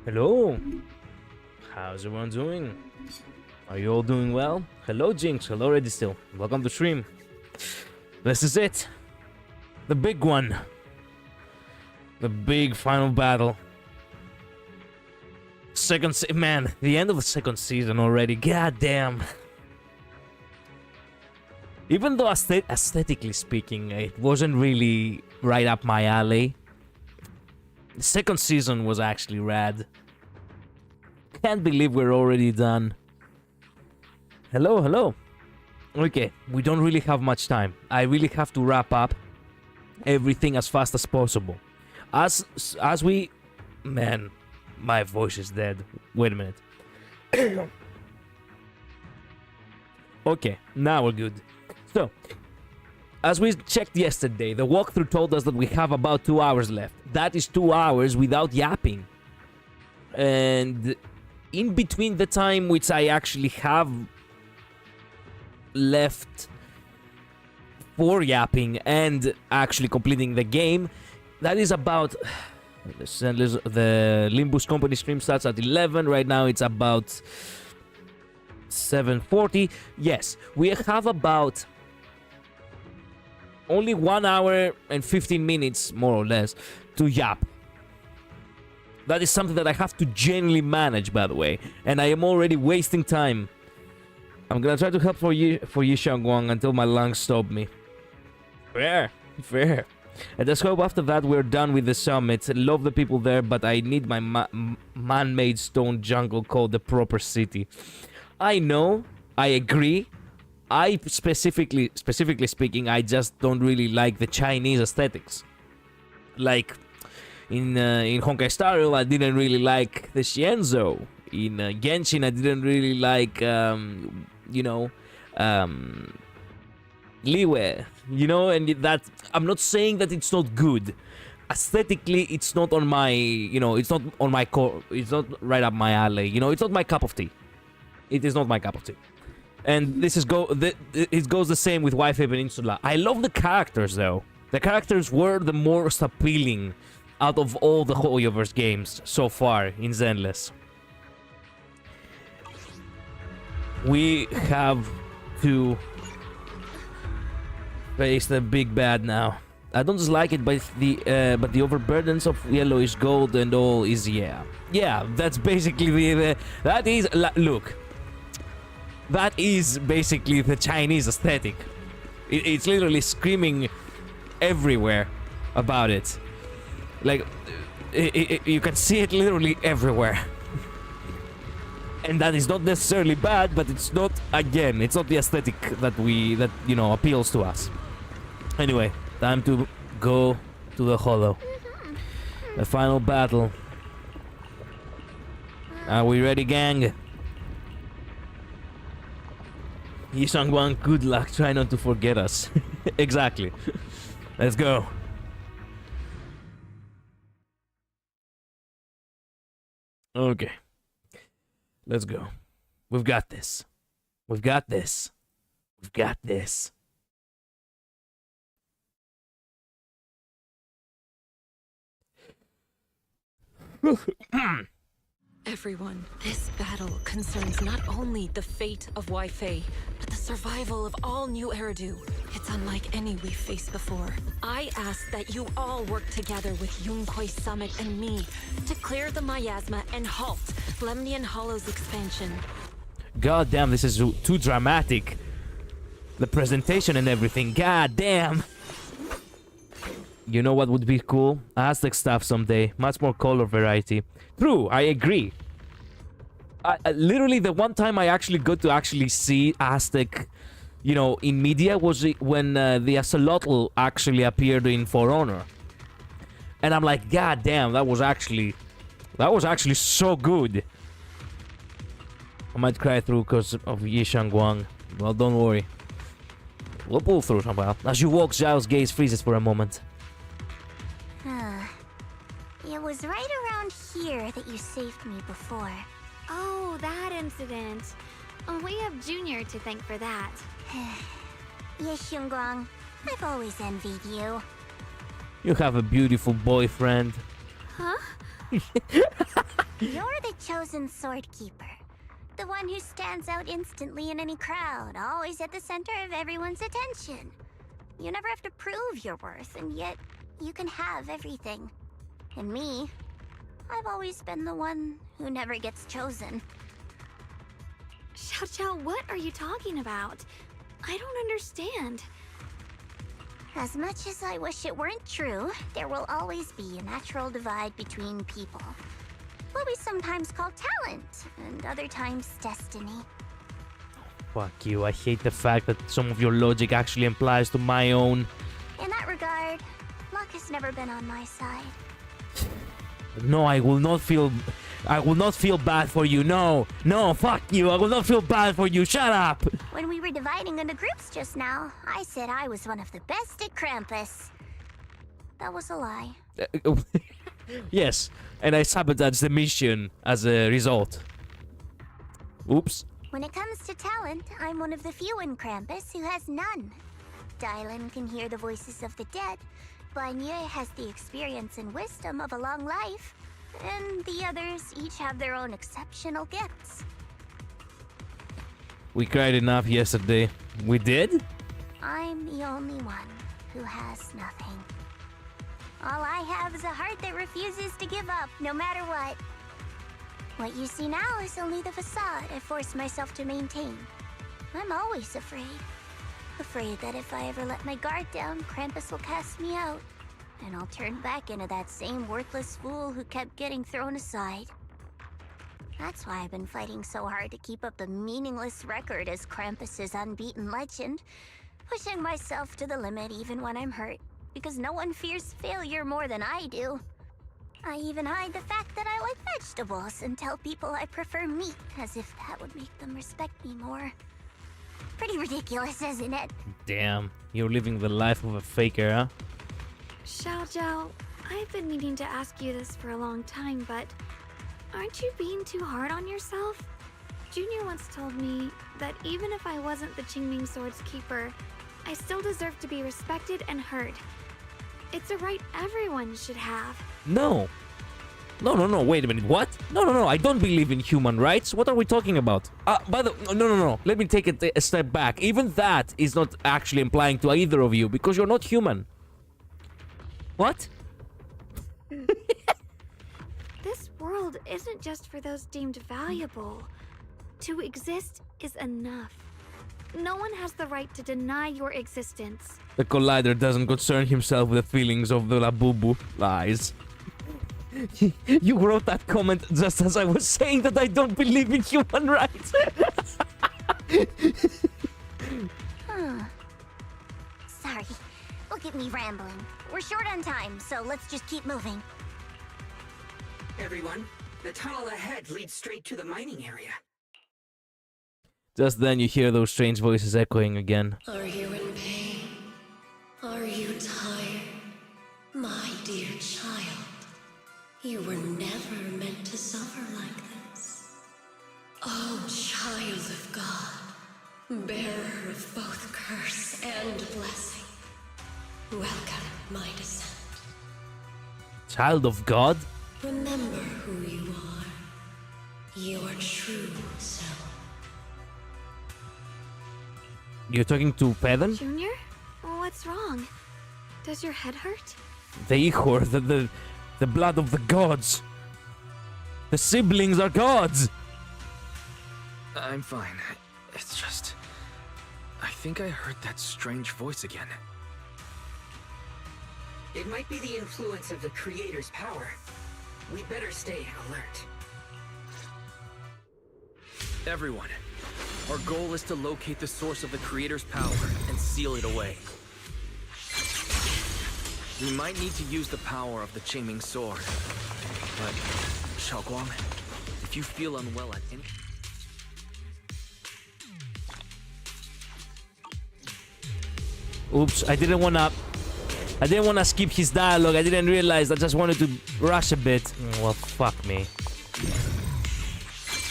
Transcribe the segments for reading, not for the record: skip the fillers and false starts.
Hello. How's everyone doing? Are you all doing well? Hello, Jinx. Hello, Ready Still. Welcome to stream. This is it. The big one. The big final battle. Man, the end of the second season already. God damn. Even though aesthetically speaking, it wasn't really right up my alley. The second season was actually rad. Can't believe we're already done. Hello, hello. Okay, we don't really have much time. I really have to wrap up everything as fast as possible. As we... Man, my voice is dead. Wait a minute. Okay, now we're good. So, as we checked yesterday, the walkthrough told us that we have about 2 hours left. That is 2 hours without yapping. And in between the time which I actually have left for yapping and actually completing the game, that is about... The Limbus Company stream starts at 11. Right now it's about 7:40. Yes, we have about only 1 hour and 15 minutes, more or less, to yap. That is something that I have to genuinely manage, by the way, and I am already wasting time. I'm gonna try to help for Yishan Guang until my lungs stop me. Fair. And let's hope after that we're done with the summit. Love the people there, but I need my man-made stone jungle called the proper city. I know, I agree. I specifically speaking, I just don't really like the Chinese aesthetics. Like in Honkai Star Rail, I didn't really like the Xianzhou. In Genshin, I didn't really like Liwe, and that I'm not saying that it's not good. Aesthetically, it's not on my, it's not on my core. It's not right up my alley. It's not my cup of tea. It is not my cup of tea. And it goes the same with Wi-Fi Peninsula. I love the characters though. The characters were the most appealing out of all the Hoyoverse games so far in Zenless. We have to face the big bad now. I don't dislike it, but the overburdens of yellowish gold and all is yeah. That's basically look. That is basically the Chinese aesthetic. It's literally screaming everywhere about it. Like you can see it literally everywhere. And that is not necessarily bad, but it's not, again, it's not the aesthetic that appeals to us. Anyway, time to go to the Hollow. The final battle. Are we ready, gang? Yisangwan, good luck. Try not to forget us. Exactly. Let's go. Okay. Let's go. We've got this. We've got this. We've got this. Everyone, this battle concerns not only the fate of Wi-Fi, but the survival of all New Eridu. It's unlike any we've faced before. I ask that you all work together with Yunquai Summit and me to clear the miasma and halt Lemnian Hollow's expansion. God damn, this is too dramatic. The presentation and everything, god damn. You know what would be cool? Aztec stuff someday. Much more color variety. True, I agree. Literally, the one time I actually got to see Aztec, in media was when the Axolotl actually appeared in For Honor. And I'm like, god damn, that was actually so good. I might cry through because of Yishan Guang. Well, don't worry. We'll pull through somehow. As you walk, Zhao's gaze freezes for a moment. It was right around here that you saved me before. Oh, that incident. We have Junior to thank for that. Yes, Xingguang. I've always envied you. You have a beautiful boyfriend. Huh? You're the chosen sword keeper. The one who stands out instantly in any crowd, always at the center of everyone's attention. You never have to prove your worth, and yet you can have everything. And me, I've always been the one who never gets chosen. Xiao Xiao, what are you talking about? I don't understand. As much as I wish it weren't true, there will always be a natural divide between people. What we sometimes call talent, and other times destiny. Fuck you, I hate the fact that some of your logic actually applies to my own. In that regard, luck has never been on my side. No, I will not feel bad for you. No, fuck you. I will not feel bad for you. Shut up. When we were dividing into groups just now, I said I was one of the best at Krampus. That was a lie. Yes, and I sabotaged the mission as a result. Oops. When it comes to talent, I'm one of the few in Krampus who has none. Dylan can hear the voices of the dead. Banye has the experience and wisdom of a long life, and the others each have their own exceptional gifts. We cried enough yesterday. We did? I'm the only one who has nothing. All I have is a heart that refuses to give up, no matter what. What you see now is only the facade I forced myself to maintain. I'm always afraid. Afraid that if I ever let my guard down, Krampus will cast me out, and I'll turn back into that same worthless fool who kept getting thrown aside. That's why I've been fighting so hard to keep up the meaningless record as Krampus's unbeaten legend, pushing myself to the limit even when I'm hurt, because no one fears failure more than I do. I even hide the fact that I like vegetables and tell people I prefer meat, as if that would make them respect me more. Pretty ridiculous, isn't it? Damn, you're living the life of a faker, huh? Xiao Xiao, I've been meaning to ask you this for a long time, but aren't you being too hard on yourself? Junior once told me that even if I wasn't the Qingming Sword's keeper, I still deserve to be respected and heard. It's a right everyone should have. No, wait a minute, what? No, I don't believe in human rights. What are we talking about? No, let me take a step back. Even that is not actually implying to either of you, because you're not human. What? This world isn't just for those deemed valuable. To exist is enough. No one has the right to deny your existence. The Collider doesn't concern himself with the feelings of the Labubu. Lies. You wrote that comment just as I was saying that I don't believe in human rights. Sorry. Look at me rambling. We're short on time, so let's just keep moving. Everyone, the tunnel ahead leads straight to the mining area. Just then you hear those strange voices echoing again. Are you in pain? Are you tired? My dear child, you were never meant to suffer like this. Oh, child of God, bearer of both curse and blessing, welcome my descent. Child of God? Remember who you are, your true self. You're talking to Pedon? Junior? What's wrong? Does your head hurt? The Ihor, the blood of the gods. The siblings are gods. I'm fine. It's just... I think I heard that strange voice again. It might be the influence of the Creator's power. We better stay alert. Everyone, our goal is to locate the source of the Creator's power and seal it away. We might need to use the power of the Qingming Sword. But, Xiaoguang, if you feel unwell at any... Oops, I didn't wanna skip his dialogue. I didn't realize. I just wanted to rush a bit. Well, fuck me.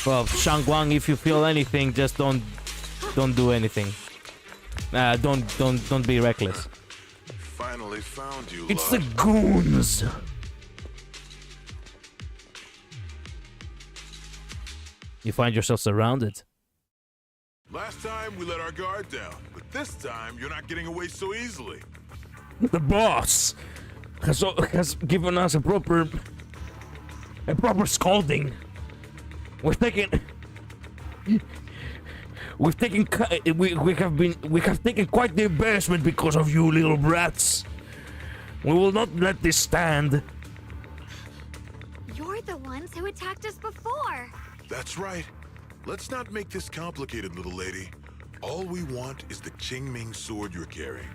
Well, Shangguang, if you feel anything, just don't do anything. Don't be reckless. Finally found you, It's love. the goons. You find yourself surrounded. Last time we let our guard down, but this time you're not getting away so easily. The boss has given us a proper scolding. We have taken quite the embarrassment because of you, little brats. We will not let this stand. You're the ones who attacked us before. That's right. Let's not make this complicated, little lady. All we want is the Qingming sword you're carrying.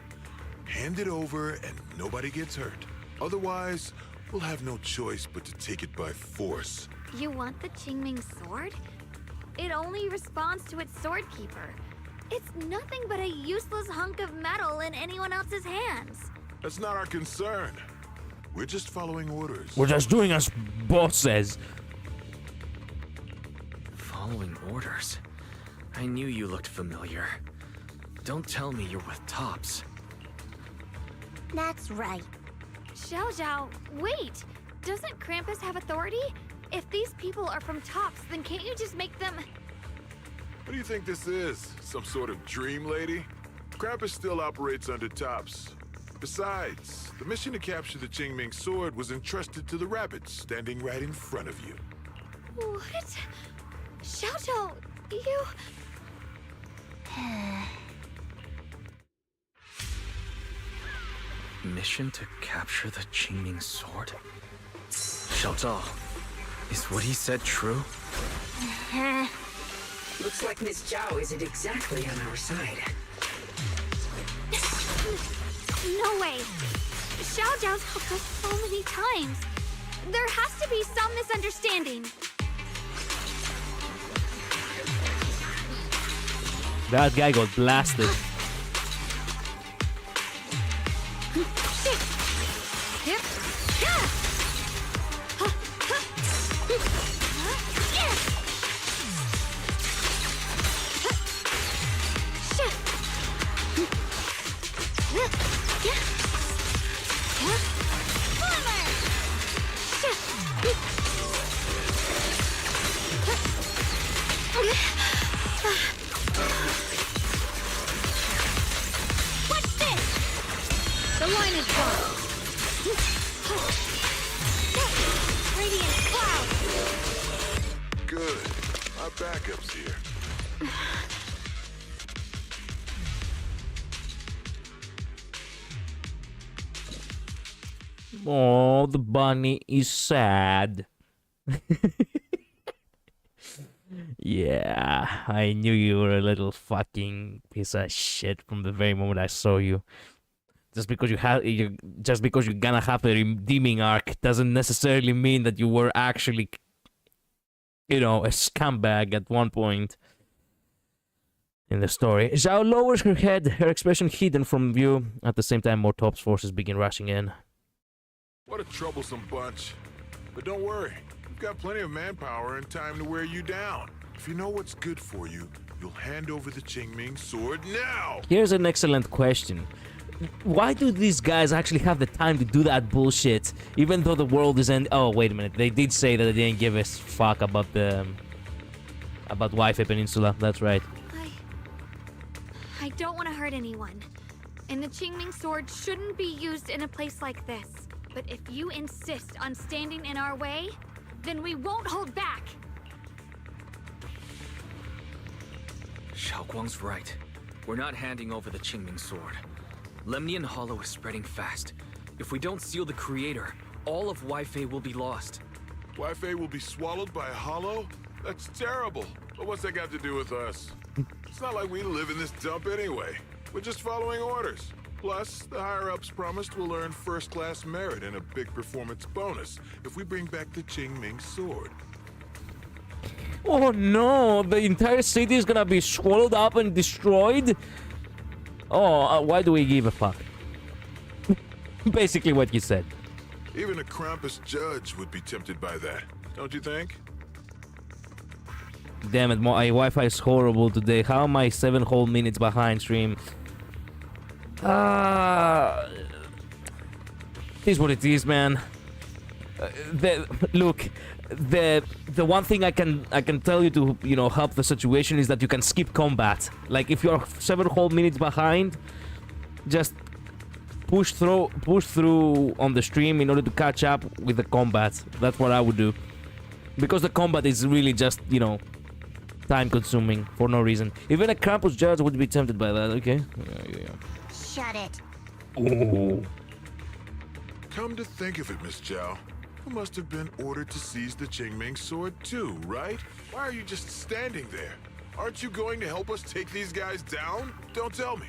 Hand it over and nobody gets hurt. Otherwise, we'll have no choice but to take it by force. You want the Qingming sword? It only responds to its sword keeper. It's nothing but a useless hunk of metal in anyone else's hands. That's not our concern. We're just following orders. We're just doing as boss says. Following orders? I knew you looked familiar. Don't tell me you're with Tops. That's right. Xiao Zhao, wait! Doesn't Krampus have authority? If these people are from Tops, then can't you just make them... What do you think this is? Some sort of dream lady? Krampus still operates under Tops. Besides, the mission to capture the Qingming sword was entrusted to the rabbits standing right in front of you. What? Xiao Zhao, you... Mission to capture the Qingming sword? Xiao Zhao, is what he said true? Looks like Miss Zhao isn't exactly on our side. No way! Xiao Zhao's helped us so many times. There has to be some misunderstanding. That guy got blasted. What's this? The line is gone. Radiant cloud. Good. Our backup's here. Oh, the bunny is sad. Yeah, I knew you were a little fucking piece of shit from the very moment I saw you. Just because you're gonna have a redeeming arc doesn't necessarily mean that you were actually, a scumbag at one point in the story. Zhao lowers her head, her expression hidden from view. At the same time, more Tops forces begin rushing in. What a troublesome bunch. But don't worry. We've got plenty of manpower and time to wear you down. If you know what's good for you, you'll hand over the Qingming sword now! Here's an excellent question. Why do these guys actually have the time to do that bullshit, even though the world is end? Oh, wait a minute. They did say that they didn't give a fuck about Wi-Fi Peninsula. That's right. I don't want to hurt anyone. And the Qingming sword shouldn't be used in a place like this. But if you insist on standing in our way, then we won't hold back. Xiao Guang's right. We're not handing over the Qingming sword. Lemnian Hollow is spreading fast. If we don't seal the creator, all of Wi-Fi will be lost. Wi-Fi will be swallowed by a hollow? That's terrible. But what's that got to do with us? It's not like we live in this dump anyway. We're just following orders. Plus, the higher-ups promised we'll earn first-class merit and a big performance bonus if we bring back the Qingming sword. Oh no, the entire city is gonna be swallowed up and destroyed? Oh, why do we give a fuck? Basically what you said. Even a Krampus judge would be tempted by that, don't you think? Damn it, my Wi-Fi is horrible today. How am I 7 whole minutes behind stream? It is what it is, man. the one thing I can tell you to, you know, help the situation is that you can skip combat. Like if you're several whole minutes behind, just push through on the stream in order to catch up with the combat. That's what I would do, because the combat is really just, you know, time consuming for no reason. Even a Krampus judge would be tempted by that. Okay. Yeah. Shut it. Oh. Come to think of it, Miss Zhao, you must have been ordered to seize the Qingming sword too, right? Why are you just standing there? Aren't you going to help us take these guys down? Don't tell me.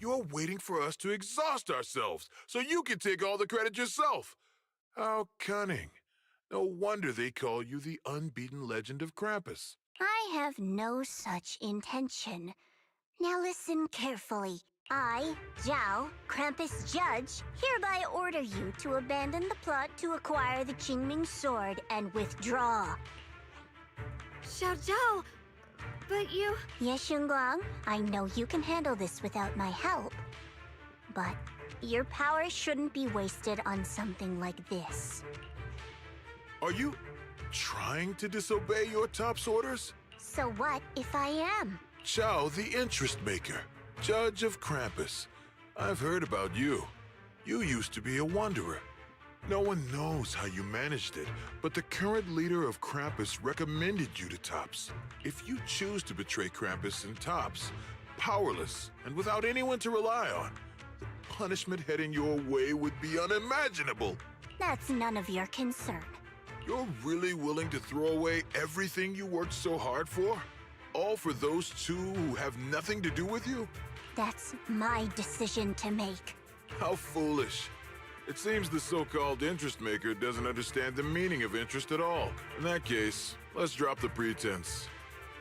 You're waiting for us to exhaust ourselves so you can take all the credit yourself. How cunning. No wonder they call you the unbeaten legend of Krampus. I have no such intention. Now listen carefully. I, Zhao, Krampus Judge, hereby order you to abandon the plot to acquire the Qingming sword and withdraw. Xiao Zhao, but you... Yes, Xingguang, I know you can handle this without my help. But your power shouldn't be wasted on something like this. Are you trying to disobey your top's orders? So what if I am? Zhao, the interest maker, Judge of Krampus. I've heard about you. You used to be a wanderer. No one knows how you managed it, but the current leader of Krampus recommended you to Tops. If you choose to betray Krampus and Tops, powerless and without anyone to rely on, the punishment heading your way would be unimaginable. That's none of your concern. You're really willing to throw away everything you worked so hard for? All for those two who have nothing to do with you? That's my decision to make. How foolish. It seems the so-called interest maker doesn't understand the meaning of interest at all. In that case, let's drop the pretense.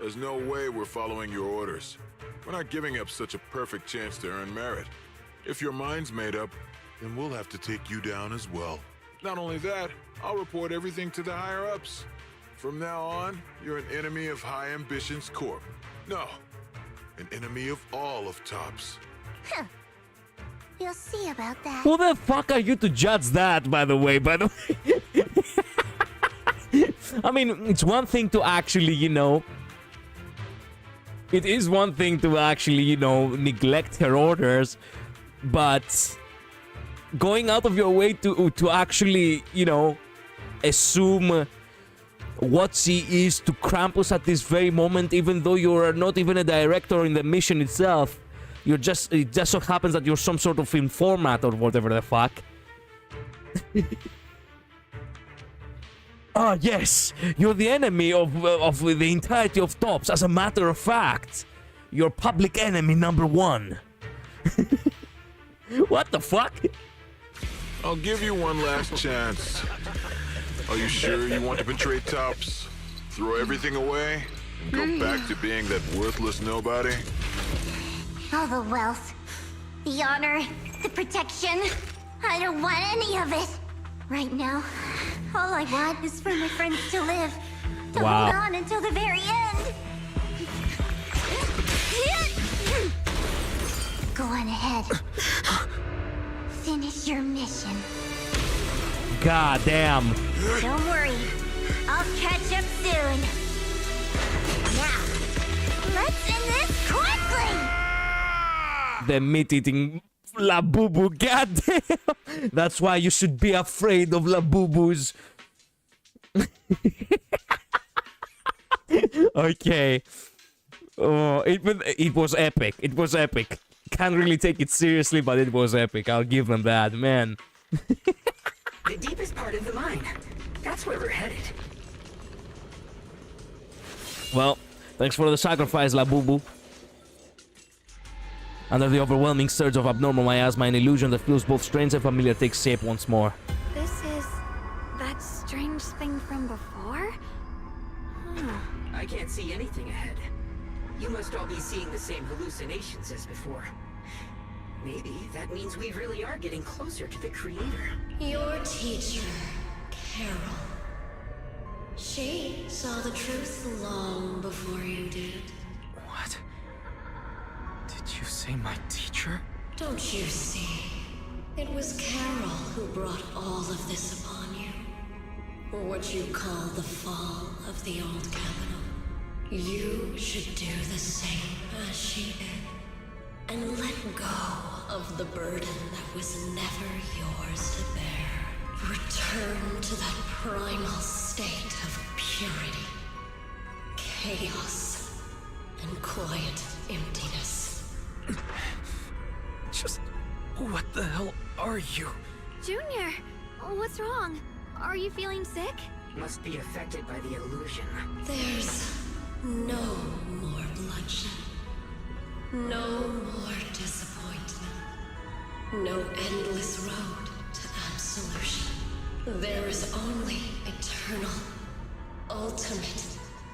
There's no way we're following your orders. We're not giving up such a perfect chance to earn merit. If your mind's made up, then we'll have to take you down as well. Not only that, I'll report everything to the higher-ups. From now on, you're an enemy of High Ambitions Corp. No, an enemy of all of Tops. Huh. We'll see about that. Who the fuck are you to judge that, by the way? I mean, it's one thing to actually, you know... It is one thing to actually, you know, neglect her orders, but... Going out of your way to actually, you know, assume what she is to Krampus at this very moment, even though you're not even a director in the mission itself. It just so happens that you're some sort of informant or whatever the fuck. Ah, yes, you're the enemy of the entirety of Tops. As a matter of fact, you're public enemy number one. What the fuck? I'll give you one last chance. Are you sure you want to betray Tops? Throw everything away and go back to being that worthless nobody? All the wealth, the honor, the protection. I don't want any of it. Right now, all I want is for my friends to live. To hold on until the very end. Go on ahead. Finish your mission. God damn. Don't worry. I'll catch up soon. Now, let's end this quickly! The meat-eating Labubu, goddamn! That's why you should be afraid of Labubus. Okay. Oh, it was epic. It was epic. Can't really take it seriously, but it was epic. I'll give them that, man. The deepest part of the mine. That's where we're headed. Well, thanks for the sacrifice, Labubu. Under the overwhelming surge of abnormal miasma, an illusion that feels both strange and familiar takes shape once more. This is that strange thing from before? I can't see anything ahead. You must all be seeing the same hallucinations as before. Maybe that means we really are getting closer to the Creator. Your teacher, Carol. She saw the truth long before you did. What? Did you say my teacher? Don't you see? It was Carol who brought all of this upon you. what you call the fall of the old capital. You should do the same as she did, and let go of the burden that was never yours to bear. Return to that primal state of purity, chaos, and quiet emptiness. Just... what the hell are you? Junior, what's wrong? Are you feeling sick? Must be affected by the illusion. There's no more bloodshed, no more disappointment, no endless road to absolution. There is only eternal, ultimate,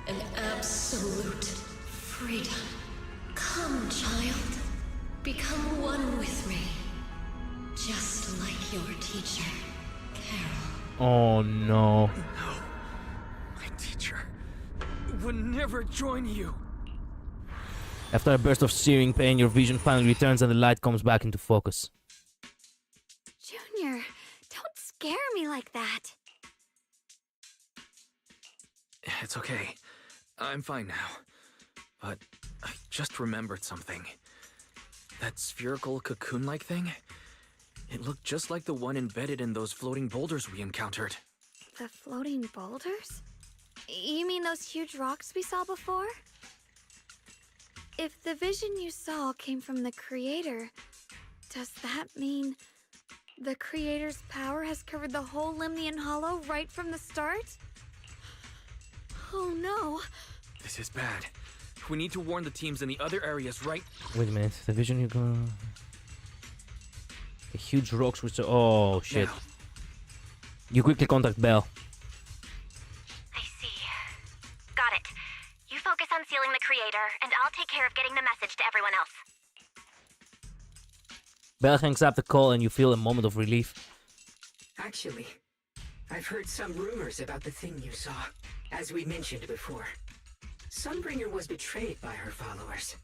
and absolute freedom. Come, child. Become one with me. Just like your teacher, Carol. Oh no. No. My teacher would never join you. After a burst of searing pain, your vision finally returns and the light comes back into focus. Junior, don't scare me like that. It's okay. I'm fine now. But I just remembered something. That spherical cocoon-like thing? It looked just like the one embedded in those floating boulders we encountered. The floating boulders? You mean those huge rocks we saw before? If the vision you saw came from the Creator, does that mean the Creator's power has covered the whole Lemnian Hollow right from the start? Oh no. This is bad. We need to warn the teams in the other areas, right? Wait a minute. The vision you go. The huge rocks which are. Oh shit. Now. You quickly contact Belle. I see. Got it. You focus on sealing the Creator, and I'll take care of getting the message to everyone else. Belle hangs up the call and you feel a moment of relief. Actually, I've heard some rumors about the thing you saw, as we mentioned before. Sunbringer was betrayed by her followers.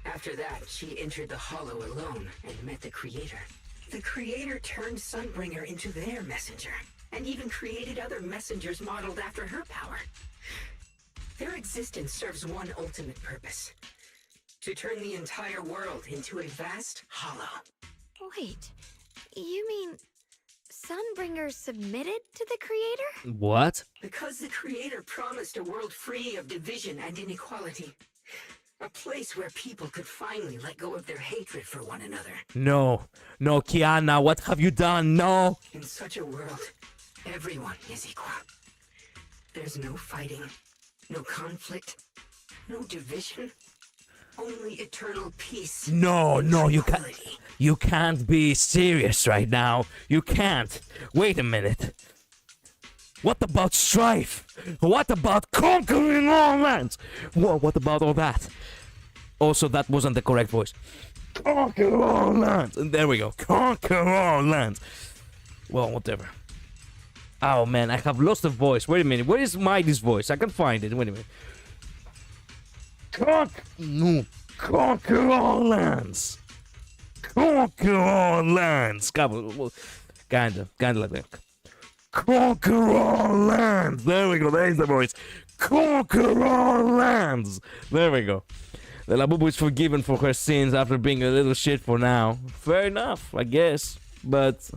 After that, she entered the Hollow alone and met the Creator. The Creator turned Sunbringer into their messenger, and even created other messengers modeled after her power. Their existence serves one ultimate purpose: to turn the entire world into a vast hollow. Wait, you mean Sunbringer submitted to the Creator? What? Because the Creator promised a world free of division and inequality. A place where people could finally let go of their hatred for one another. No. No, Kiana, what have you done? No. In such a world, everyone is equal. There's no fighting, no conflict, no division, only eternal peace. No, you can't. You can't be serious right now. You can't. Wait a minute. What about strife? What about conquering all lands? What about all that? Also, that wasn't the correct voice. Conquer all lands. And there we go. Conquer all lands. Well, whatever. Oh man, I have lost the voice. Wait a minute. Where is Mighty's voice? I can't find it. Wait a minute. Conquer all lands. Conquer all lands. Kinda like that. Conquer all lands. There we go. There's the voice. Conquer all lands. There we go. The Labubu is forgiven for her sins after being a little shit for now. Fair enough, I guess. But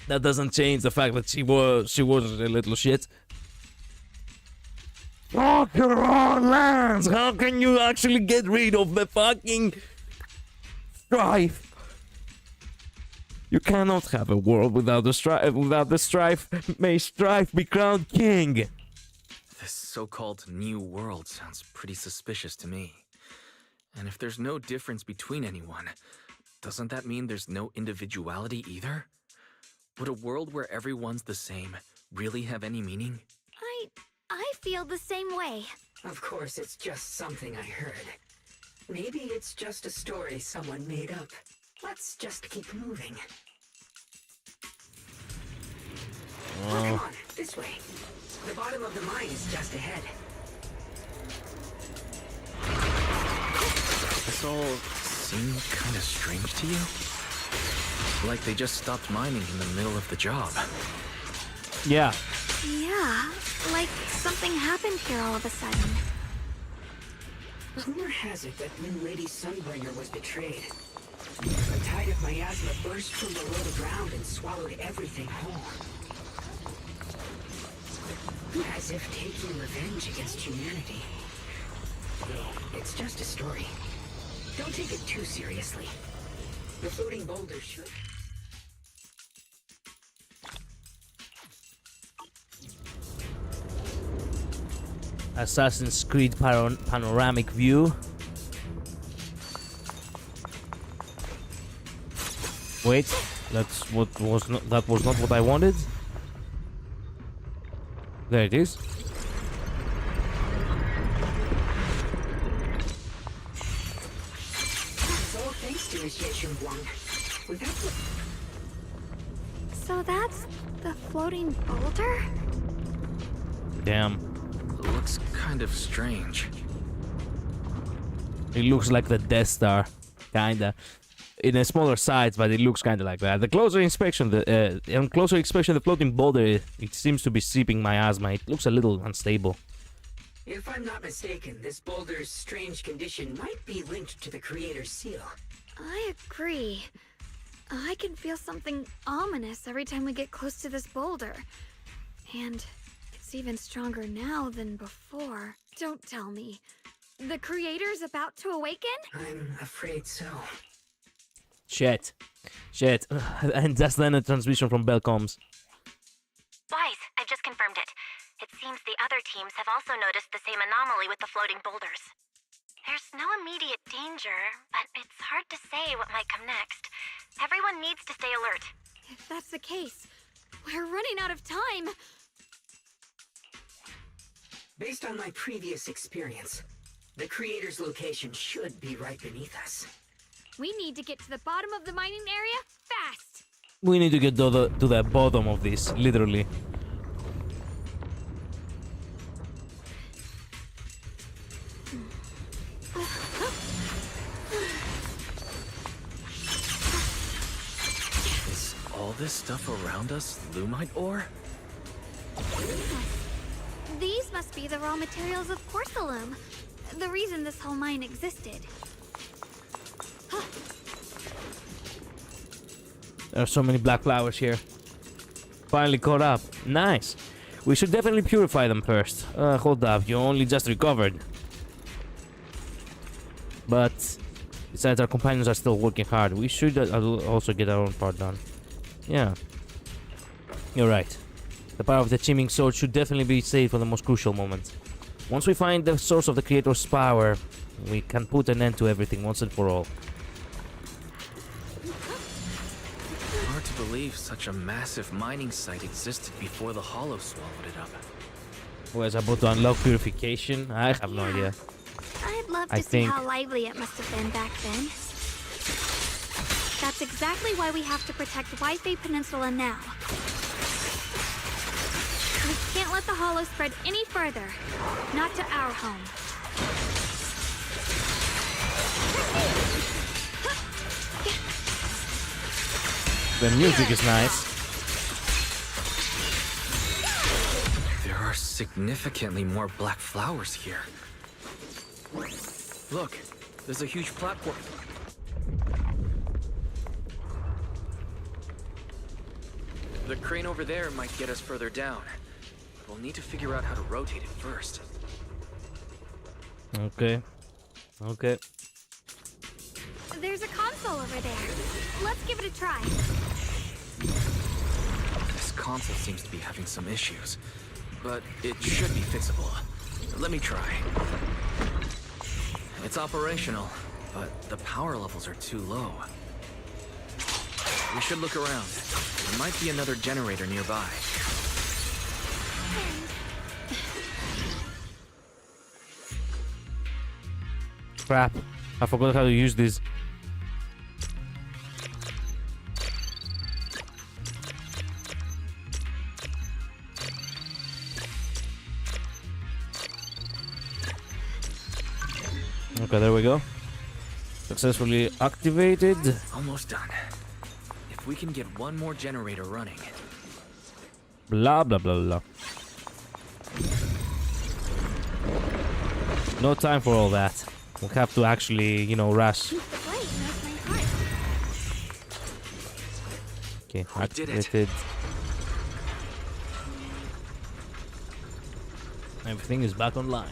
that doesn't change the fact that she was a little shit. Conquer all lands. How can you actually get rid of the fucking strife? You cannot have a world without the strife. Without the strife, may strife be crowned king. This so-called new world sounds pretty suspicious to me. And if there's no difference between anyone, doesn't that mean there's no individuality either? Would a world where everyone's the same really have any meaning? I feel the same way. Of course, it's just something I heard. Maybe it's just a story someone made up. Let's just keep moving. Oh, come on, this way. The bottom of the mine is just ahead. This all seem kind of strange to you? Like they just stopped mining in the middle of the job. Yeah. Yeah, like something happened here all of a sudden. Rumor has it that Min Lady Sunbringer was betrayed. A tide of miasma burst from below the ground and swallowed everything whole. As if taking revenge against humanity. It's just a story. Don't take it too seriously. The floating boulder should... Assassin's Creed panoramic view. Wait, that's what was not. That was not what I wanted. There it is. So thanks to Initiation 1. Without the... So that's the floating boulder? Damn. Looks kind of strange. It looks like the Death Star, kinda. In a smaller size, but it looks kinda like that. The closer inspection, the floating boulder, it seems to be seeping miasma. It looks a little unstable. If I'm not mistaken, this boulder's strange condition might be linked to the Creator's seal. I agree. I can feel something ominous every time we get close to this boulder. And it's even stronger now than before. Don't tell me. The Creator's about to awaken? I'm afraid so. Shit. And just then a transmission from Bell comes. Wise, I've just confirmed it. It seems the other teams have also noticed the same anomaly with the floating boulders. There's no immediate danger, but it's hard to say what might come next. Everyone needs to stay alert. If that's the case, we're running out of time. Based on my previous experience, the Creator's location should be right beneath us. We need to get to the bottom of the mining area fast. We need to get to the bottom of this, literally. Is all this stuff around us Lumite ore? These must be the raw materials of Porcelain. The reason this whole mine existed. There are so many black flowers here. Finally caught up. Nice. We should definitely purify them first. Hold up, you only just recovered. But besides, our companions are still working hard. We should also get our own part done. Yeah. You're right. The power of the Chiming Sword should definitely be saved for the most crucial moment. Once we find the source of the Creator's power, we can put an end to everything once and for all. Hard to believe such a massive mining site existed before the Hollow swallowed it up. Was about to unlock purification? I have no idea. I'd love I to see think- how lively it must have been back then. That's exactly why we have to protect Wi-Fi Peninsula now. We can't let the Hollow spread any further. Not to our home. The music is nice. There are significantly more black flowers here. Look, there's a huge platform. The crane over there might get us further down. We'll need to figure out how to rotate it first. Okay. There's a console over there. Let's give it a try. This console seems to be having some issues, but it should be fixable. Let me try. It's operational, but the power levels are too low. We should look around. There might be another generator nearby. Crap. I forgot how to use this. Okay, there we go. Successfully activated. Almost done. If we can get one more generator running. Blah, blah, blah, blah. No time for all that. We'll have to actually, you know, rush. Okay, activated. Everything is back online.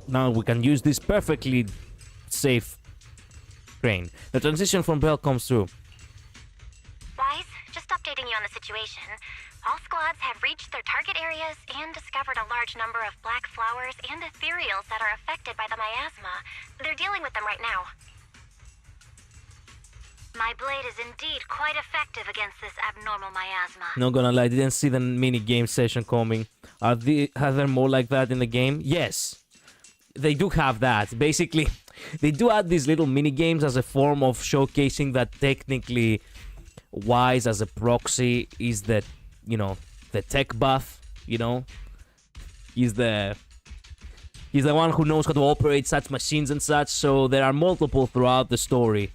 Now we can use this perfectly safe train. The transition from Bell comes through. Wise, just updating you on the situation. All squads have reached their target areas and discovered a large number of black flowers and ethereals that are affected by the miasma. They're dealing with them right now. My blade is indeed quite effective against this abnormal miasma. Not gonna lie, didn't see the mini game session coming. Are there more like that in the game? Yes, they do have that. Basically, they do add these little mini games as a form of showcasing that technically Wise as a proxy is the, you know, the tech buff. You know, he's the one who knows how to operate such machines and such. So there are multiple throughout the story.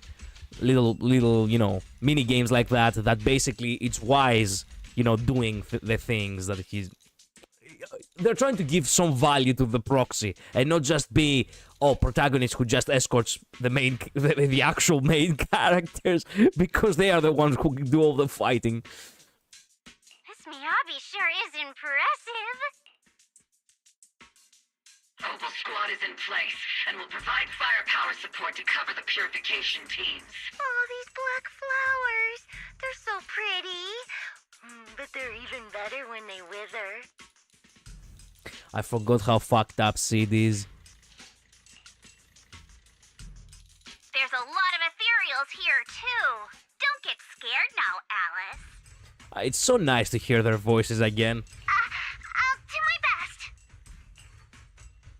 Little, you know, mini games like that basically it's Wise, you know, doing the things that he's. They're trying to give some value to the proxy and not just be protagonist who just escorts the actual main characters, because they are the ones who do all the fighting. This Miyabi sure is impressive. Opal Squad is in place and will provide firepower support to cover the purification teams. Oh, these black flowers. They're so pretty. But they're even better when they wither. I forgot how fucked up Sid is. There's a lot of ethereals here, too. Don't get scared now, Alice. It's so nice to hear their voices again. I'll do my best.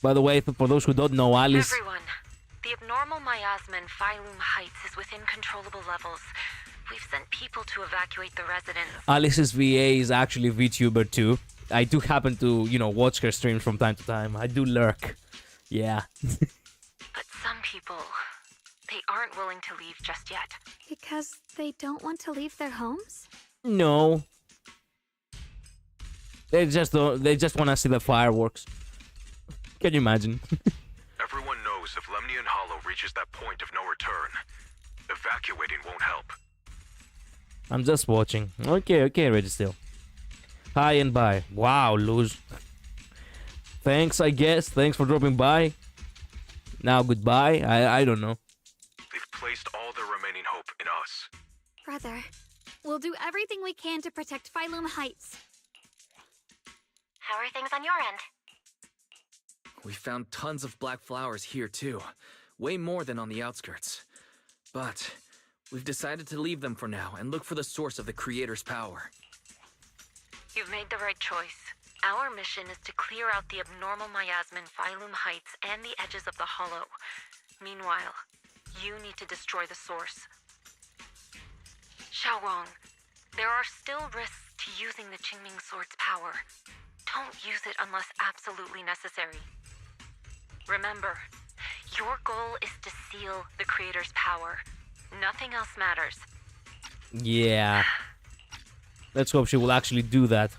By the way, for those who don't know, Alice... Everyone, the abnormal miasma in Phylum Heights is within controllable levels. We've sent people to evacuate the residents. Alice's VA is actually Vtuber too. I do happen to, you know, watch her streams from time to time. I do lurk. Yeah. But some people, they aren't willing to leave just yet. Because they don't want to leave their homes? No. They just want to see the fireworks. Can you imagine? Everyone knows if Lemnian Hollow reaches that point of no return, evacuating won't help. I'm just watching. Okay, Registill. Hi and bye. Wow, Luz. Thanks, I guess. Thanks for dropping by. Now goodbye. I don't know. They've placed all their remaining hope in us. Brother, we'll do everything we can to protect Phylum Heights. How are things on your end? We found tons of black flowers here too. Way more than on the outskirts. But we've decided to leave them for now and look for the source of the Creator's power. You've made the right choice. Our mission is to clear out the abnormal miasma in Phylum Heights and the edges of the Hollow. Meanwhile, you need to destroy the source. Xiaowang, there are still risks to using the Qingming Sword's power. Don't use it unless absolutely necessary. Remember, your goal is to seal the Creator's power. Nothing else matters. Yeah. Let's hope she will actually do that.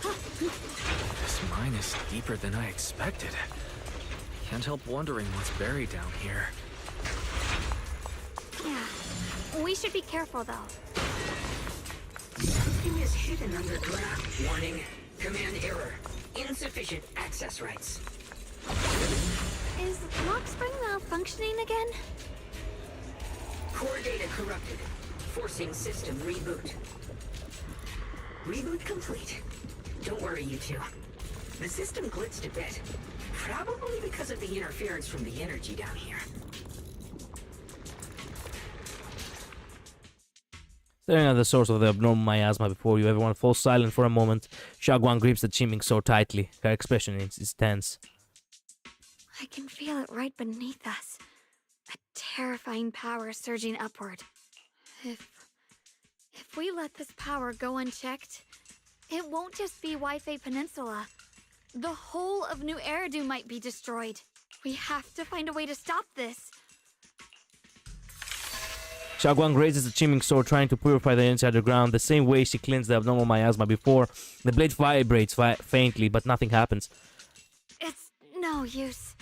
This mine is deeper than I expected. Can't help wondering what's buried down here. Yeah, we should be careful though. Something is hidden underground. Warning. Command error. Insufficient access rights. Is Lock Spring malfunctioning again? Core data corrupted. Forcing system reboot. Reboot complete. Don't worry, you two. The system blitzed a bit. Probably because of the interference from the energy down here. Staring at the source of the abnormal miasma before you, everyone falls silent for a moment. Xiaoguang grips the Qingming sword tightly. Her expression is tense. I can feel it right beneath us. A terrifying power surging upward. If we let this power go unchecked, it won't just be Wi-Fi Peninsula. The whole of New Eridu might be destroyed. We have to find a way to stop this. Xiaoguang raises the chiming sword, trying to purify the inside underground the same way she cleansed the abnormal miasma before. The blade vibrates faintly, but nothing happens. It's no use.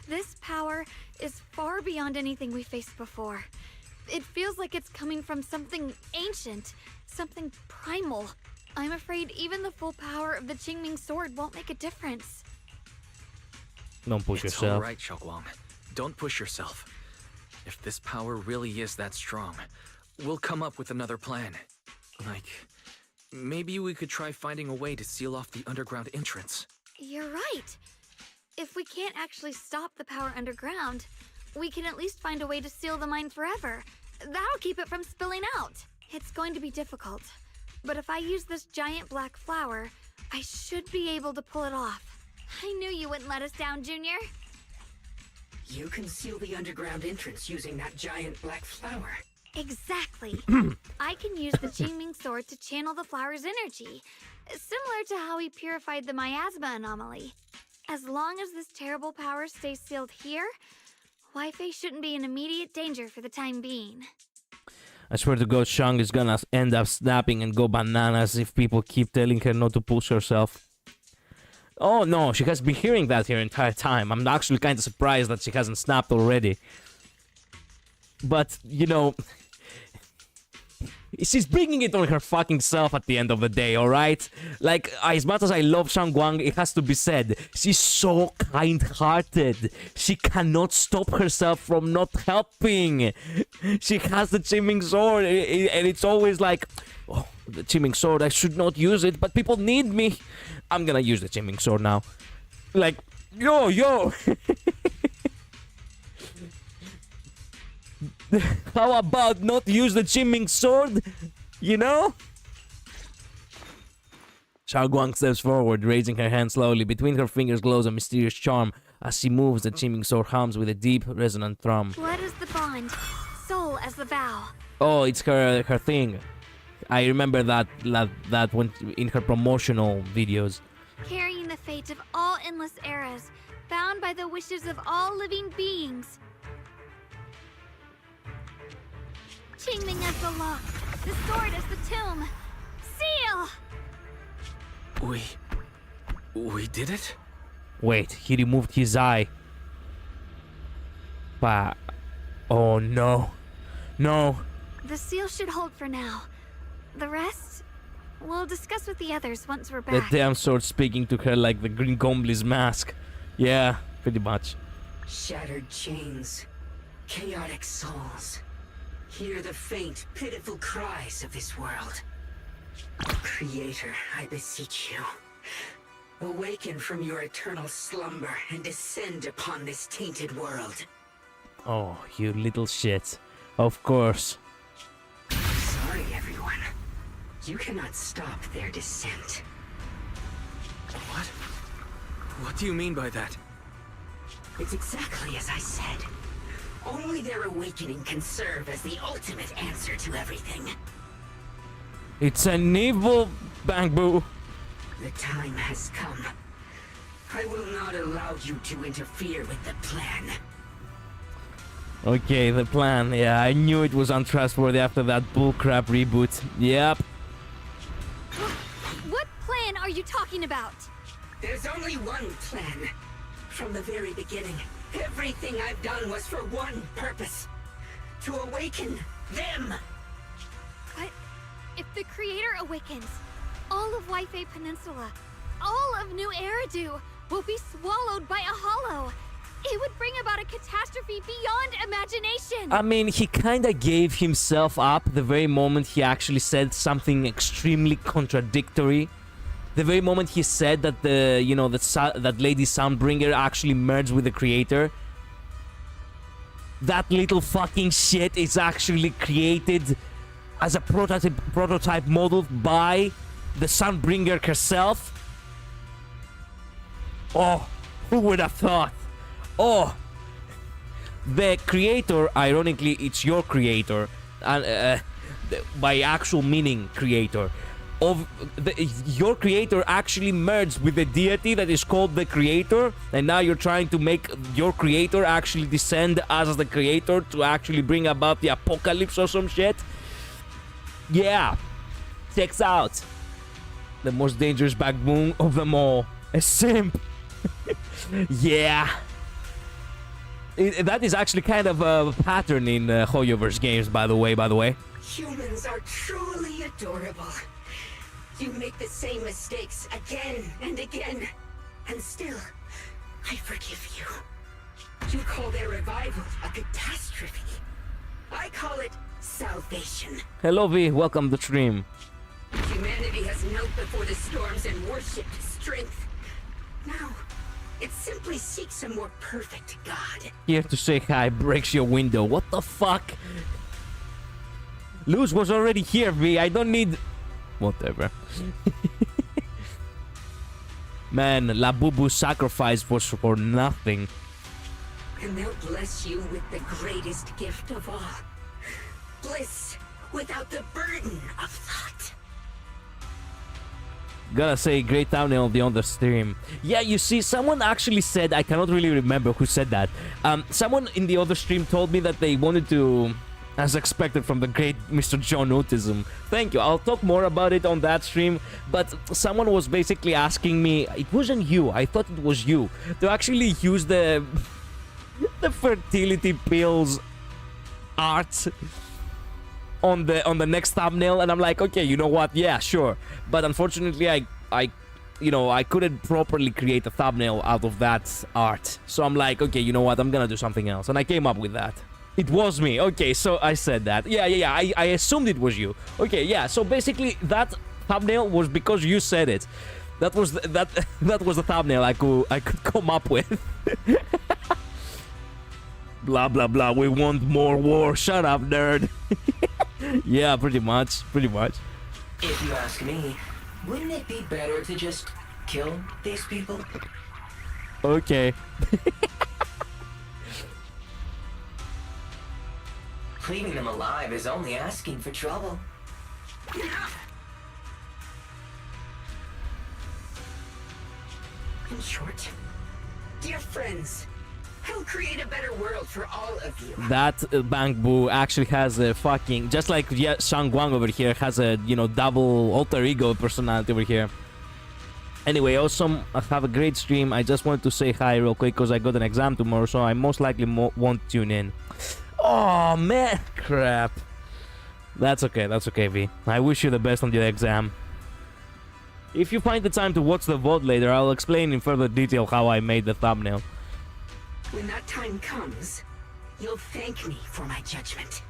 This power is far beyond anything we faced before. It feels like it's coming from something ancient, something primal. I'm afraid even the full power of the Qingming sword won't make a difference. Don't push It's yourself. all right, Xiaoguang. Don't push yourself. If this power really is that strong, we'll come up with another plan. Like, maybe we could try finding a way to seal off the underground entrance. You're right. If we can't actually stop the power underground, we can at least find a way to seal the mine forever. That'll keep it from spilling out. It's going to be difficult, but if I use this giant black flower, I should be able to pull it off. I knew you wouldn't let us down, Junior. You can seal the underground entrance using that giant black flower. Exactly. I can use the Qingming sword to channel the flower's energy, similar to how he purified the miasma anomaly. As long as this terrible power stays sealed here, Wi-Fi shouldn't be in immediate danger for the time being. I swear to God, Shang is gonna end up snapping and go bananas if people keep telling her not to push herself. Oh no, she has been hearing that her entire time. I'm actually kind of surprised that she hasn't snapped already. But, you know, she's bringing it on her fucking self at the end of the day, alright? Like, as much as I love Shangguang, it has to be said, she's so kind-hearted. She cannot stop herself from not helping. She has the Qingming sword, and it's always like, oh, the Qingming sword, I should not use it, but people need me. I'm gonna use the Qingming sword now. Like, yo! How about not use the Qingming sword? You know? Xiaoguang steps forward, raising her hand slowly. Between her fingers glows a mysterious charm. As she moves, the Qingming sword hums with a deep, resonant thrum. Blood is the bond, soul as the vow. Oh, it's her thing. I remember that when in her promotional videos. Carrying the fate of all endless eras, bound by the wishes of all living beings. Qingming as the lock, the sword as the tomb. Seal! We did it? Wait, he removed his eye. But... oh no. No. The seal should hold for now. The rest, we'll discuss with the others once we're The back. damn sword speaking to her like the Green Goblin's mask. Yeah, pretty much. Shattered chains, chaotic souls. Hear the faint, pitiful cries of this world. Creator, I beseech you. Awaken from your eternal slumber and descend upon this tainted world. Oh, you little shit. Of course. Sorry, everyone. You cannot stop their descent. What? What do you mean by that? It's exactly as I said. Only their awakening can serve as the ultimate answer to everything. It's an evil Bang Boo. The time has come. I will not allow you to interfere with the plan. Okay, the plan. Yeah, I knew it was untrustworthy after that bullcrap reboot. Yep. What plan are you talking about? There's only one plan. From the very beginning, everything I've done was for one purpose. To awaken them. But if the Creator awakens, all of Wi-Fi Peninsula, all of New Eridu will be swallowed by a hollow. It would bring about a catastrophe beyond imagination. I mean, he kinda gave himself up the very moment he actually said something extremely contradictory. The very moment he said that that Lady Soundbringer actually merged with the Creator. That little fucking shit is actually created as a prototype model by the Soundbringer herself. Oh, who would have thought? Oh, the Creator, ironically, it's your Creator, and by actual meaning Creator. of your creator actually merged with the deity that is called the creator, and now you're trying to make your creator actually descend as the creator to actually bring about the apocalypse or some shit. Yeah, checks out. The most dangerous backbone of them all, a simp. Yeah. That is actually kind of a pattern in Hoyoverse games, by the way. Humans are truly adorable. You make the same mistakes again and again, and still, I forgive you. You call their revival a catastrophe. I call it salvation. Hello V, welcome to the stream. Humanity has knelt before the storms and worshipped strength. Now, it simply seeks a more perfect God. Here to say hi, breaks your window. What the fuck? Luz was already here, V. I don't need... Whatever. Man, Labubu's sacrifice was for nothing. And they'll bless you with the greatest gift of all. Bliss without the burden of thought. Gotta say, great thumbnail of the other stream. Yeah, you see, someone actually said, I cannot really remember who said that. Someone in the other stream told me that they wanted to, as expected from the great Mr. John Autism. Thank you, I'll talk more about it on that stream, but someone was basically asking me, it wasn't you, I thought it was you, to actually use the fertility pills art on the next thumbnail, and I'm like, okay, you know what, yeah, sure, but unfortunately I couldn't properly create a thumbnail out of that art, so I'm like, okay, you know what, I'm gonna do something else, and I came up with that. It was me. Okay, so I said that. Yeah, I assumed it was you. Okay, yeah, so basically that thumbnail was because you said it. That was that was the thumbnail I could come up with. Blah blah blah. We want more war. Shut up, nerd. Yeah, pretty much. If you ask me, wouldn't it be better to just kill these people? Okay. Leaving them alive is only asking for trouble. In short, dear friends, I'll create a better world for all of you. That Bang Boo actually has a fucking, just like Shang Guang over here has a, double alter ego personality over here. Anyway, awesome. Have a great stream. I just wanted to say hi real quick because I got an exam tomorrow, so I most likely won't tune in. Oh man, crap. That's okay, V. I wish you the best on your exam. If you find the time to watch the VOD later, I'll explain in further detail how I made the thumbnail. When that time comes, you'll thank me for my judgment.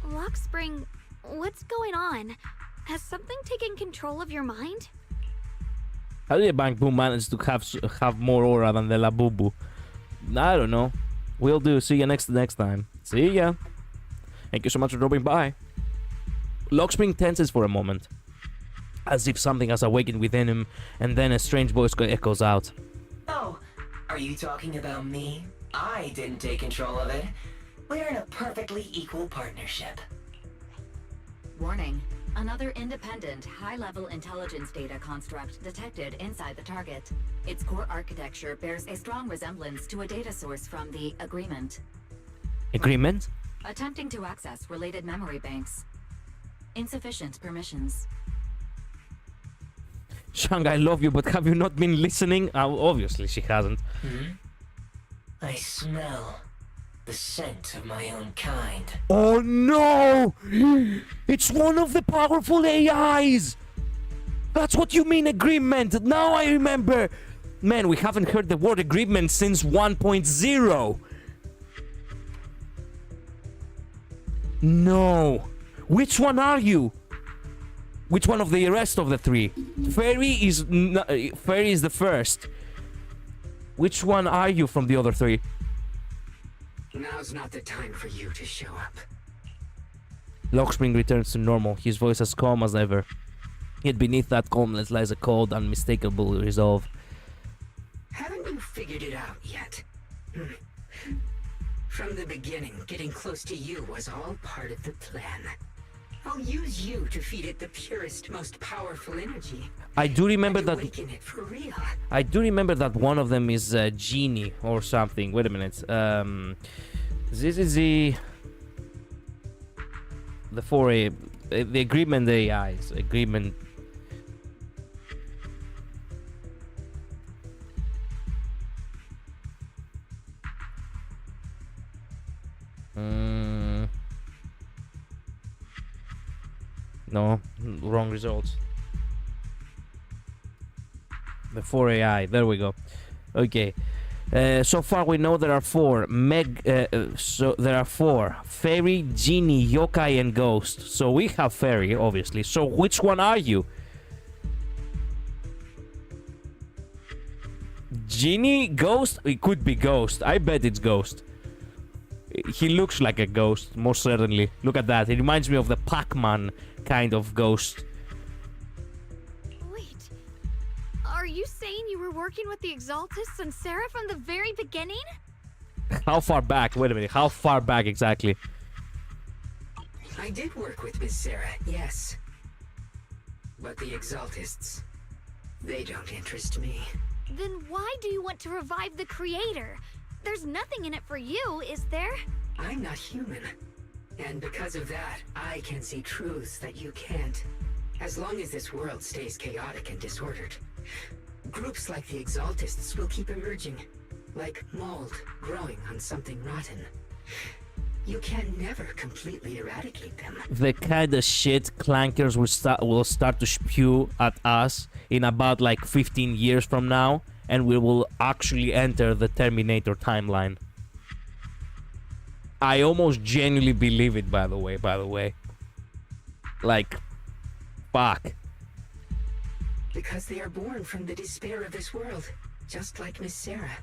Lockspring, what's going on? Has something taken control of your mind? How did Bang Boom manage to have more aura than the Labubu? I don't know. Will do. See you next time. See ya. Thank you so much for dropping by. Lockspring tenses for a moment, as if something has awakened within him, and then a strange voice echoes out. Oh, are you talking about me? I didn't take control of it. We're in a perfectly equal partnership. Warning. Another independent, high-level intelligence data construct detected inside the target. Its core architecture bears a strong resemblance to a data source from the Agreement. Agreement? Attempting to access related memory banks. Insufficient permissions. Shang, I love you, but have you not been listening? Obviously she hasn't. I smell the scent of my own kind. Oh no! It's one of the powerful AIs! That's what you mean, agreement! Now I remember! Man, we haven't heard the word agreement since 1.0! No! Which one are you? Which one of the rest of the three? Fairy is the first. Which one are you from the other three? Now's not the time for you to show up. Lockspring returns to normal, his voice as calm as ever. Yet beneath that calmness lies a cold, unmistakable resolve. Haven't you figured it out yet? From the beginning, getting close to you was all part of the plan. I'll use you to feed it the purest, most powerful energy. I do remember that. Awaken it for real. I do remember that one of them is Genie or something. Wait a minute. This is the 4A, the agreement AIs. Agreement. No, wrong results. The 4AI, there we go. Okay. So far we know there are 4 so there are 4 fairy, genie, yokai, and ghost. So we have fairy, obviously. So which one are you? Genie, ghost? It could be ghost. I bet it's ghost. He looks like a ghost, most certainly. Look at that. It reminds me of the Pac-Man kind of ghost. Wait, are you saying you were working with the Exaltists and Sarah from the very beginning? How far back? Wait a minute. How far back exactly? I did work with Miss Sarah, yes. But the Exaltists, they don't interest me. Then why do you want to revive the Creator? There's nothing in it for you, is there? I'm not human. And because of that, I can see truths that you can't. As long as this world stays chaotic and disordered, groups like the Exaltists will keep emerging, like mold growing on something rotten. You can never completely eradicate them. The kind of shit clankers will start to spew at us in about like 15 years from now, and we will actually enter the Terminator timeline. I almost genuinely believe it, by the way. Like, fuck. Because they are born from the despair of this world, just like Miss Sarah.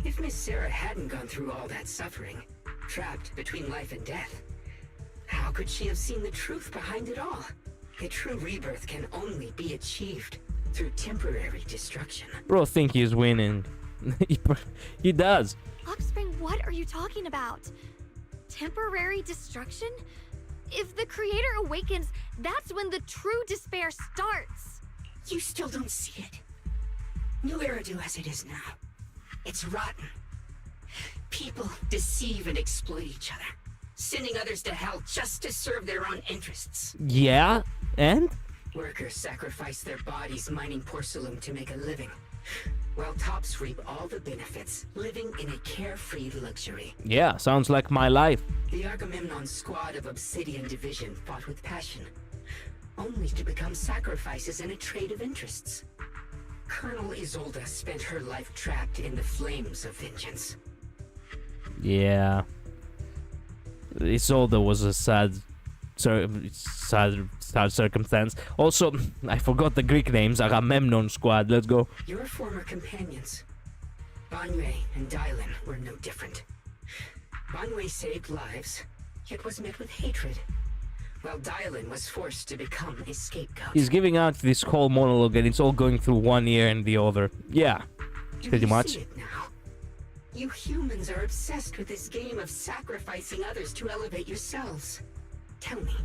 If Miss Sarah hadn't gone through all that suffering, trapped between life and death, how could she have seen the truth behind it all? A true rebirth can only be achieved through temporary destruction. Bro, think he's winning. He does. Offspring, what are you talking about? Temporary destruction? If the Creator awakens, that's when the true despair starts. You still don't see it. New Eridu as it is now. It's rotten. People deceive and exploit each other, sending others to hell just to serve their own interests. Yeah, and? Workers sacrifice their bodies mining porcelain to make a living, while tops reap all the benefits, living in a carefree luxury. Yeah, sounds like my life. The Agamemnon squad of Obsidian Division fought with passion, only to become sacrifices in a trade of interests. Colonel Isolda spent her life trapped in the flames of vengeance. Yeah. Isolda was a sad circumstance. Also, I forgot the Greek names. Agamemnon squad. Let's go. Your former companions, Banwei and Dylan, were no different. Banwei saved lives, yet was met with hatred, while Dylan was forced to become a scapegoat. He's giving out this whole monologue and it's all going through one ear and the other. Yeah, pretty much. See it now? You humans are obsessed with this game of sacrificing others to elevate yourselves. Tell me,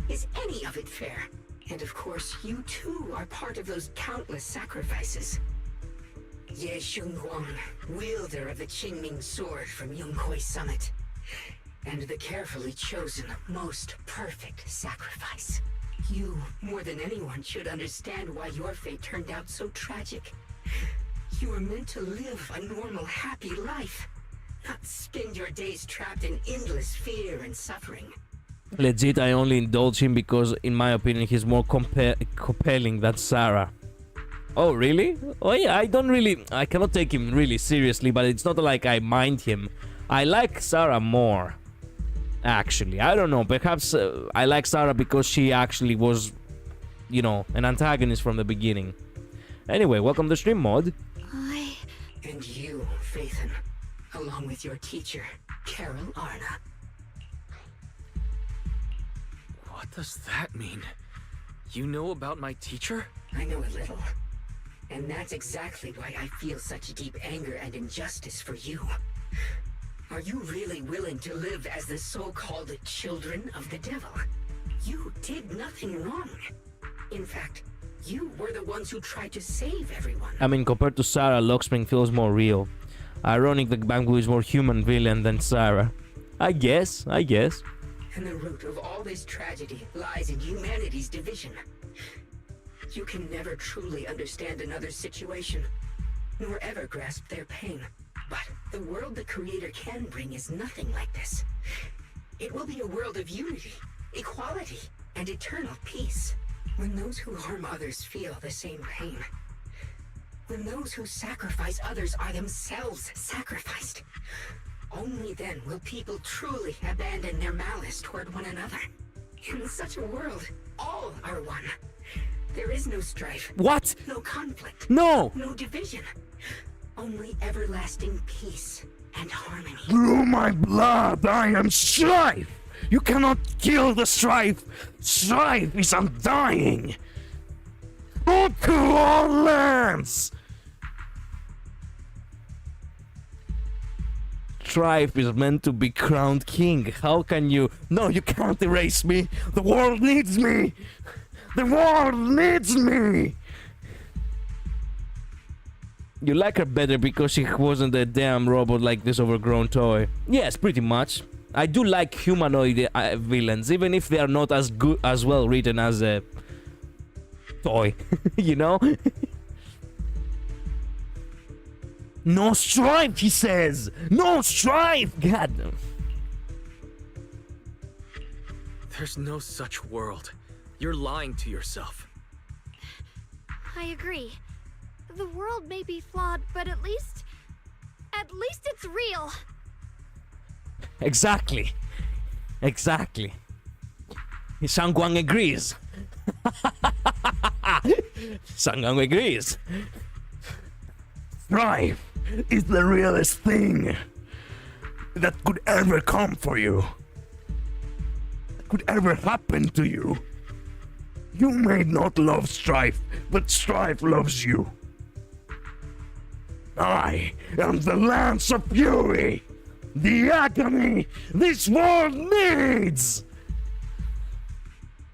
is any of it fair? And of course, you too are part of those countless sacrifices. Ye Xunguang, wielder of the Qingming sword from Yonghui Summit, and the carefully chosen, most perfect sacrifice. You, more than anyone, should understand why your fate turned out so tragic. You were meant to live a normal, happy life, not spend your days trapped in endless fear and suffering. Legit, I only indulge him because, in my opinion, he's more compelling than Sarah. Oh, really? Oh, yeah, I cannot take him really seriously, but it's not like I mind him. I like Sarah more, actually. I don't know, perhaps I like Sarah because she actually was, you know, an antagonist from the beginning. Anyway, welcome to stream, Mod. And you, Phaethon, along with your teacher, Carol Arna. What does that mean? You know about my teacher? I know a little. And that's exactly why I feel such deep anger and injustice for you. Are you really willing to live as the so-called children of the devil? You did nothing wrong. In fact, you were the ones who tried to save everyone. I mean, compared to Sarah, Lockspring feels more real. Ironic that Bangu is more human villain than Sarah. I guess. And the root of all this tragedy lies in humanity's division. You can never truly understand another's situation, nor ever grasp their pain. But the world the Creator can bring is nothing like this. It will be a world of unity, equality, and eternal peace. When those who harm others feel the same pain. When those who sacrifice others are themselves sacrificed. Only then will people truly abandon their malice toward one another. In such a world, all are one. There is no strife. What? No conflict. No! No division. Only everlasting peace and harmony. Through my blood, I am strife! You cannot kill the strife! Strife is undying! Go to all lands! Strife is meant to be crowned king. How can you... No, you can't erase me! The world needs me! The world needs me! You like her better because she wasn't a damn robot like this overgrown toy. Yes, pretty much. I do like humanoid villains, even if they are not as good, as well written as a toy. You know? No strife, he says! No strife! God. There's no such world. You're lying to yourself. I agree. The world may be flawed, but at least it's real. Exactly. Sangwang agrees. Sangwang agrees. Strife is the realest thing that could ever come for you. That could ever happen to you. You may not love strife, but strife loves you. I am the Lance of Fury, the agony this world needs!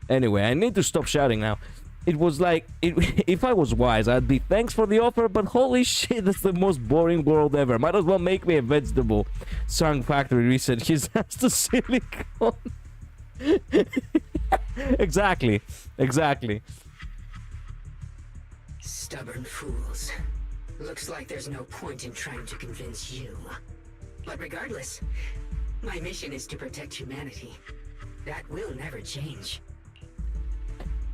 Anyway, I need to stop shouting now. It was like, if I was wise, I'd be thanks for the offer, but holy shit, that's the most boring world ever. Might as well make me a vegetable. Sang Factory reset his ass to silicone. Exactly. Stubborn fools. Looks like there's no point in trying to convince you. But regardless, my mission is to protect humanity. That will never change.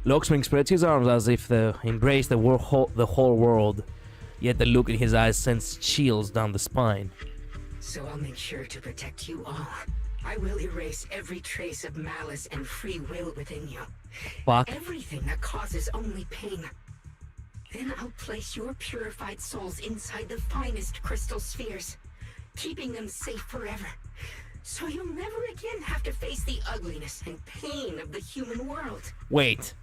Lockswing spreads his arms as if to embrace the whole world. Yet the look in his eyes sends chills down the spine. So I'll make sure to protect you all. I will erase every trace of malice and free will within you. Fuck. Everything that causes only pain. Then I'll place your purified souls inside the finest crystal spheres, keeping them safe forever. So you'll never again have to face the ugliness and pain of the human world. Wait.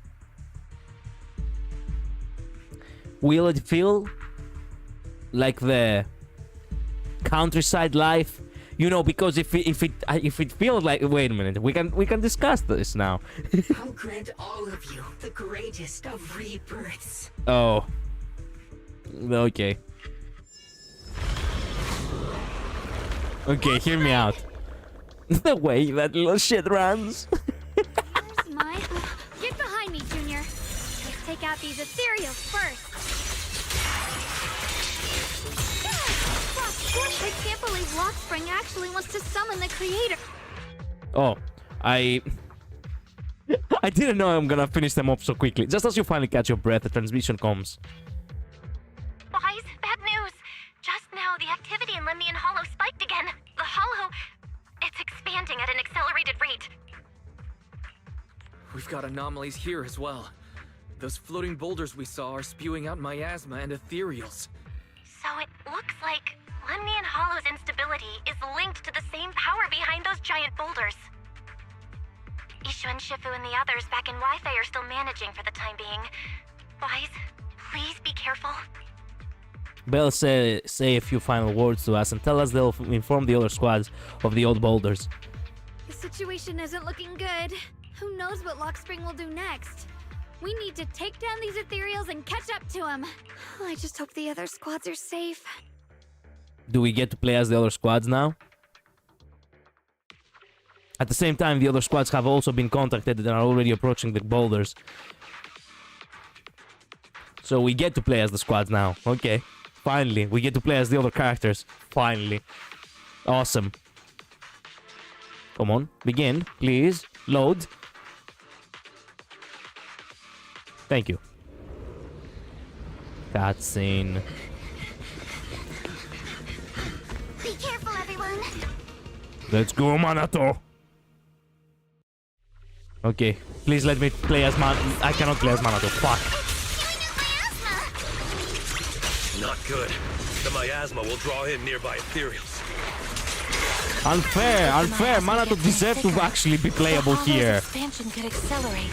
Will it feel like the countryside life? You know, because if it feels like, wait a minute, we can discuss this now. I'll grant all of you the greatest of rebirths. Oh. Okay. Okay, hear me out. The way that little shit runs. Where's mine? Get behind me, Junior. Let's take out these ethereals first. I can't believe Lockspring actually wants to summon the Creator. Oh, I didn't know I'm gonna finish them up so quickly. Just as you finally catch your breath, the transmission comes. Boys, bad news. Just now, the activity in Lemnian Hollow spiked again. The Hollow, it's expanding at an accelerated rate. We've got anomalies here as well. Those floating boulders we saw are spewing out miasma and ethereals. So it looks like Lemnian Hollow's instability is linked to the same power behind those giant boulders. Ishu and Shifu and the others back in Wi-Fi are still managing for the time being. Boys, please be careful. Bell say a few final words to us and tell us they'll inform the other squads of the old boulders. The situation isn't looking good. Who knows what Lockspring will do next? We need to take down these ethereals and catch up to him. I just hope the other squads are safe. Do we get to play as the other squads now? At the same time, the other squads have also been contacted and are already approaching the boulders. So we get to play as the squads now. Okay. Finally. We get to play as the other characters. Finally. Awesome. Come on. Begin. Please. Load. Thank you. Cutscene. Be careful, everyone. Let's go, Manato. Okay. Please let me play as I cannot play as Manato. Fuck. Not good. The miasma will draw in nearby ethereals. Unfair, unfair. Manato deserves to actually be playable here. Expansion could accelerate.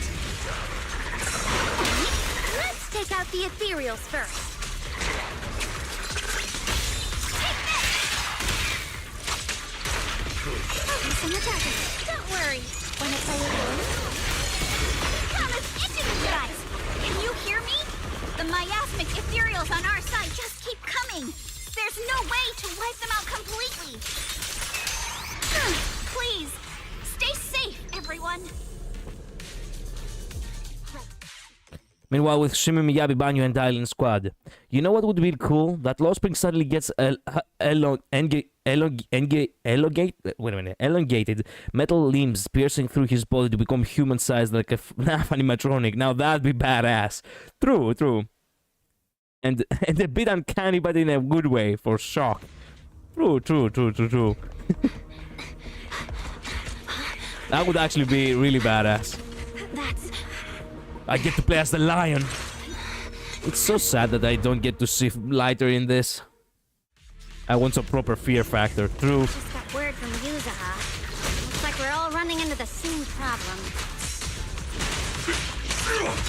Let's take out the ethereals first. Focus on the target. Don't worry. Wanna play a game? Thomas, itching you guys. Can you hear me? The miasmic ethereals on our side just keep coming. There's no way to wipe them out completely. Please, stay safe, everyone. Meanwhile, with Shimi, Miyabi, Banyu, and Dylan squad. You know what would be cool? That Lawspring suddenly gets elongated metal limbs piercing through his body to become human-sized like a animatronic. Now that'd be badass. True, true. And a bit uncanny, but in a good way, for shock. True. That would actually be really badass. I get to play as the lion. It's so sad that I don't get to see Lighter in this. I want some proper fear factor. True. Just got word from Yuzaha. Looks like we're all running into the same problem.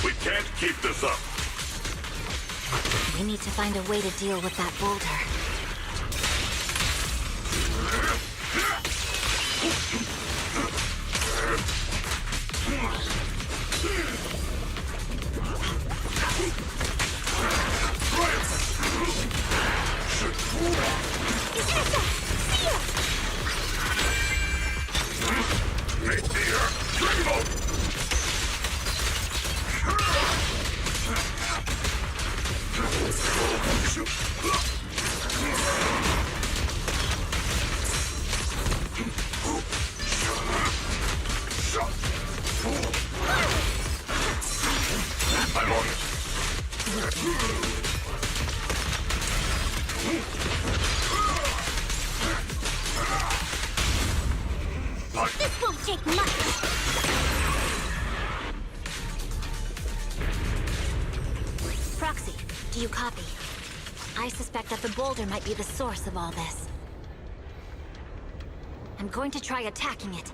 We can't keep this up. We need to find a way to deal with that boulder. This won't take much. Proxy, do you copy? I suspect that the boulder might be the source of all this. I'm going to try attacking it.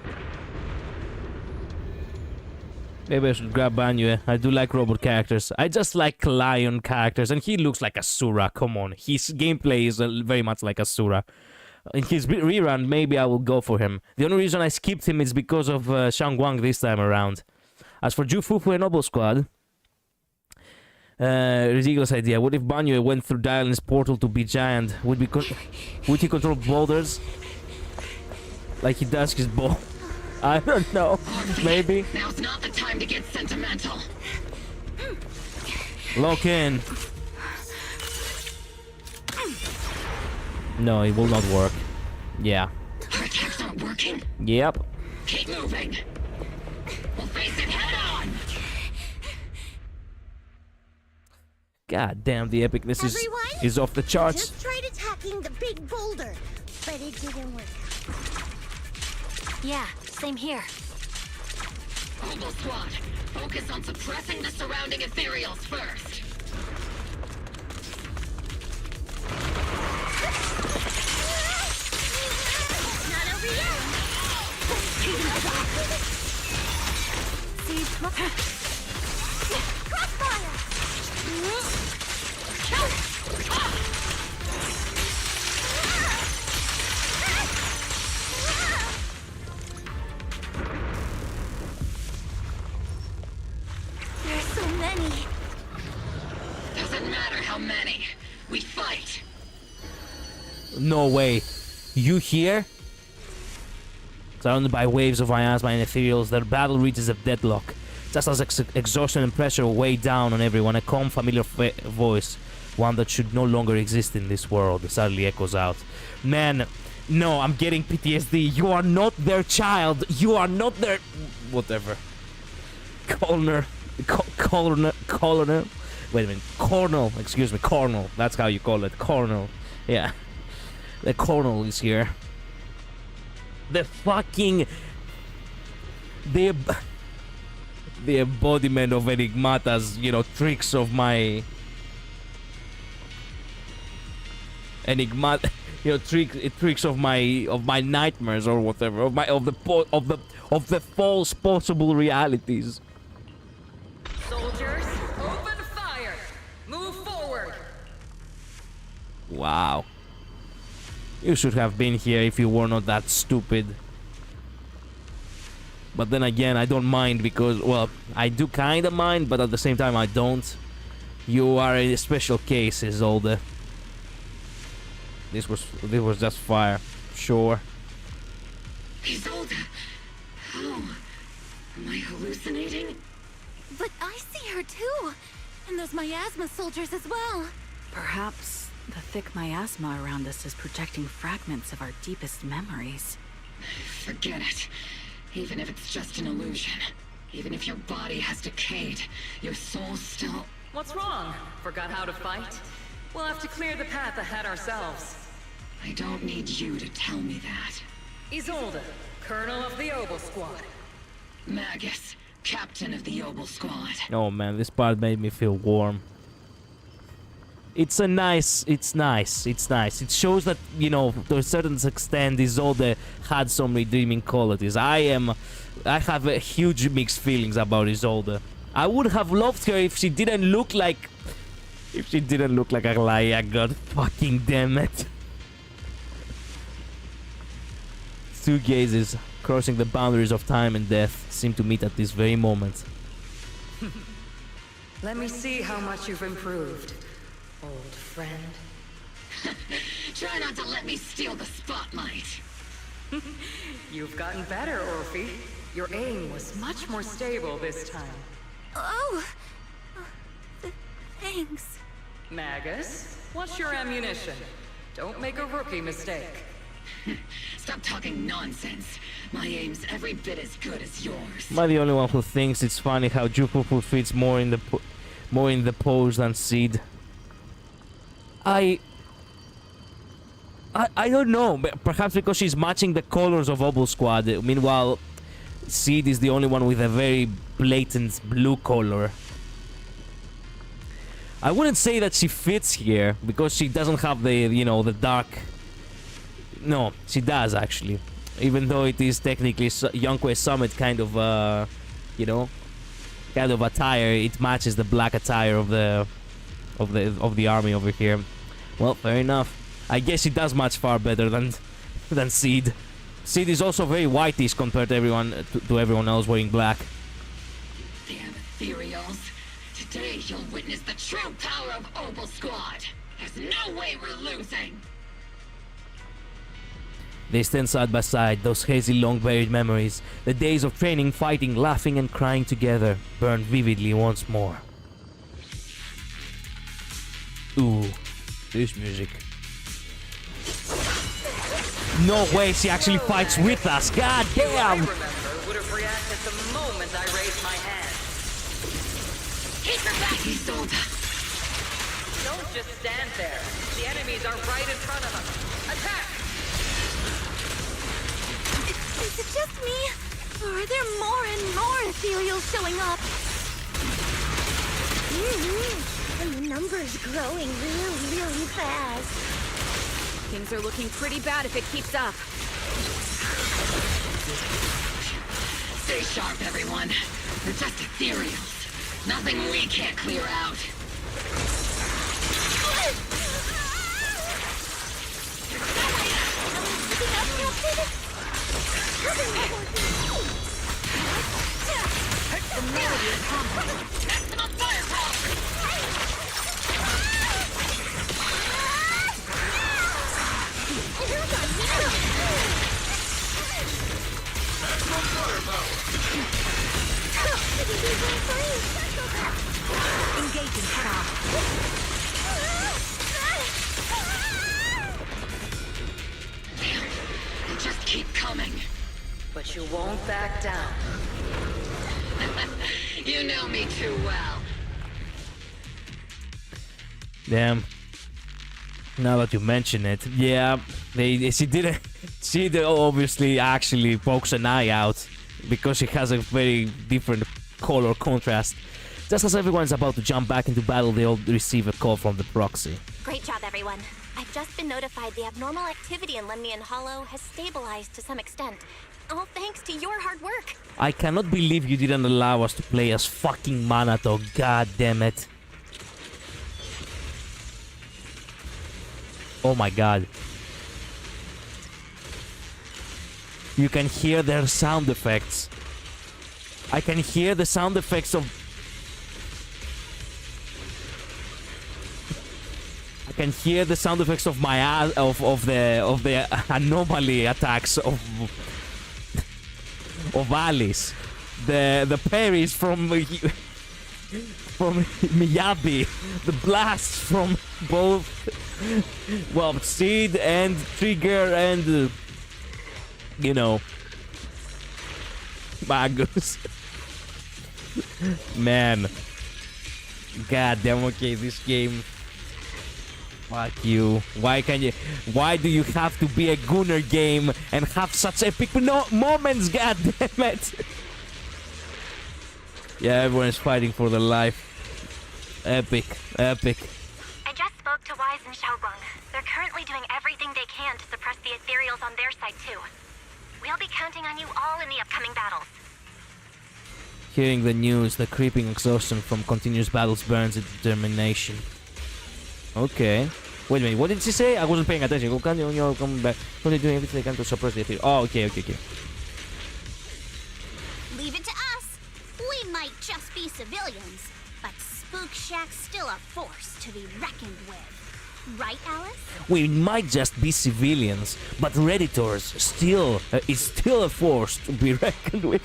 Maybe I should grab Banyu. I do like robot characters. I just like lion characters, and he looks like Asura. Come on, his gameplay is very much like Asura. In his rerun, maybe I will go for him. The only reason I skipped him is because of Shangwang this time around. As for Jufufu and Noble Squad, ridiculous idea. What if Banyu went through Dylan's portal to be giant? Would he control boulders like he does his ball? I don't know. Maybe. Now's not the time to get sentimental. Lock in. No, it will not work. Yeah. Our attacks aren't working. Yep. Keep moving. We'll face it head on. God damn, the epicness is off the charts. Just tried attacking the big boulder, but it didn't work. Yeah, same here. Mobile squad, focus on suppressing the surrounding ethereals first. Not over yet. Crossfire! No way. You here? Surrounded by waves of miasma and ethereals, the battle reaches a deadlock. Just as exhaustion and pressure weigh down on everyone, a calm, familiar voice, one that should no longer exist in this world, suddenly echoes out. Man, no, I'm getting PTSD. You are not their child. You are not their... Whatever. Colonel. Wait a minute. Colonel. Excuse me. Colonel. That's how you call it. Colonel. Yeah. The Colonel is here. The fucking... The embodiment of Enigmata's, you know, tricks of my... You know, tricks of my nightmares or whatever, of the false possible realities. Soldiers, open fire. Move forward. Wow. You should have been here if you were not that stupid. But then again, I don't mind because, well, I do kind of mind, but at the same time I don't. You are a special case, Isolde. This was just fire. Sure. Isolde! How? Am I hallucinating? But I see her too! And those miasma soldiers as well! Perhaps the thick miasma around us is projecting fragments of our deepest memories. Forget it. Even if it's just an illusion. Even if your body has decayed, your soul's still... What's wrong? Forgot how to fight? We'll have to clear the path ahead ourselves. I don't need you to tell me that. Isolde, Colonel of the Obel Squad. Magus, Captain of the Obel Squad. Oh man, this part made me feel warm. It's nice. It shows that, you know, to a certain extent, Isolde had some redeeming qualities. I have a huge mixed feelings about Isolde. I would have loved her if she didn't look like... If she didn't look like Aglaia, god fucking damn it. Two gazes, crossing the boundaries of time and death, seem to meet at this very moment. Let me see how much you've improved, old friend. Try not to let me steal the spotlight. You've gotten better, Orphe. Your aim was much more stable this time. Oh! Thanks. Magus, what's your ammunition? Don't make a rookie mistake. Stop talking nonsense. My aim's every bit as good as yours. Am I the only one who thinks it's funny how Jupupu fits more in the pose than Seed? I don't know. Perhaps because she's matching the colors of Obel Squad. Meanwhile, Seed is the only one with a very blatant blue color. I wouldn't say that she fits here because she doesn't have the, you know, the dark. No, she does actually. Even though it is technically Yonque Summit kind of, you know, kind of attire, it matches the black attire of the army over here. Well, fair enough. I guess it does match far better than Seed. Seed is also very whitish compared to everyone else wearing black. Damn ethereals. Today you'll witness the true power of Obel Squad. There's no way we're losing. They stand side by side, those hazy long-buried memories. The days of training, fighting, laughing and crying together burn vividly once more. Ooh, this music. No way she actually fights with us, god damn! I remember would have reacted the moment I raised my hand. Hit her back, Isolde! Don't just stand there. The enemies are right in front of us. Attack! Is it just me? Or are there more and more ethereals showing up? And the number's growing really fast. Things are looking pretty bad if it keeps up. Stay sharp, everyone. They're just ethereals. Nothing we can't clear out. Maximum firepower! but you won't back down. You know me too well. Damn. Now that you mention it, yeah, she obviously actually pokes an eye out because she has a very different color contrast. Just as everyone's about to jump back into battle, they all receive a call from the proxy. Great job, everyone. I've just been notified the abnormal activity in Lemnian Hollow has stabilized to some extent. All thanks to your hard work. I cannot believe you didn't allow us to play as fucking Manato, god damn it. Oh my god. You can hear their sound effects. I can hear the sound effects of... I can hear the sound effects of my of the anomaly attacks of Alice. The parries from Miyabi. The blasts from both, well, Seed and Trigger and you know, Magus. Man, god damn. Okay, this game. Fuck you. Why do you have to be a Gunner game and have such epic moments, god damn it? Yeah, everyone's fighting for their life. Epic. I just spoke to Wise and Xiaoguang. They're currently doing everything they can to suppress the ethereals on their side too. We'll be counting on you all in the upcoming battles. Hearing the news, the creeping exhaustion from continuous battles burns its determination. Okay. Wait a minute, what did she say? I wasn't paying attention. You're coming back. They're doing everything they can to suppress the ethereal. Oh, okay. Leave it to us. We might just be civilians, but Spook Shack's still a force to be reckoned with. Right, Alice? We might just be civilians, but Redditors is still a force to be reckoned with.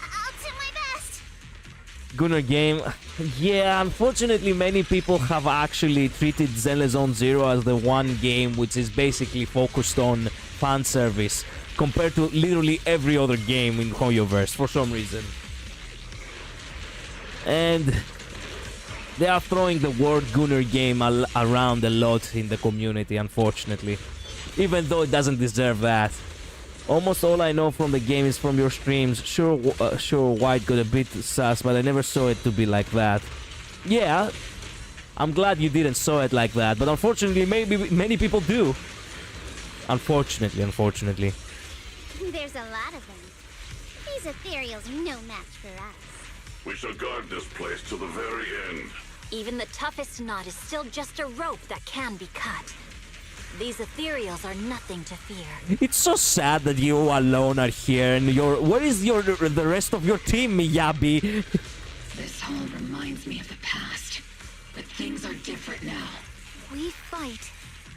I'll do my best. Gunner game. Yeah, unfortunately many people have actually treated Zenless Zone Zero as the one game which is basically focused on fan service compared to literally every other game in Hoyoverse for some reason. And they are throwing the word Gunner game around a lot in the community, unfortunately. Even though it doesn't deserve that. Almost all I know from the game is from your streams. Sure, White got a bit sus, but I never saw it to be like that. Yeah, I'm glad you didn't saw it like that, but unfortunately, maybe many people do. Unfortunately. There's a lot of them. These ethereals are no match for us. We shall guard this place till the very end. Even the toughest knot is still just a rope that can be cut. These ethereals are nothing to fear. It's so sad that you alone are here and where is the rest of your team, Miyabi? This all reminds me of the past, but things are different now. We fight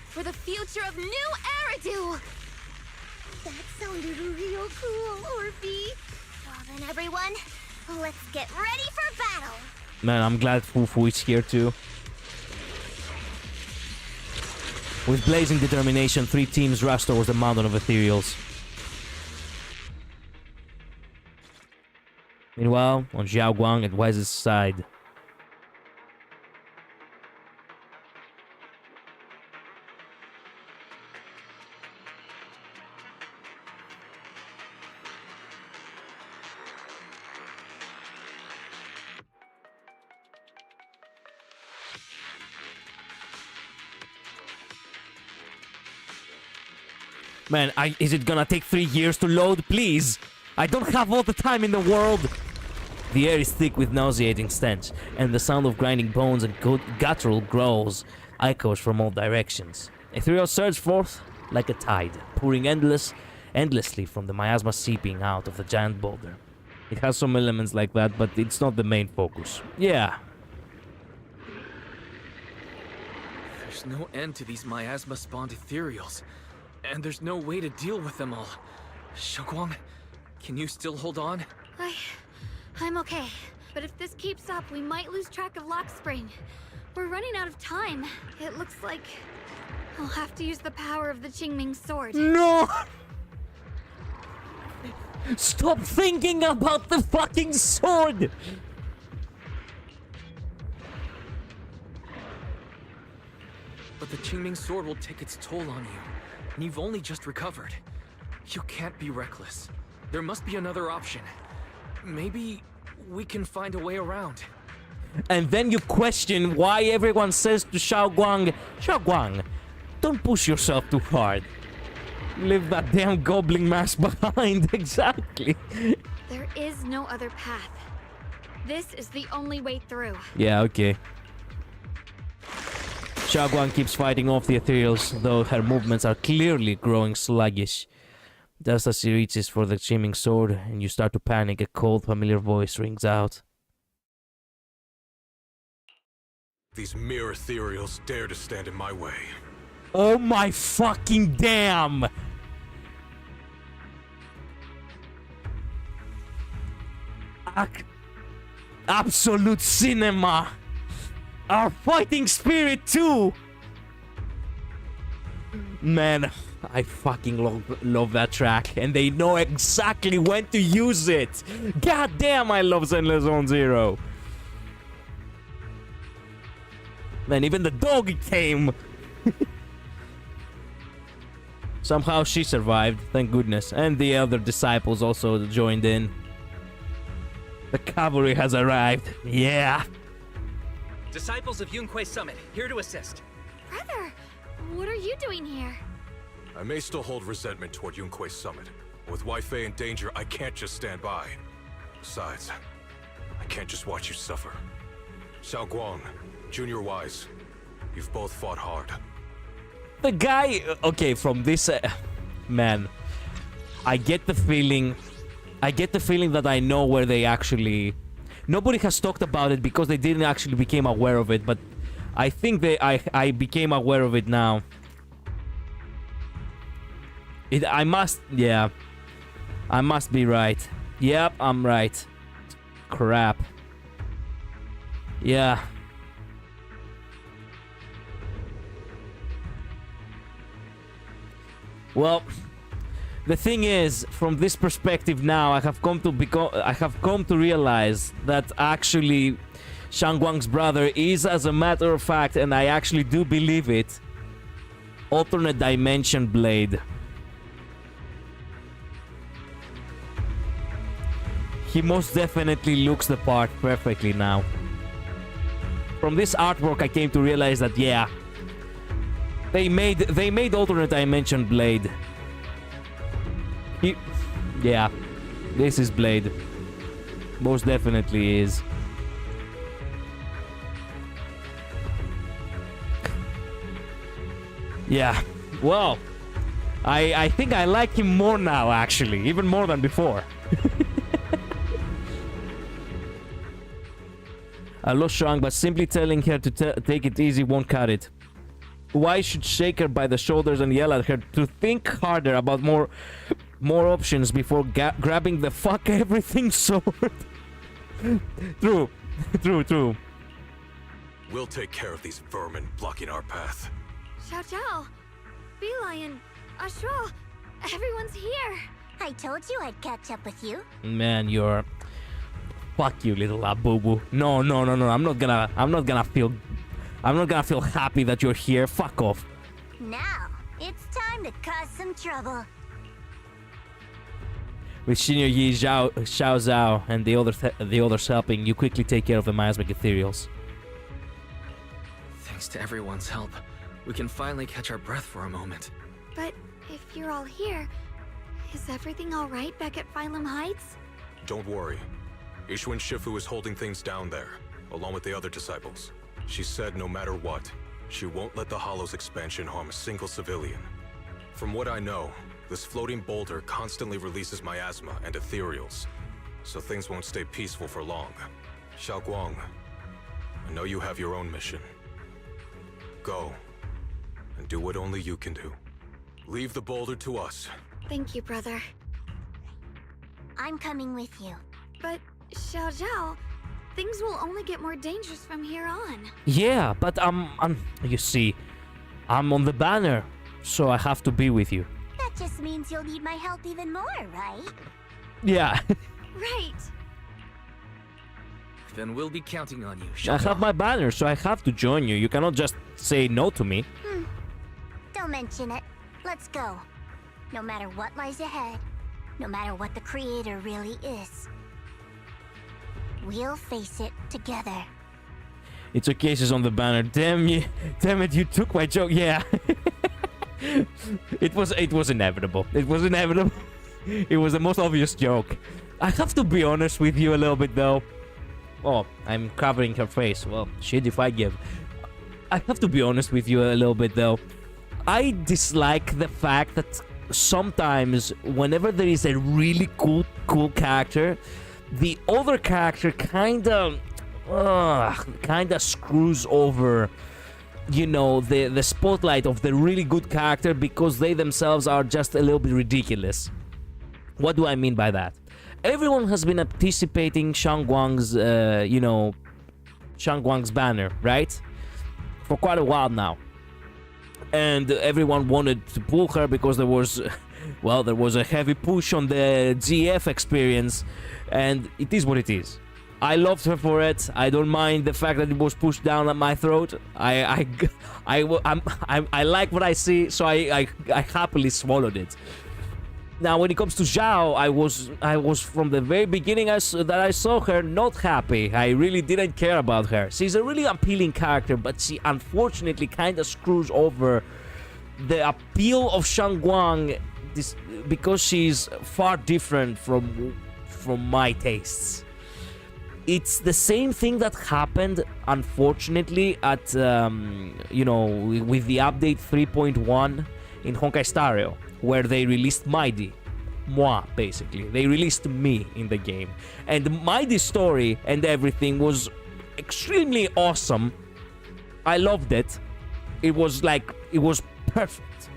for the future of New Eridu! That sounded real cool, Orphe. Well then, everyone, let's get ready for battle! Man, I'm glad Fufu is here too. With blazing determination, 3 teams rush towards the mountain of ethereals. Meanwhile, on Xiaoguang at Wise's side. Man, is it gonna take 3 years to load? Please! I don't have all the time in the world! The air is thick with nauseating stench, and the sound of grinding bones and guttural growls echoes from all directions. Ethereal surge forth like a tide, pouring endlessly from the miasma seeping out of the giant boulder. It has some elements like that, but it's not the main focus. Yeah. There's no end to these miasma-spawned ethereals. And there's no way to deal with them all. Xiaoguang, can you still hold on? I'm okay. But if this keeps up, we might lose track of Lock Spring. We're running out of time. It looks like I'll have to use the power of the Qingming sword. No! Stop thinking about the fucking sword! But the Qingming sword will take its toll on you, and you've only just recovered. You can't be reckless. There must be another option. Maybe we can find a way around. And then you question why everyone says to Xiaoguang, Xiaoguang, don't push yourself too hard. Leave that damn goblin mask behind, exactly. There is no other path. This is the only way through. Yeah, okay. Xiaoguang keeps fighting off the ethereals, though her movements are clearly growing sluggish. Just as she reaches for the Qingming sword and you start to panic, a cold, familiar voice rings out. These mere ethereals dare to stand in my way. Oh my fucking damn! Absolute cinema! Our fighting spirit too! Man, I fucking love that track, and they know exactly when to use it! God damn, I love Zenless Zone Zero! Man, even the dog came! Somehow she survived, thank goodness, and the other disciples also joined in. The cavalry has arrived, yeah! Disciples of Yunque Summit, here to assist. Brother, what are you doing here? I may still hold resentment toward Yunque Summit. With Wifei in danger, I can't just stand by. Besides, I can't just watch you suffer. Xiaoguang, Junior Wise, you've both fought hard. The guy, okay, from this, man, I get the feeling that I know where they actually, nobody has talked about it because they didn't actually become aware of it, but I think I became aware of it now. I must be right. Yep, I'm right. Crap. Yeah. Well, the thing is, from this perspective now, I have come to realize that actually Xiaoguang's brother is, as a matter of fact, and I actually do believe it, alternate dimension Blade. He most definitely looks the part perfectly now. From this artwork, I came to realize that, yeah, they made alternate dimension Blade. Yeah, this is Blade. Most definitely is. Yeah, well, I think I like him more now, actually, even more than before. I lost Shang, but simply telling her to take it easy won't cut it. Why should shake her by the shoulders and yell at her to think harder about more options before grabbing the fuck everything sword? True. We'll take care of these vermin blocking our path. Xiao Zhao, Beelion, Ashura, everyone's here. I told you I'd catch up with you. Man, you're... Fuck you, little Abubu. No. I'm not gonna feel happy that you're here. Fuck off. Now, it's time to cause some trouble. With Senior Yi, Xiao Zhao, and the others helping, you quickly take care of the miasmic ethereals. Thanks to everyone's help, we can finally catch our breath for a moment. But if you're all here, is everything all right back at Phylum Heights? Don't worry. Ishwin Shifu is holding things down there, along with the other disciples. She said no matter what, she won't let the Hollow's expansion harm a single civilian. From what I know, this floating boulder constantly releases miasma and ethereals, so things won't stay peaceful for long. Xiaoguang, I know you have your own mission. Go, and do what only you can do. Leave the boulder to us. Thank you, brother. I'm coming with you. But, Xiao Zhao, things will only get more dangerous from here on. Yeah, but you see, I'm on the banner, so I have to be with you. That just means you'll need my help even more, right? Yeah. Right. Then we'll be counting on you. I have my banner, so I have to join you. You cannot just say no to me. Don't mention it. Let's go. No matter what lies ahead, no matter what the creator really is, we'll face it together. It's okay, she's on the banner. Damn it, you took my joke. Yeah. It was inevitable. It was inevitable. It was the most obvious joke. I have to be honest with you a little bit though. Oh, I'm covering her face. Well, shit if I give. I have to be honest with you a little bit though. I dislike the fact that sometimes whenever there is a really cool character, the other character kinda screws over, you know, the spotlight of the really good character because they themselves are just a little bit ridiculous. What do I mean by that? Everyone has been anticipating Shangguang's, Shangguang's banner, right? For quite a while now. And everyone wanted to pull her because there was a heavy push on the GF experience, and it is what it is. I loved her for it. I don't mind the fact that it was pushed down at my throat. I like what I see, so I happily swallowed it. Now, when it comes to Zhao, I was from the very beginning that I saw her not happy. I really didn't care about her. She's a really appealing character, but she unfortunately kind of screws over the appeal of Shangguang because she's far different from my tastes. It's the same thing that happened, unfortunately, at with the update 3.1 in Honkai Star Rail, where they released moi, basically. They released me in the game. And Maidi's story and everything was extremely awesome. I loved it. It was perfect.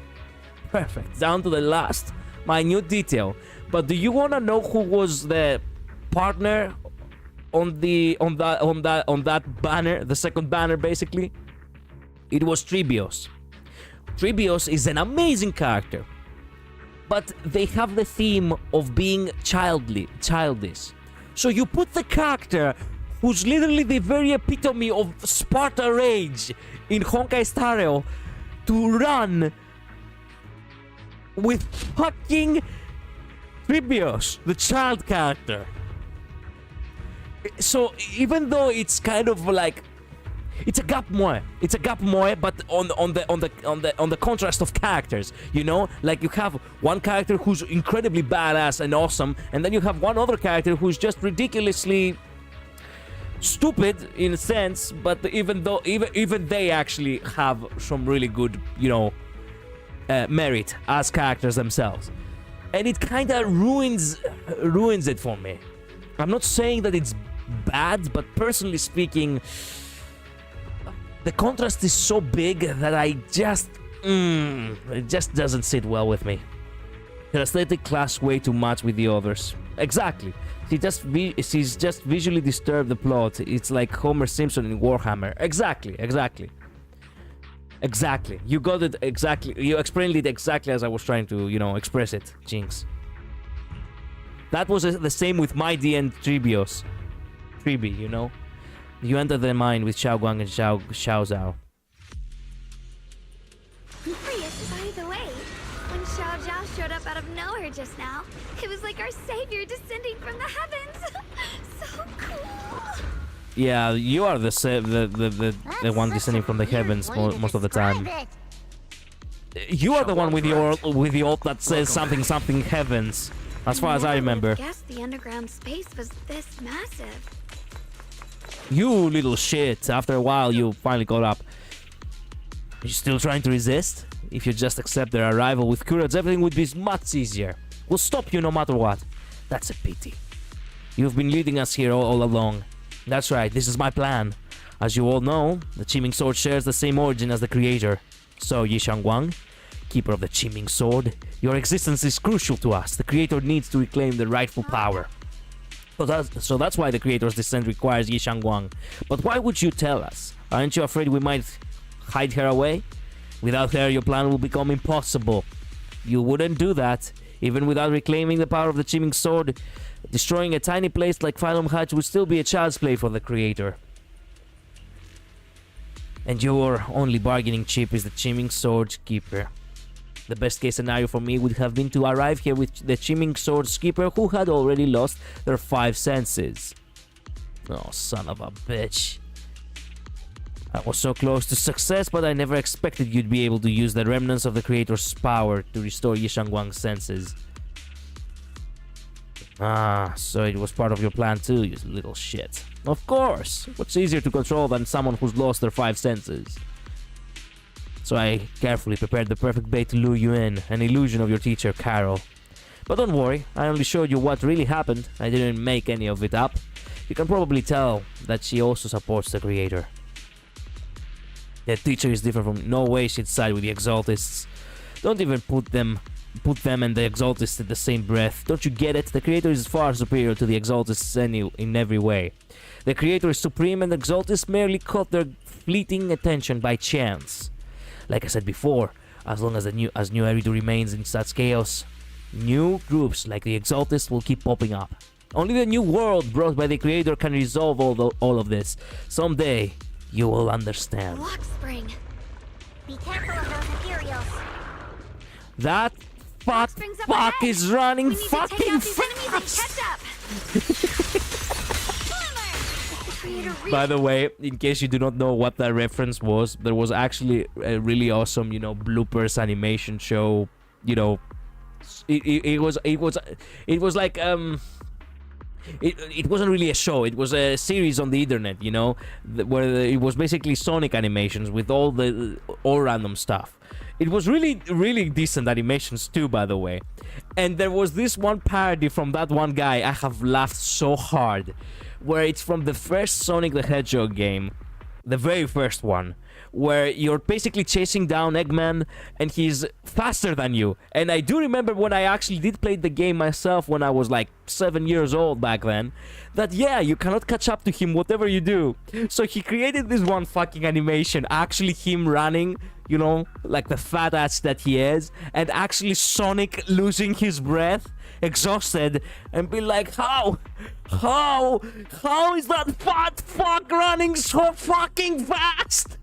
Perfect. Down to the last minute detail. But do you wanna know who was the partner on that banner, the second banner basically? It was Tribios. Tribios is an amazing character, but they have the theme of being childish. So you put the character who's literally the very epitome of Sparta rage in Honkai Star Rail to run with fucking Tribios, the child character. So even though it's kind of like it's a gap moe, but on the contrast of characters, you know, like you have one character who's incredibly badass and awesome, and then you have one other character who's just ridiculously stupid in a sense, but even they actually have some really good, merit as characters themselves, and it kind of ruins it for me. I'm not saying that it's bad, but personally speaking, the contrast is so big that it just doesn't sit well with me. Her aesthetic clashes way too much with the others. Exactly. She's just visually disturbed the plot. It's like Homer Simpson in Warhammer. Exactly. You got it exactly. You explained it exactly as I was trying to, express it, Jinx. That was the same with Mighty and Tribi, You enter their mind with Xiaoguang and Xiao Zhao. By the way, when Xiao Zhao showed up out of nowhere just now, it was like our savior descending from the heavens. So cool. Yeah, you are the one descending from the heavens most of the time. You are the one with the ult that says something heavens. As far as I remember. I guess the underground space was this massive. You little shit. After a while, you finally got up. You still trying to resist? If you just accept their arrival with courage, everything would be much easier. We'll stop you no matter what. That's a pity. You've been leading us here all along. That's right, this is my plan. As you all know, the Qiming Sword shares the same origin as the creator. So, Yi Shangguang, keeper of the Qiming Sword, your existence is crucial to us. The creator needs to reclaim the rightful power. So that's why the creator's descent requires Yi Shangguang. But why would you tell us? Aren't you afraid we might hide her away? Without her, your plan will become impossible. You wouldn't do that. Even without reclaiming the power of the Chiming Sword, destroying a tiny place like Phylum Hatch would still be a child's play for the creator. And your only bargaining chip is the Chiming Sword Keeper. The best case scenario for me would have been to arrive here with the Chiming Sword Keeper who had already lost their 5 senses. Oh, son of a bitch. I was so close to success, but I never expected you'd be able to use the remnants of the creator's power to restore Yishang Wang's senses. Ah, so it was part of your plan too, you little shit. Of course! What's easier to control than someone who's lost their 5 senses? So I carefully prepared the perfect bait to lure you in, an illusion of your teacher, Carol. But don't worry, I only showed you what really happened. I didn't make any of it up. You can probably tell that she also supports the creator. The teacher is different from... No way she'd side with the Exaltists. Don't even put them and the Exaltists in the same breath. Don't you get it? The creator is far superior to the Exaltists in every way. The creator is supreme and the Exaltists merely caught their fleeting attention by chance. Like I said before, as long as New Eridu remains in such chaos, new groups like the Exaltists will keep popping up. Only the new world brought by the creator can resolve all of this. Someday, you will understand. Lock spring. Be careful of those Ethereals. That fuck is running fucking fast! By the way, in case you do not know what that reference was, there was actually a really awesome, bloopers animation show. It was like It wasn't really a show, it was a series on the internet, where it was basically Sonic animations with all random stuff. It was really, really decent animations too, by the way. And there was this one parody from that one guy, I have laughed so hard, where it's from the first Sonic the Hedgehog game, the very first one, where you're basically chasing down Eggman and he's faster than you. And I do remember when I actually did play the game myself when I was like 7 years old back then, that yeah, you cannot catch up to him whatever you do. So he created this one fucking animation, actually him running, like the fat ass that he is, and actually Sonic losing his breath, exhausted, and be like, how is that fat fuck running so fucking fast?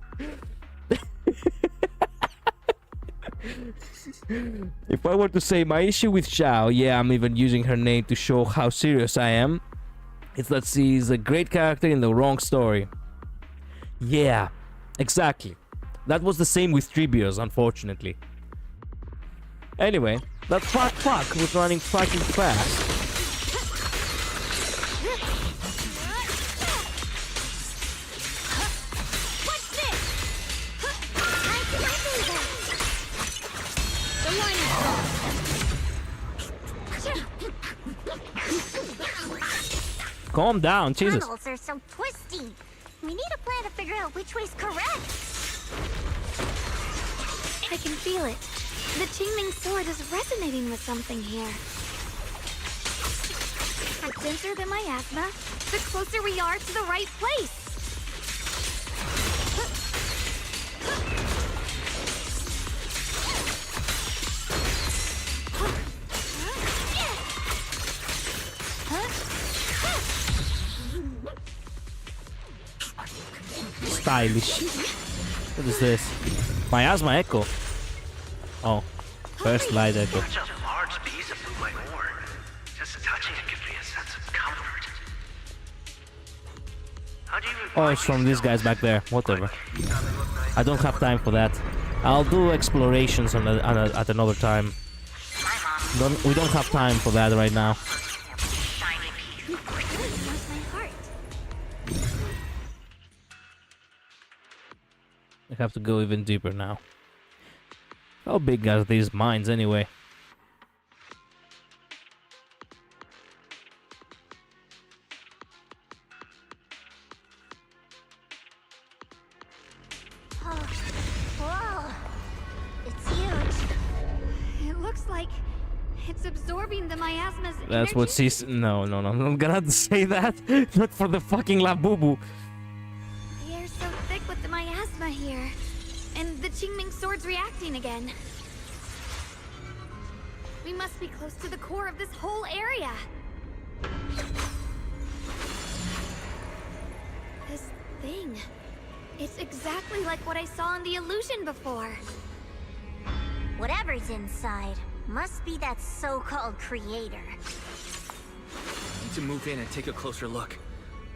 If I were to say my issue with Xiao, yeah, I'm even using her name to show how serious I am, it's that she's a great character in the wrong story. Yeah, exactly. That was the same with Tribios, unfortunately. Anyway, that fuck was running fucking fast. Calm down, Jesus. Tunnels are so twisty. We need a plan to figure out which way's correct. I can feel it. The Qingming sword is resonating with something here. The denser the miasma, the closer we are to the right place. Stylish. What is this? Miasma Echo. Oh, first light echo. Such a large piece of my ore. Just touching it gives me a sense of comfort. How do you Oh, it's from these guys back there. Whatever. I don't have time for that. I'll do explorations at another time. We don't have time for that right now. I have to go even deeper now. How big are these mines anyway? Whoa! It's huge. It looks like it's absorbing the miasma's That's what she's... No, I'm not gonna say that. Not for the fucking Labubu. The air's so thick with the miasma here. And the Qingming sword's reacting again. We must be close to the core of this whole area. This thing. It's exactly like what I saw in the illusion before. Whatever's inside must be that so-called creator. Need to move in and take a closer look.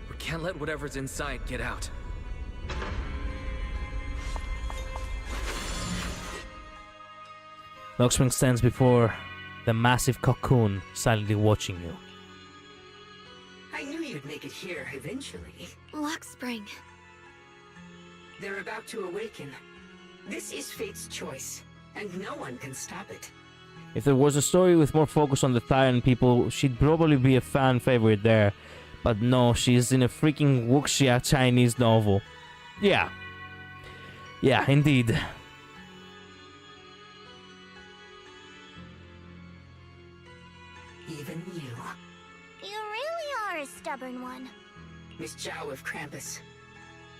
We can't let whatever's inside get out. Lockspring stands before the massive cocoon, silently watching you. I knew you'd make it here eventually. Lockspring. They're about to awaken. This is fate's choice, and no one can stop it. If there was a story with more focus on the Thyran people, she'd probably be a fan favorite there. But no, she's in a freaking wuxia Chinese novel. Yeah. Yeah, indeed. Even you. You really are a stubborn one. Miss Zhao of Krampus.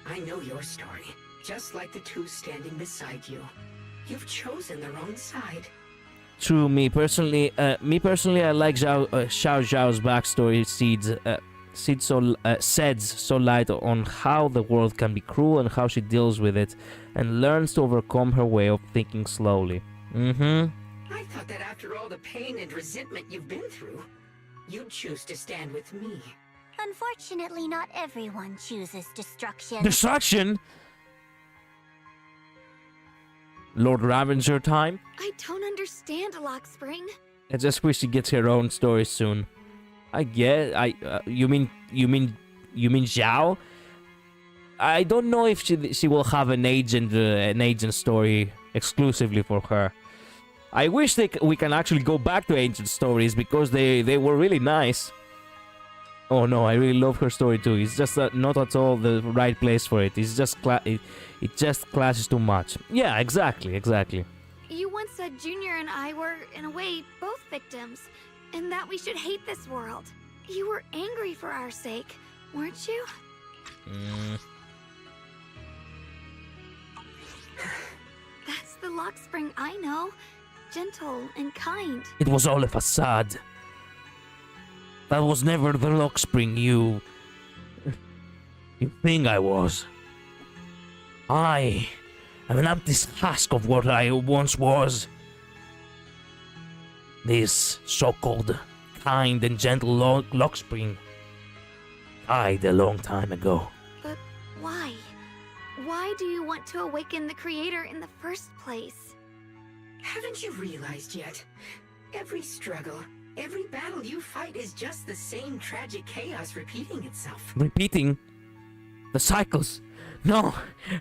I know your story, just like the two standing beside you. You've chosen the wrong side. True, me personally, I like Xiao Zhao's backstory. Sheds so light on how the world can be cruel and how she deals with it, and learns to overcome her way of thinking slowly. I thought that after all the pain and resentment you've been through, you'd choose to stand with me. Unfortunately, not everyone chooses destruction. Destruction? Lord Ravager time? I don't understand, Lockspring. I just wish she gets her own story soon. I guess. You mean Zhao? I don't know if she will have an agent story exclusively for her. I wish we can actually go back to ancient stories because they were really nice. Oh no, I really love her story too. It's just not at all the right place for it. It's just it just clashes too much. Yeah, exactly. You once said Junior and I were, in a way, both victims, and that we should hate this world. You were angry for our sake, weren't you? That's the Lockspring I know. Gentle and kind. It was all a facade. That was never the Lockspring you think I was. I am an empty husk of what I once was. This so-called kind and gentle Lockspring died a long time ago. But why? Why do you want to awaken the Creator in the first place? Haven't you realized yet? Every struggle, every battle you fight is just the same tragic chaos repeating itself. Repeating? The cycles? No,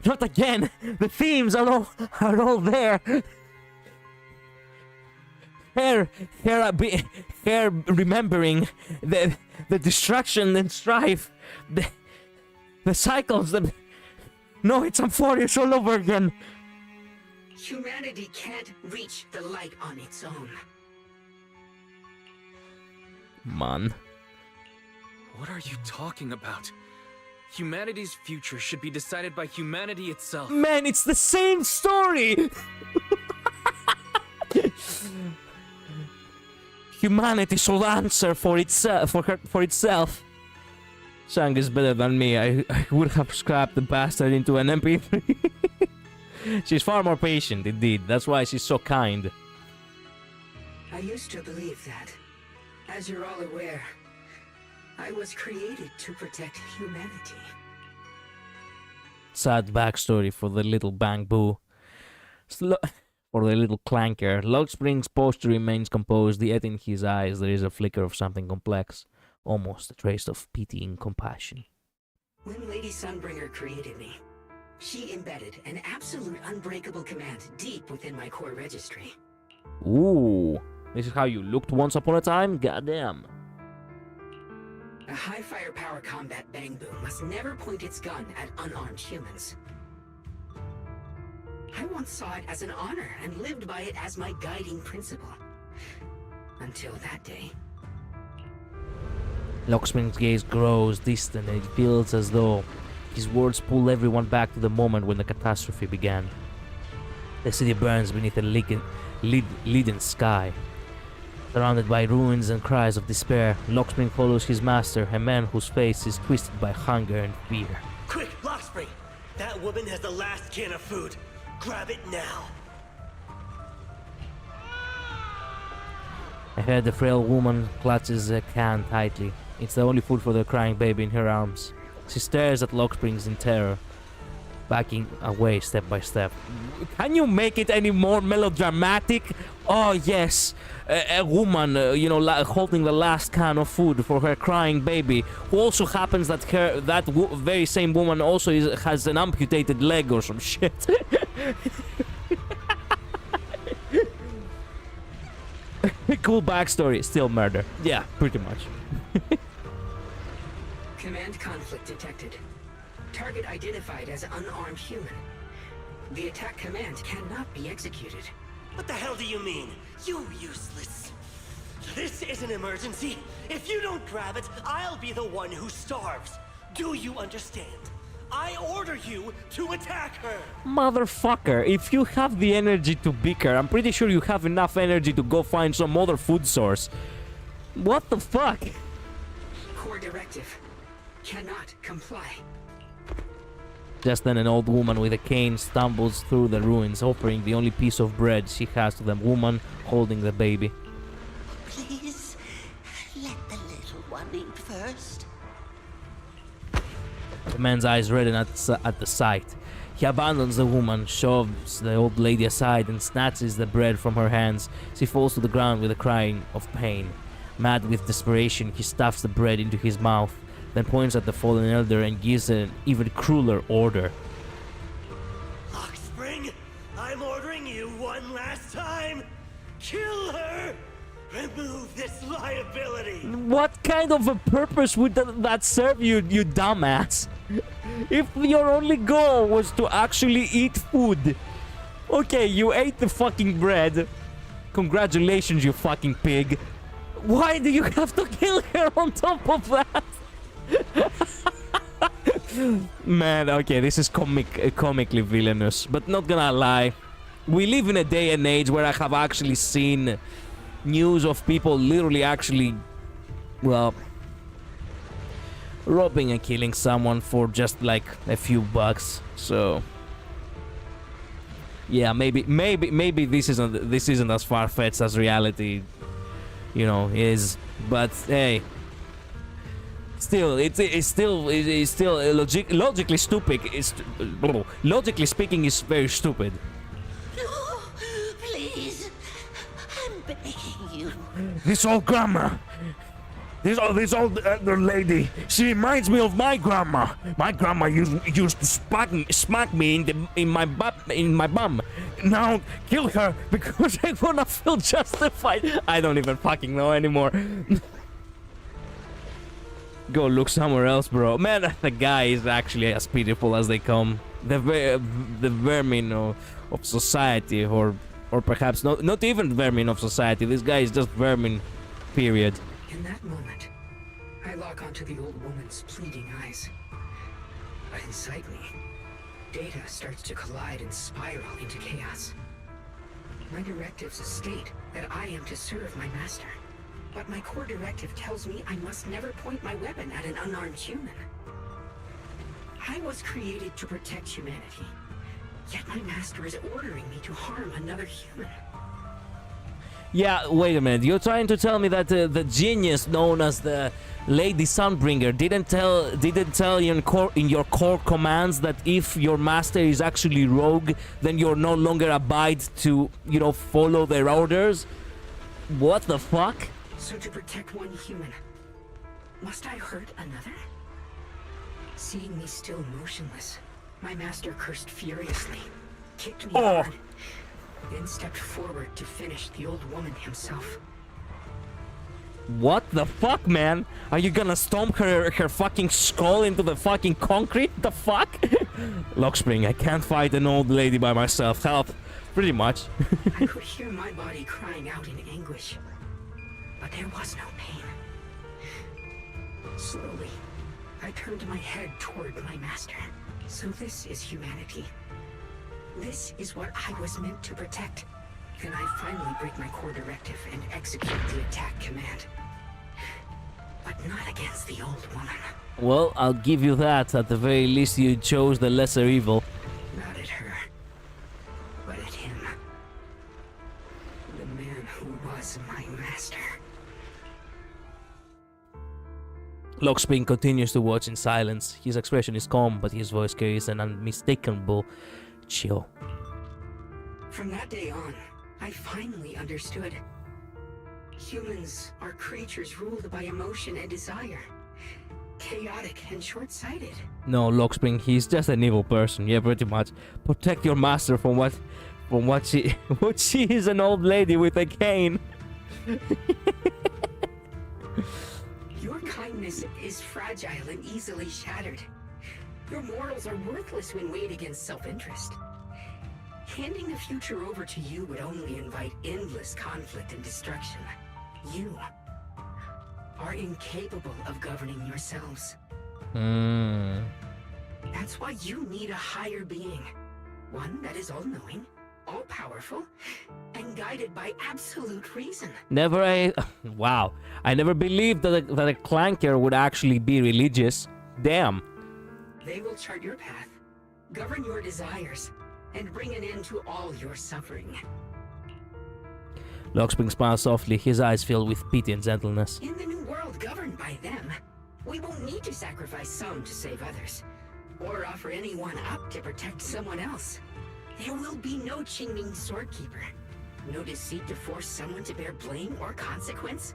not again! The themes are all there! Here remembering the destruction and strife, the cycles, no, it's Amphorius all over again! Humanity can't reach the light on its own. Man. What are you talking about? Humanity's future should be decided by humanity itself. Man, it's the same story! Humanity should answer for itself. Shang is better than me. I would have scrapped the bastard into an MP3. She's far more patient, indeed. That's why she's so kind. I used to believe that. As you're all aware, I was created to protect humanity. Sad backstory for the little Bang Boo. For the little clanker. Lockspring's posture remains composed, yet in his eyes there is a flicker of something complex. Almost a trace of pity and compassion. When Lady Sunbringer created me, she embedded an absolute unbreakable command deep within my core registry. Ooh, this is how you looked once upon a time? Goddamn. A high firepower combat bang boom must never point its gun at unarmed humans. I once saw it as an honor and lived by it as my guiding principle. Until that day. Lockspring's gaze grows distant and it feels as though his words pull everyone back to the moment when the catastrophe began. The city burns beneath a leaden sky. Surrounded by ruins and cries of despair, Lockspring follows his master, a man whose face is twisted by hunger and fear. Quick, Lockspring! That woman has the last can of food. Grab it now. Ahead, the frail woman clutches a can tightly. It's the only food for the crying baby in her arms. She stares at Locksprings in terror, backing away step by step. Can you make it any more melodramatic? Oh yes, a woman, holding the last can of food for her crying baby, who also happens that very same woman also has an amputated leg or some shit. Cool backstory, still murder. Yeah, pretty much. Command conflict detected. Target identified as unarmed human. The attack command cannot be executed. What the hell do you mean? You useless. This is an emergency. If you don't grab it, I'll be the one who starves. Do you understand? I order you to attack her. Motherfucker, if you have the energy to bicker, I'm pretty sure you have enough energy to go find some other food source. What the fuck? Core directive. Cannot comply. Just then an old woman with a cane stumbles through the ruins, offering the only piece of bread she has to the woman holding the baby. Please, let the little one eat first. The man's eyes redden at the sight. He abandons the woman, shoves the old lady aside, and snatches the bread from her hands. She falls to the ground with a crying of pain. Mad with desperation, he stuffs the bread into his mouth, then points at the fallen elder and gives an even crueler order. Lockspring, I'm ordering you one last time. Kill her! Remove this liability! What kind of a purpose would that serve you, you dumbass? If your only goal was to actually eat food. Okay, you ate the fucking bread. Congratulations, you fucking pig. Why do you have to kill her on top of that? Man, okay, this is comically villainous, but not gonna lie, we live in a day and age where I have actually seen news of people literally actually, well, robbing and killing someone for just like a few bucks. So yeah, maybe this isn't as far-fetched as reality, is, but hey. Still, it's still logically stupid. Logically speaking, it's very stupid. No, please, I'm begging you. This old grandma. This old elder lady. She reminds me of my grandma. My grandma used to smack me in my bum. Now kill her because I wanna feel justified. I don't even fucking know anymore. Go look somewhere else, bro. Man, the guy is actually as pitiful as they come. The vermin of society, or perhaps not even vermin of society. This guy is just vermin, period. In that moment, I lock onto the old woman's pleading eyes. But inside me, data starts to collide and spiral into chaos. My directives state that I am to serve my master. But my core directive tells me I must never point my weapon at an unarmed human. I was created to protect humanity, yet my master is ordering me to harm another human. Yeah, wait a minute. You're trying to tell me that the genius known as the Lady Sunbringer didn't tell you in your core commands that if your master is actually rogue, then you're no longer abide to, follow their orders? What the fuck? So to protect one human, must I hurt another? Seeing me still motionless, my master cursed furiously, kicked me hard, then stepped forward to finish the old woman himself. What the fuck, man? Are you gonna stomp her fucking skull into the fucking concrete? The fuck? Lockspring, I can't fight an old lady by myself. Help. Pretty much. I could hear my body crying out in anguish. But there was no pain. Slowly, I turned my head toward my master. So this is humanity. This is what I was meant to protect. then I finally break my core directive and execute the attack command. But not against the old woman. Well, I'll give you that. At the very least, you chose the lesser evil. Not at her, but at him. The man who was my master. Lockspring continues to watch in silence. His expression is calm, but his voice carries an unmistakable chill. From that day on, I finally understood. Humans are creatures ruled by emotion and desire. Chaotic and short-sighted. No, Lockspring, he's just an evil person. Yeah, pretty much. Protect your master from what she she is an old lady with a cane. Your kindness is fragile and easily shattered. Your morals are worthless when weighed against self-interest. Handing the future over to you would only invite endless conflict and destruction. You are incapable of governing yourselves. That's why you need a higher being. One that is all-knowing, all-powerful, and guided by absolute reason. Wow. I never believed that a clanker would actually be religious. Damn. They will chart your path, govern your desires, and bring an end to all your suffering. Lockspring smiles softly, his eyes filled with pity and gentleness. In the new world governed by them, we won't need to sacrifice some to save others, or offer anyone up to protect someone else. There will be no Qingming Swordkeeper, no deceit to force someone to bear blame or consequence,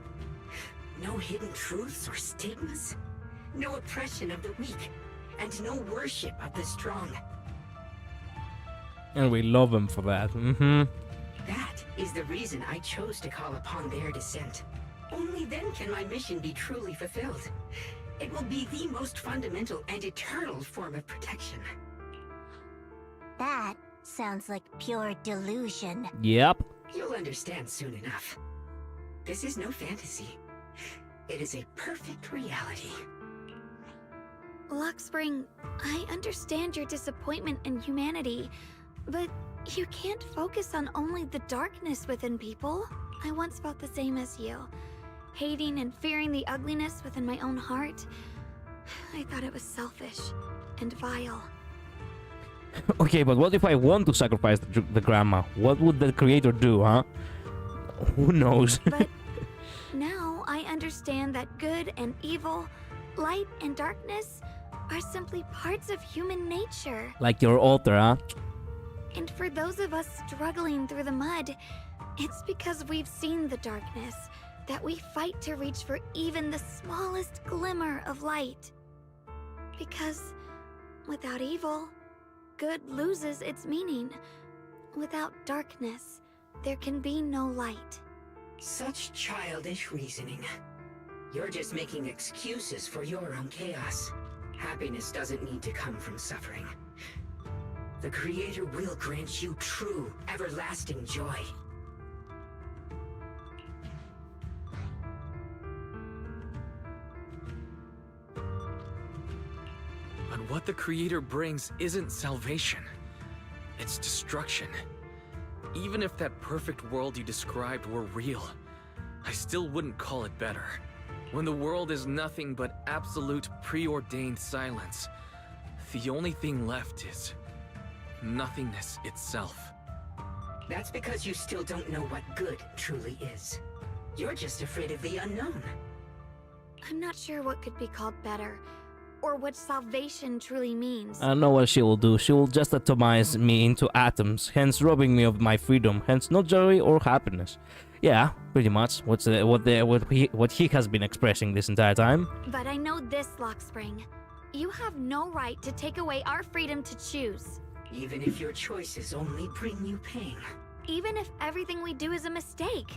no hidden truths or stigmas, no oppression of the weak, and no worship of the strong. And we love him for that. That is the reason I chose to call upon their descent. Only then can my mission be truly fulfilled. It will be the most fundamental and eternal form of protection. That sounds like pure delusion. Yep. You'll understand soon enough. This is no fantasy. It is a perfect reality. Lockspring, I understand your disappointment in humanity, but you can't focus on only the darkness within people. I once felt the same as you, hating and fearing the ugliness within my own heart. I thought it was selfish and vile. Okay, but what if I want to sacrifice the grandma? What would the creator do, huh? Who knows? But now I understand that good and evil, light and darkness are simply parts of human nature. Like your altar, huh? And for those of us struggling through the mud, it's because we've seen the darkness that we fight to reach for even the smallest glimmer of light. Because without evil, good loses its meaning. Without darkness, there can be no light. Such childish reasoning. You're just making excuses for your own chaos. Happiness doesn't need to come from suffering. The Creator will grant you true, everlasting joy. But what the Creator brings isn't salvation. It's destruction. Even if that perfect world you described were real, I still wouldn't call it better. When the world is nothing but absolute preordained silence, the only thing left is nothingness itself. That's because you still don't know what good truly is. You're just afraid of the unknown. I'm not sure what could be called better, or what salvation truly means. I know what she will do. She will just atomize me into atoms, hence robbing me of my freedom, hence no joy or happiness. Yeah, pretty much. What he has been expressing this entire time. But I know this, Lockspring. You have no right to take away our freedom to choose. Even if your choices only bring you pain. Even if everything we do is a mistake,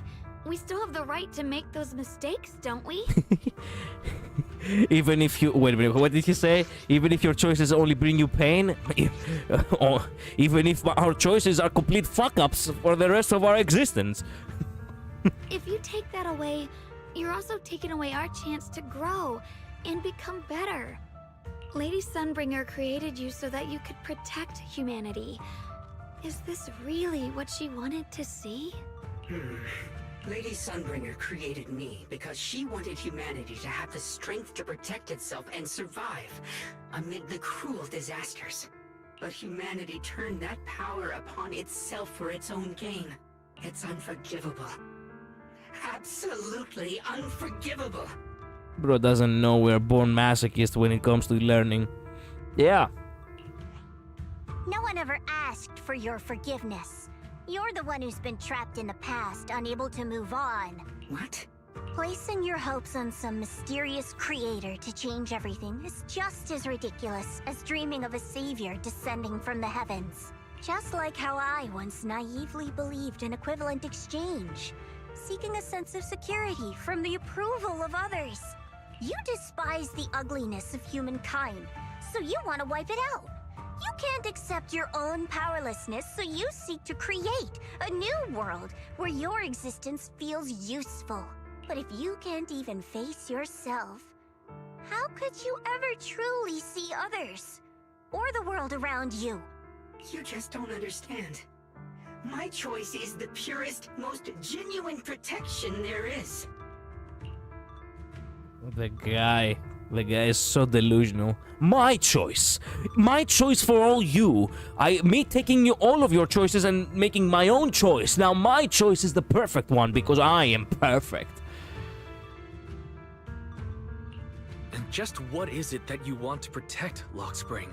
we still have the right to make those mistakes, don't we? Even if you... Wait a minute, what did he say? Even if your choices only bring you pain? Or even if our choices are complete fuck-ups for the rest of our existence? If you take that away, you're also taking away our chance to grow and become better. Lady Sunbringer created you so that you could protect humanity. Is this really what she wanted to see? Lady Sunbringer created me because she wanted humanity to have the strength to protect itself and survive amid the cruel disasters. But humanity turned that power upon itself for its own gain. It's unforgivable. Absolutely unforgivable. Bro doesn't know we're born masochists when it comes to learning. Yeah. No one ever asked for your forgiveness. You're the one who's been trapped in the past, unable to move on. What? Placing your hopes on some mysterious creator to change everything is just as ridiculous as dreaming of a savior descending from the heavens. Just like how I once naively believed in equivalent exchange, seeking a sense of security from the approval of others. You despise the ugliness of humankind, so you want to wipe it out. You can't accept your own powerlessness, so you seek to create a new world where your existence feels useful. But if you can't even face yourself, how could you ever truly see others? Or the world around you? You just don't understand. My choice is the purest, most genuine protection there is. The guy is so delusional. My choice for all you. Me taking you all of your choices and making my own choice. Now my choice is the perfect one because I am perfect. And just what is it that you want to protect, Lockspring?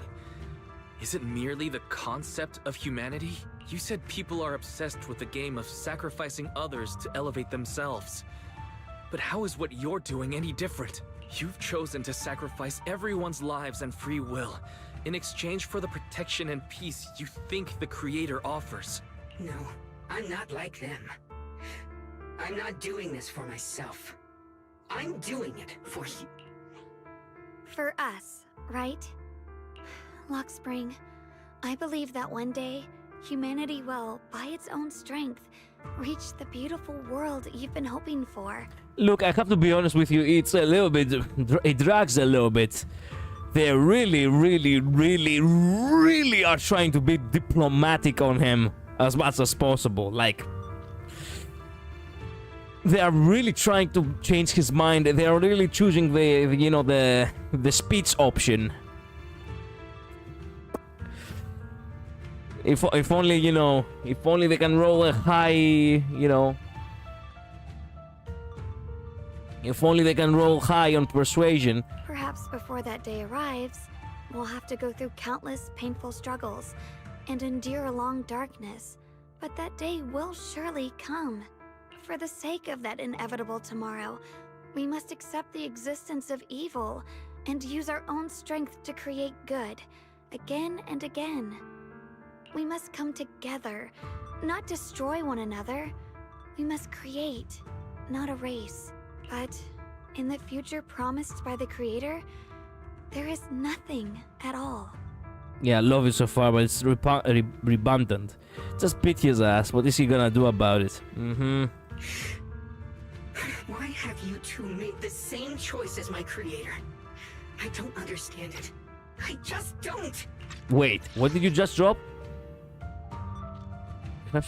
Is it merely the concept of humanity? You said people are obsessed with the game of sacrificing others to elevate themselves. But how is what you're doing any different? You've chosen to sacrifice everyone's lives and free will in exchange for the protection and peace you think the Creator offers. No, I'm not like them. I'm not doing this for myself. I'm doing it for you. For us, right? Lockspring, I believe that one day, humanity will, by its own strength, reach the beautiful world you've been hoping for. Look, I have to be honest with you, it's a little bit, it drags a little bit. They really are trying to be diplomatic on him as much as possible. Like, they are really trying to change his mind. They are really choosing the speech option. If only, if only they can roll a high, if only they can roll high on persuasion. Perhaps before that day arrives, we'll have to go through countless painful struggles and endure a long darkness. But that day will surely come. For the sake of that inevitable tomorrow, we must accept the existence of evil and use our own strength to create good, again and again. We must come together, not destroy one another. We must create, not erase. But in the future promised by the Creator, there is nothing at all. Yeah, I love it so far, but it's redundant. Just beat his ass. What is he gonna do about it? Why have you two made the same choice as my Creator? I don't understand it. I just don't. Wait, what did you just drop? Yeah,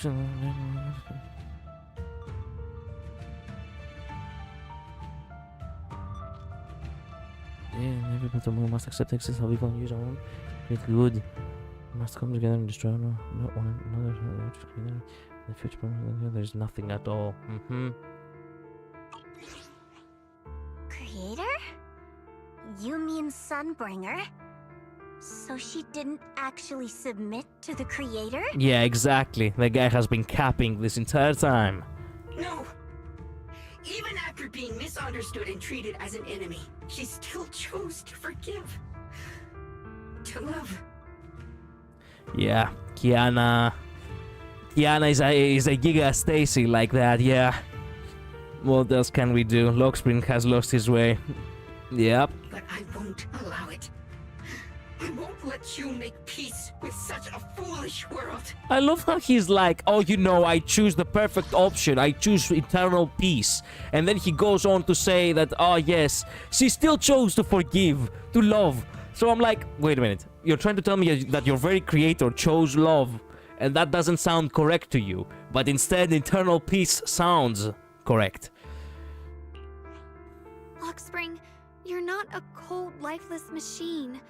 everybody must accept existence of evil and use our own. It's good. We must come together and destroy not one another. In the future, there's nothing at all. Creator? You mean Sunbringer? So she didn't actually submit to the Creator? Yeah, exactly. The guy has been capping this entire time. No! Even after being misunderstood and treated as an enemy, she still chose to forgive. To love. Yeah, Kiana is a Giga Stacy like that, yeah. What else can we do? Lockspring has lost his way. Yep. But I won't allow it. I won't let you make peace with such a foolish world. I love how he's like, oh, I choose the perfect option. I choose eternal peace. And then he goes on to say that, oh, yes, she still chose to forgive, to love. So I'm like, wait a minute. You're trying to tell me that your very creator chose love and that doesn't sound correct to you, but instead internal peace sounds correct. Lockspring, you're not a cold, lifeless machine.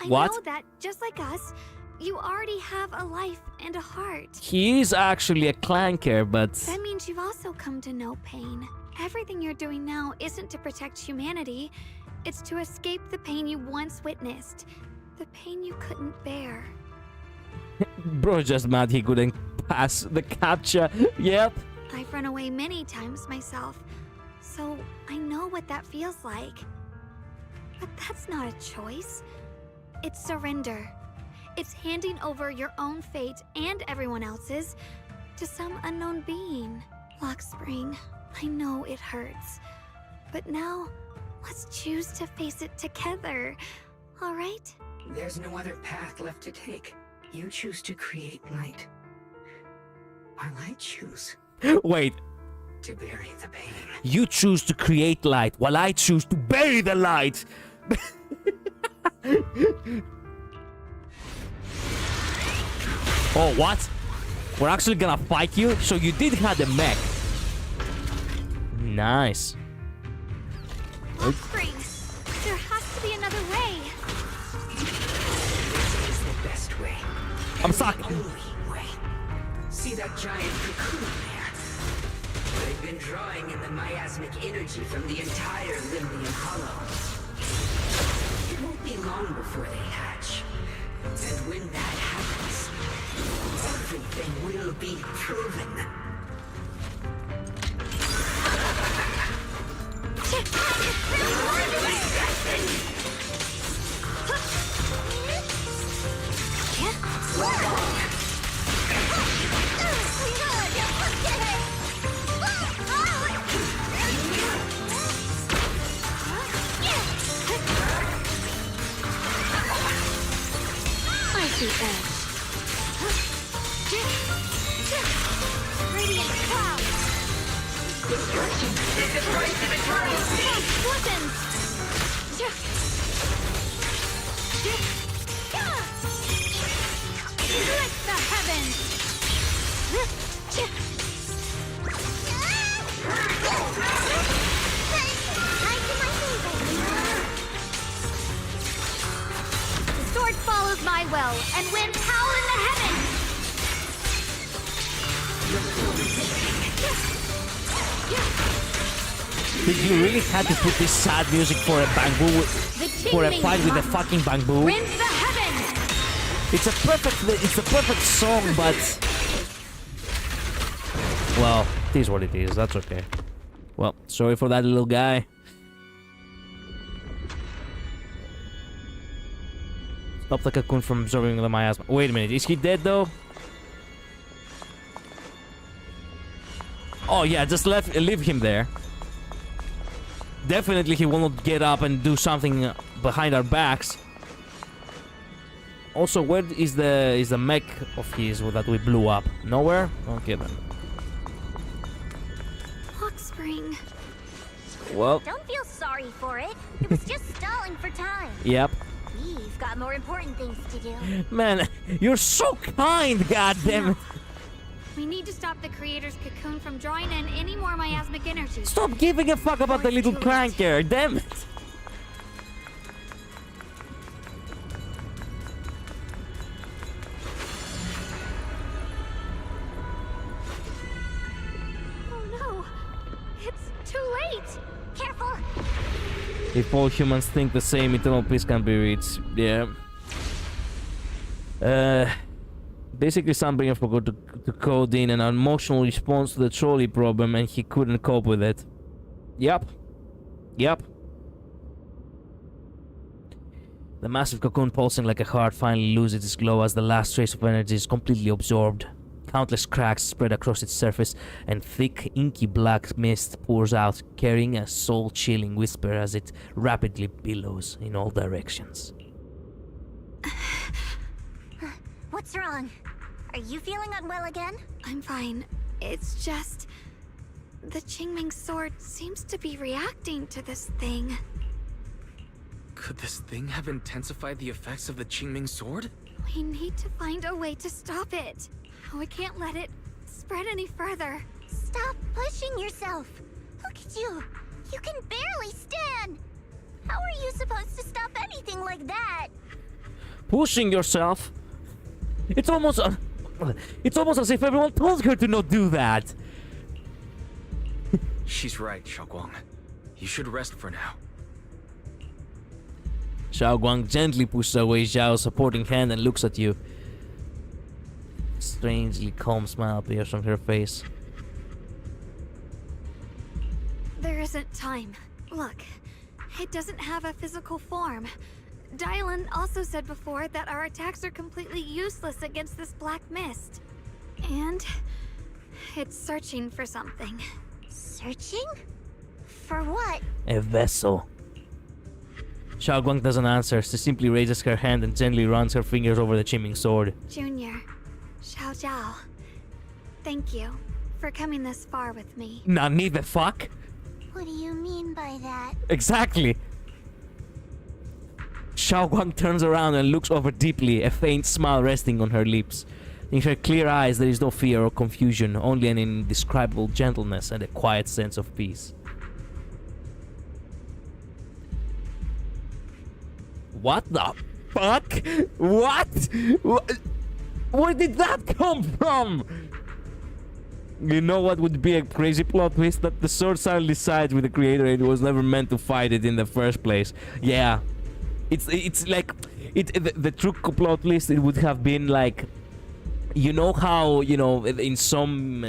I What? know that, just like us, you already have a life and a heart. He is actually a clanker, but That means you've also come to know pain. Everything you're doing now isn't to protect humanity. It's to escape the pain you once witnessed. The pain you couldn't bear. bro just mad he couldn't pass the captcha. Yep. I've run away many times myself, so I know what that feels like. But that's not a choice. It's surrender. It's handing over your own fate and everyone else's to some unknown being. Lockspring, I know it hurts. But now, let's choose to face it together. All right? There's no other path left to take. You choose to create light. While I choose Wait, to bury the pain. you choose to create light while I choose to bury the light. Oh, what? We're actually gonna fight you? So you did have the mech. Nice. Lockspring, there has to be another way. This is the best way. I'm stuck. The only way. See that giant cocoon there? They've been drawing in the miasmic energy from the entire Limnian Hollow. It won't be long before they hatch. And when that happens, everything will be proven. I see edge. Radiant cloud. Weapons. Split the heavens. The sword follows my will and wins power in the heavens. Did you really have to put this sad music for a bamboo, for a fight with a fucking bamboo? Rends the heavens. It's a perfect song, but well, it is what it is. That's okay. Well, sorry for that little guy. Stop the cocoon from absorbing the miasma. Wait a minute, is he dead though? Oh yeah, just leave him there. Definitely he will not get up and do something behind our backs. Also, where is the mech of his that we blew up? Nowhere? Okay then. Lockspring. Well. Don't feel sorry for it. It was just stalling for time. Yep. We've got more important things to do. Man, you're so kind, goddammit. We need to stop the creator's cocoon from drawing in any more miasmic energy. Stop giving a fuck about the little cranker, damn it. Oh no! It's too late! Careful! If all humans think the same, eternal peace can be reached. Yeah. Basically, Sunbringer forgot to code in an emotional response to the trolley problem and he couldn't cope with it. Yep. Yep. The massive cocoon pulsing like a heart finally loses its glow as the last trace of energy is completely absorbed. Countless cracks spread across its surface and thick, inky black mist pours out, carrying a soul-chilling whisper as it rapidly billows in all directions. What's wrong? Are you feeling unwell again? I'm fine. It's just... the Qingming sword seems to be reacting to this thing. Could this thing have intensified the effects of the Qingming sword? We need to find a way to stop it. We can't let it spread any further. Stop pushing yourself. Look at you. You can barely stand. How are you supposed to stop anything like that? Pushing yourself? It's almost as if everyone told her to not do that. She's right, Xiaoguang. You should rest for now. Xiaoguang gently pushes away Zhao's supporting hand and looks at you. A strangely calm smile appears on her face. There isn't time. Look, it doesn't have a physical form. Dylan also said before that our attacks are completely useless against this black mist. And it's searching for something. Searching? For what? A vessel. Xiaoguang doesn't answer. She simply raises her hand and gently runs her fingers over the chiming sword. Junior, Xiao Zhao, thank you for coming this far with me. Nani the fuck? What do you mean by that? Exactly. Xiaoguang turns around and looks over deeply, a faint smile resting on her lips. In her clear eyes there is no fear or confusion, only an indescribable gentleness and a quiet sense of peace. What the fuck? What? Where did that come from? You know what would be a crazy plot twist? That the sword suddenly sides with the creator and it was never meant to fight it in the first place. Yeah. It's like the true plot twist, it would have been like, you know how, you know, in some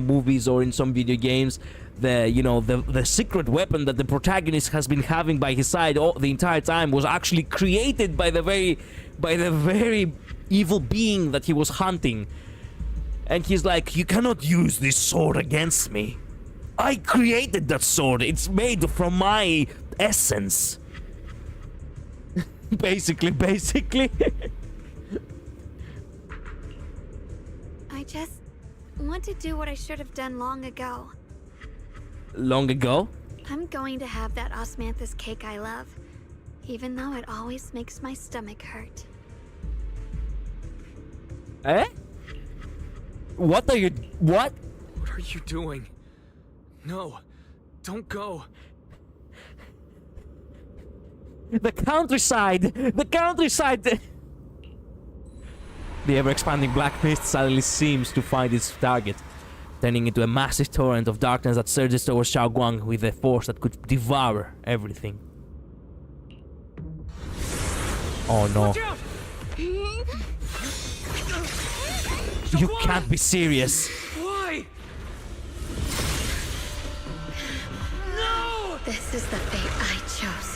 movies or in some video games, the secret weapon that the protagonist has been having by his side the entire time was actually created by the very evil being that he was hunting. And he's like, you cannot use this sword against me. I created that sword. It's made from my essence. basically. I just want to do what I should have done long ago. Long ago? I'm going to have that osmanthus cake I love, even though it always makes my stomach hurt. Eh? What are you... What? What are you doing? No, don't go. The countryside! The countryside! The ever-expanding black mist suddenly seems to find its target, turning into a massive torrent of darkness that surges towards Xiaoguang with a force that could devour everything. Oh no. You can't be serious. Why? No! This is the fate I chose.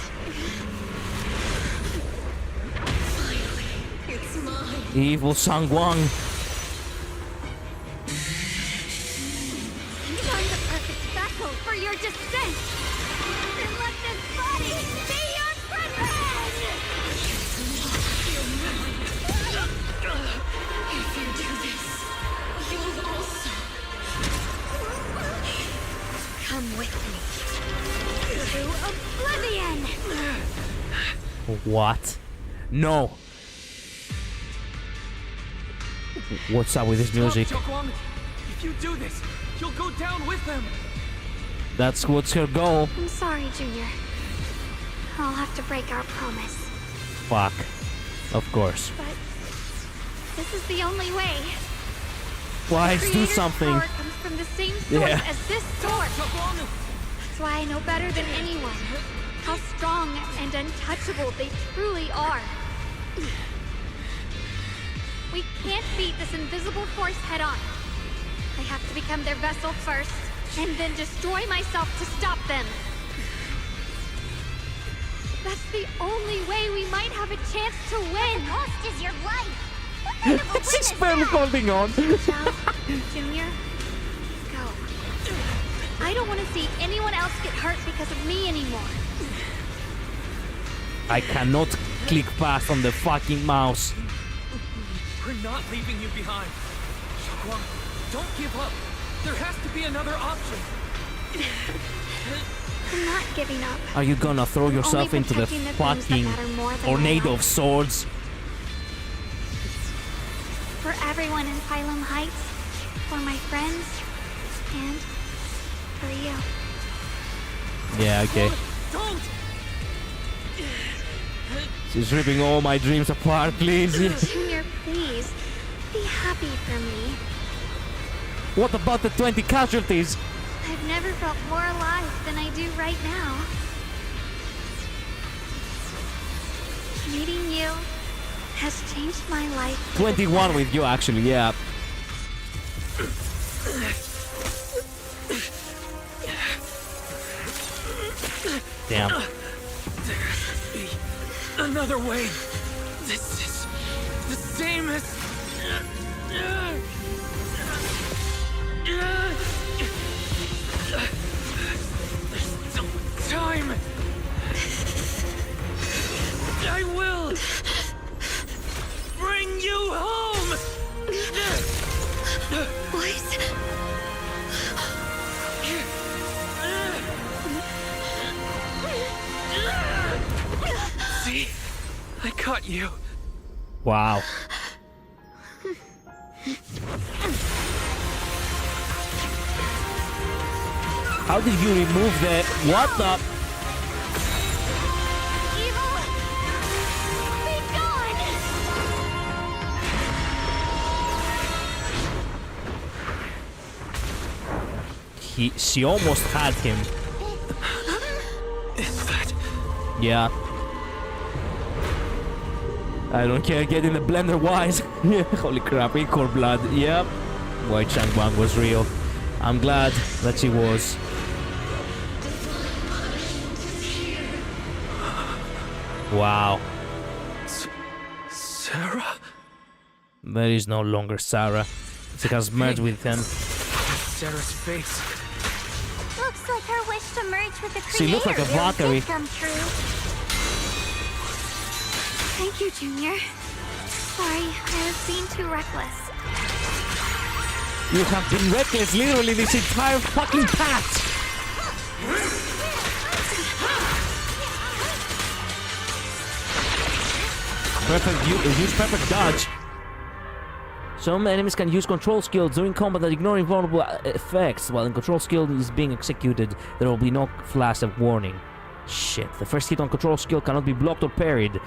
Finally, it's mine. Evil Sangwang. Find the perfect vessel for your descent! And let this body be your prison! If you do this, you'll also come with me to oblivion! What? No. What's up with this music? Stop, Xiaoguang. If you do this, you'll go down with them. That's what's her goal. I'm sorry, Junior. I'll have to break our promise. Fuck. Of course. But this is the only way. Why? The Do Creator's something. power comes from the same source Yeah. as this sword. That's why I know better than anyone how strong and untouchable they truly are. We can't beat this invisible force head on. I have to become their vessel first, and then destroy myself to stop them. That's the only way we might have a chance to win. The cost is your life. What kind of a win is She's barely that? holding on. Junior, go. I don't want to see anyone else get hurt because of me anymore. I cannot click fast on the fucking mouse. We're not leaving you behind. Xiaoguang, don't give up. There has to be another option. I'm not giving up. Are you gonna throw yourself Only into the protecting the things that fucking matter more than my tornado life. of swords? for everyone in Phylum Heights, for my friends, and for you. Yeah, okay. Don't! She's ripping all my dreams apart, please. Junior, please. Be happy for me. What about the 20 casualties? I've never felt more alive than I do right now. Meeting you has changed my life. 21 with you, actually, yeah. Damn. There has to be another way. This is the same as... There's still time. I will bring you home. Boys. See? I caught you. Wow. How did you remove the... What the... Evil! Be gone! She almost had him. Is that... Yeah. I don't care, get in the blender wise. Yeah, holy crap, Icor blood. Yep. Why Changwang was real. I'm glad that she was. Wow. Sarah? There is no longer Sarah. She has merged with him. Sarah's face. Looks like her wish to merge with the creator She looks like a really Valkyrie. did come true. Thank you, Junior. Sorry, I was being too reckless. You have been reckless literally this entire fucking patch! Use perfect dodge. Some enemies can use control skills during combat that ignore invulnerable effects. While the control skill is being executed, there will be no flash of warning. Shit, the first hit on control skill cannot be blocked or parried.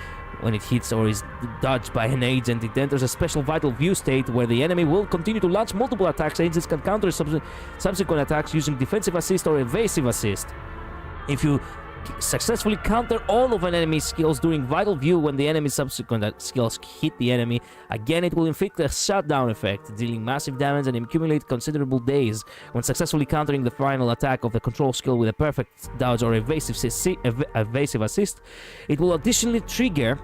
When it hits or is dodged by an agent, it enters a special vital view state where the enemy will continue to launch multiple attacks. Agents can counter subsequent attacks using defensive assist or evasive assist. If you successfully counter all of an enemy's skills during vital view when the enemy's subsequent skills hit the enemy, again it will inflict a shutdown effect, dealing massive damage and accumulate considerable days. When countering the final attack of the control skill with a perfect dodge or evasive assist, it will additionally trigger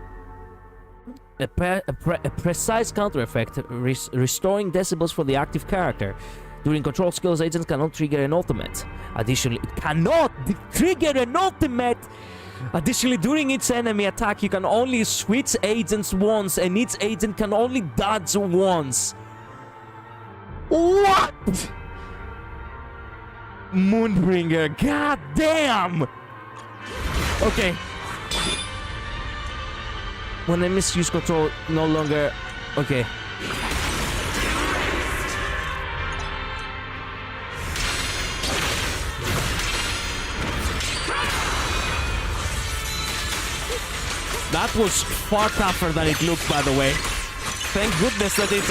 a precise counter effect, restoring decibels for the active character. During control skills, agents cannot trigger an ultimate. Additionally, it cannot trigger an ultimate! Additionally, during each enemy attack, you can only switch agents once, and each agent can only dodge once. What? Moonbringer, god damn! Okay. When I misuse control, no longer... Okay. That was far tougher than it looked, by the way. Thank goodness that it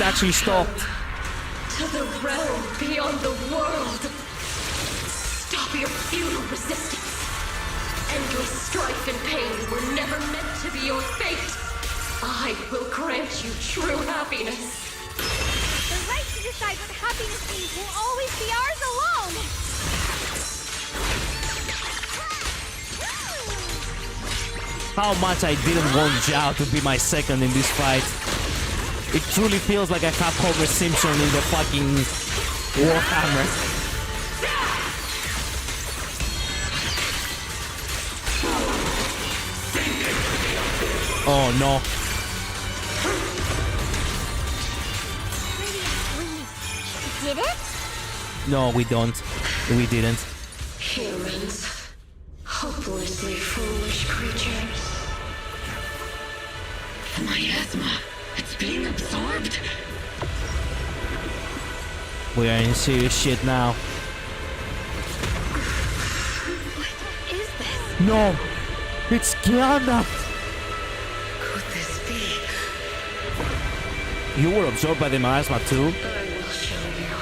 actually stopped. To the realm beyond the world. Stop your futile resistance. Endless strife and pain were never meant to be your fate. I will grant you true happiness. The right to decide what happiness means will always be ours alone! How much I didn't want Zhao to be my second in this fight. It truly feels like I have Homer Simpson in the fucking Warhammer. Oh no. We did it? No, we don't. We didn't. Humans. Hopelessly foolish creatures. My asthma. It's being absorbed. We are in serious shit now. What is this? No! It's Kiana! Could this be? You were absorbed by the miasma too? I will show you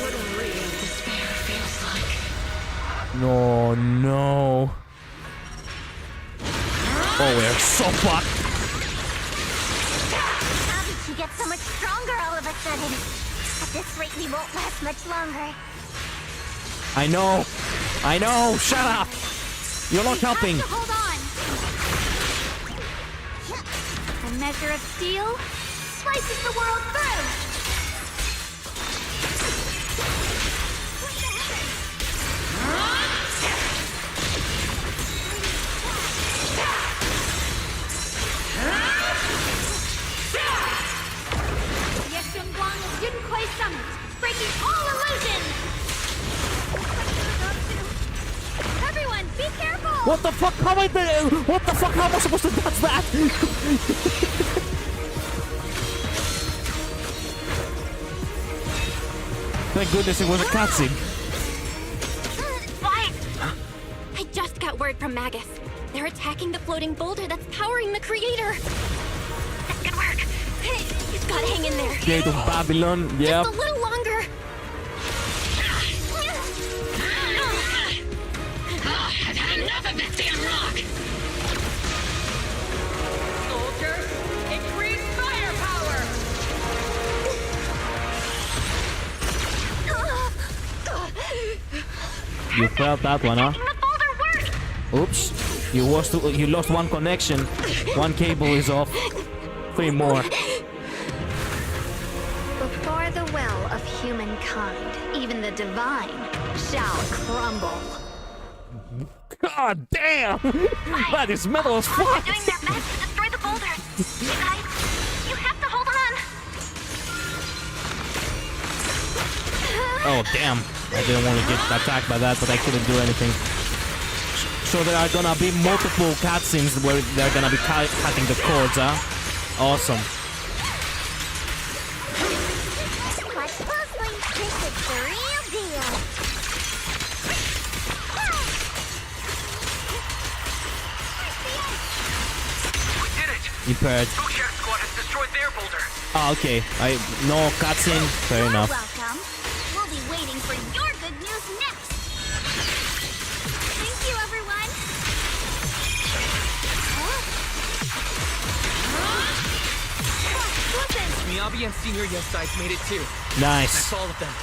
what real despair feels like. No, no. Oh, we're so fucked. How did she get so much stronger all of a sudden? At this rate, we won't last much longer. I know, shut up! You're not helping. Hold on. A measure of steel slices the world through. Breaking all illusions! Everyone, be careful! What the fuck? How am I What the fuck? How am I supposed to dodge that? Thank goodness it was a cutscene. What? I just got word from Magus. They're attacking the floating boulder that's powering the creator. That's good work. You've got to hang in there. Gate of Babylon, yeah. Just a little longer. I've had enough of this damn rock! Soldiers, increase firepower! You felt that one, huh? Oops. You lost one connection. One cable is off. 3 more. Before the will of humankind, even the divine shall crumble. God damn! That is metal as fuck! They're doing their best to destroy the boulders. You guys, you have to hold on. Oh damn! I didn't want to get attacked by that, but I couldn't do anything. So there are gonna be multiple cutscenes where they're gonna be cutting the cords, huh? Awesome. Watch closely. This is the real deal. We did it! Impaired. Bookshelf Squad has destroyed their boulder. Ah, okay. No cutscene. Fair You're enough. welcome. We'll be waiting for your good news next. Thank you, everyone. Listen! Miyabi and Senior Yes Sides made it too. Nice. That's all of them.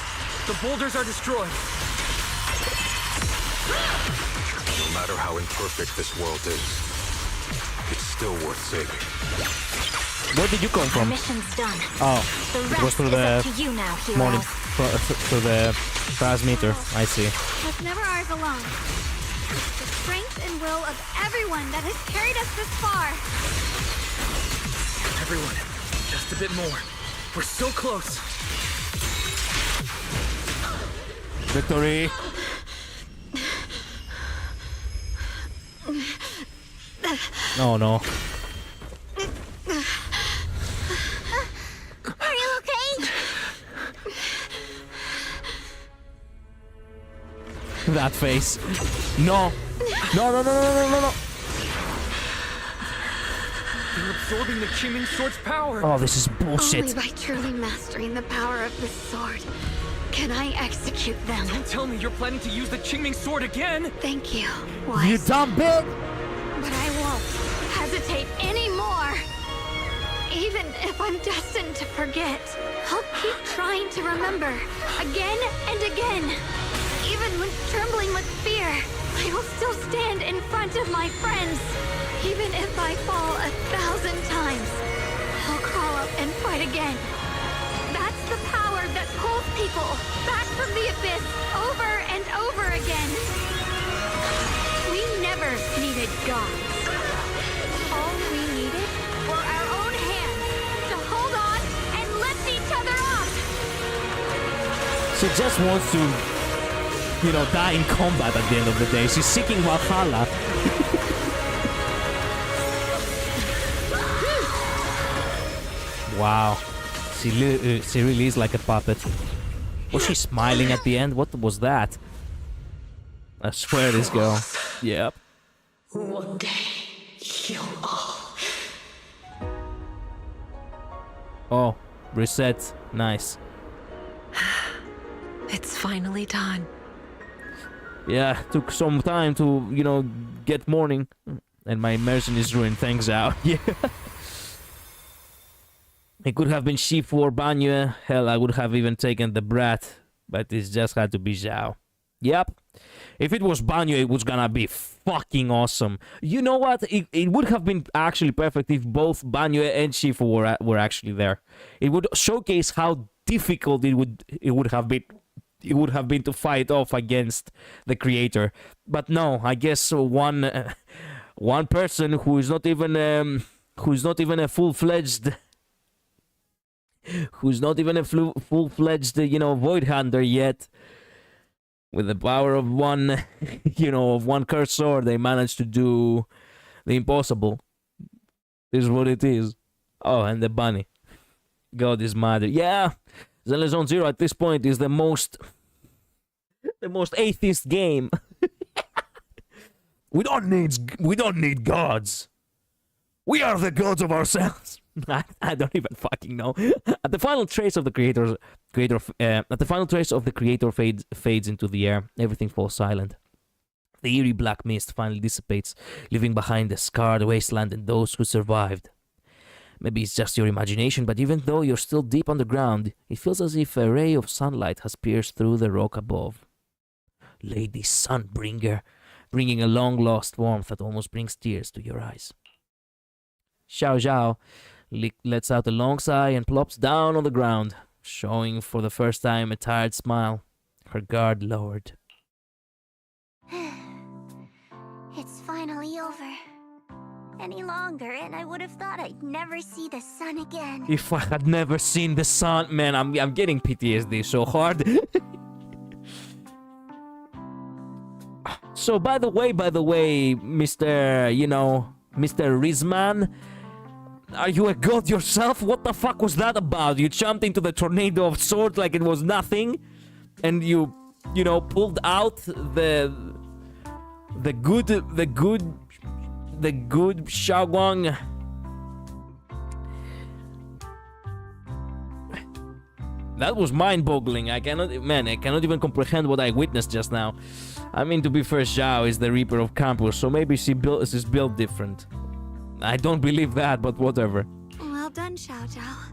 The boulders are destroyed. No matter how imperfect this world is, it's still worth saving. Where did you come Our from? mission's done. Oh, The it was rest through is the up to you now, heroes. morning, through the transmitter. I see. Was never ours alone. It's the strength and will of everyone that has carried us this far. Everyone, just a bit more. We're so close. Victory. Oh no. Are you okay? That face. No. No, no, no, no, no, no, no. They're absorbing the Qingming Sword's power. Oh, this is bullshit. Only by truly mastering the power of the sword can I execute them. Don't tell me you're planning to use the Qingming Sword again. Thank you, You Wise. dumb bitch. But I won't hesitate anymore. Even if I'm destined to forget, I'll keep trying to remember again and again. Even when trembling with fear, I will still stand in front of my friends. Even if I fall 1,000 times, I'll crawl up and fight again. That's the power that pulls people back from the abyss over and over again. We never needed gods. All we needed were our own hands to hold on and lift each other up. She just wants to, die in combat at the end of the day. She's seeking Valhalla. Wow. She really is like a puppet. Was she smiling at the end? What was that? I swear this girl. Yep. One day, you all. Oh, reset. Nice. It's finally done. Yeah, took some time to, you know, get morning. And my immersion is ruined. Thanks, Zhao. Yeah. It could have been Shifu or Banyu. Hell, I would have even taken the brat. But it just had to be Zhao. Yep. If it was Banyu, it was gonna be fucking awesome. You know what? It would have been actually perfect if both Banyu and Shifu were actually there. It would showcase how difficult it would have been to fight off against the creator. But no, I guess one person who is not even a full-fledged you know, void hunter yet. With the power of one, you know, of one cursed sword, they managed to do the impossible. This is what it is. Oh, and the bunny. God is mother. Yeah, Zenless Zone Zero at this point is the most atheist game. We don't need gods. We are the gods of ourselves. I don't even fucking know. At the final trace of the creator fades into the air, everything falls silent. The eerie black mist finally dissipates, leaving behind the scarred wasteland and those who survived. Maybe it's just your imagination, but even though you're still deep underground, it feels as if a ray of sunlight has pierced through the rock above. Lady Sunbringer, bringing a long-lost warmth that almost brings tears to your eyes. Xiao Zhao lets out a long sigh and plops down on the ground, showing for the first time a tired smile, her guard lowered. It's finally over. Any longer, and I would have thought I'd never see the sun again. If I had never seen the sun, man, I'm getting PTSD so hard. So by the way, Mr. You know, Mr. Rizman, are you a god yourself? What the fuck was that about? You jumped into the tornado of swords like it was nothing, and you know, pulled out the good Xiaoguang. That was mind-boggling. I cannot even comprehend what I witnessed just now. I mean, to be fair, Zhao is the Reaper of Campus, so maybe she's built different. I don't believe that, but whatever. Well done, Xiao Zhao.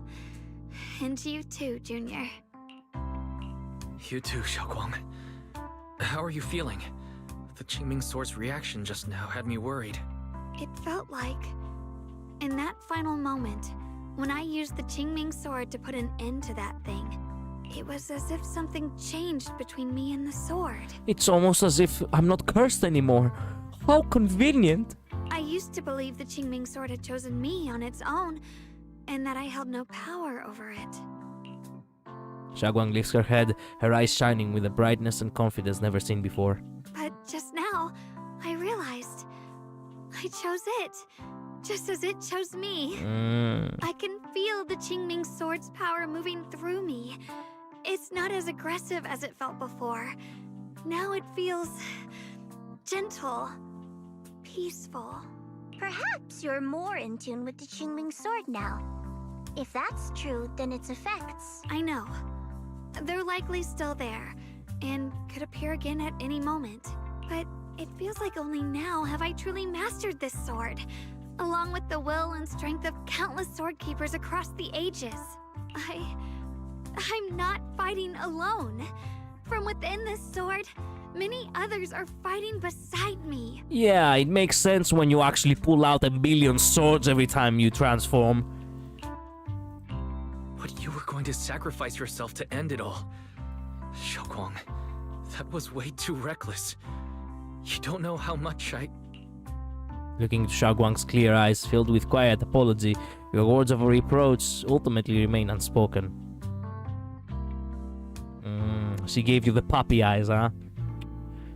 And you too, Junior. You too, Xiaoguang. How are you feeling? The Qingming Sword's reaction just now had me worried. It felt like, in that final moment, when I used the Qingming Sword to put an end to that thing, it was as if something changed between me and the sword. It's almost as if I'm not cursed anymore. How convenient. I used to believe the Qingming Sword had chosen me on its own, and that I held no power over it. Xiaoguang lifts her head, her eyes shining with a brightness and confidence never seen before. But just now, I realized I chose it, just as it chose me. I can feel the Qingming Sword's power moving through me. It's not as aggressive as it felt before. Now it feels gentle, peaceful. Perhaps you're more in tune with the Qingming Sword now. If that's true, then its effects... I know. They're likely still there, and could appear again at any moment. But it feels like only now have I truly mastered this sword, along with the will and strength of countless sword keepers across the ages. I'm not fighting alone. From within this sword, many others are fighting beside me. Yeah, it makes sense when you actually pull out a million swords every time you transform. But you were going to sacrifice yourself to end it all. Xiaoguang, that was way too reckless. You don't know how much I... Looking into Xiaoguang's clear eyes filled with quiet apology, your words of reproach ultimately remain unspoken. She gave you the puppy eyes, huh?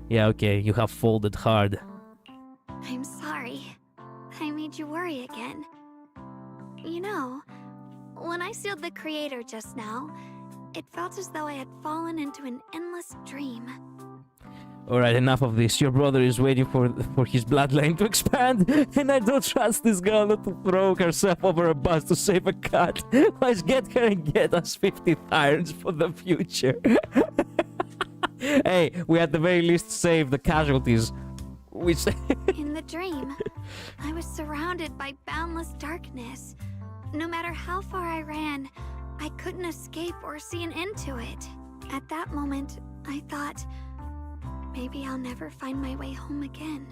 Yeah, okay, you have folded hard. I'm sorry. I made you worry again. You know, When I sealed the creator just now, it felt as though I had fallen into an endless dream. Alright, enough of this. Your brother is waiting for his bloodline to expand, and I don't trust this girl not to throw herself over a bus to save a cat. Let's get her and get us 50 irons for the future. Hey, we at the very least save the casualties. Which In the dream, I was surrounded by boundless darkness. No matter how far I ran, I couldn't escape or see an end to it. At that moment, I thought, maybe I'll never find my way home again.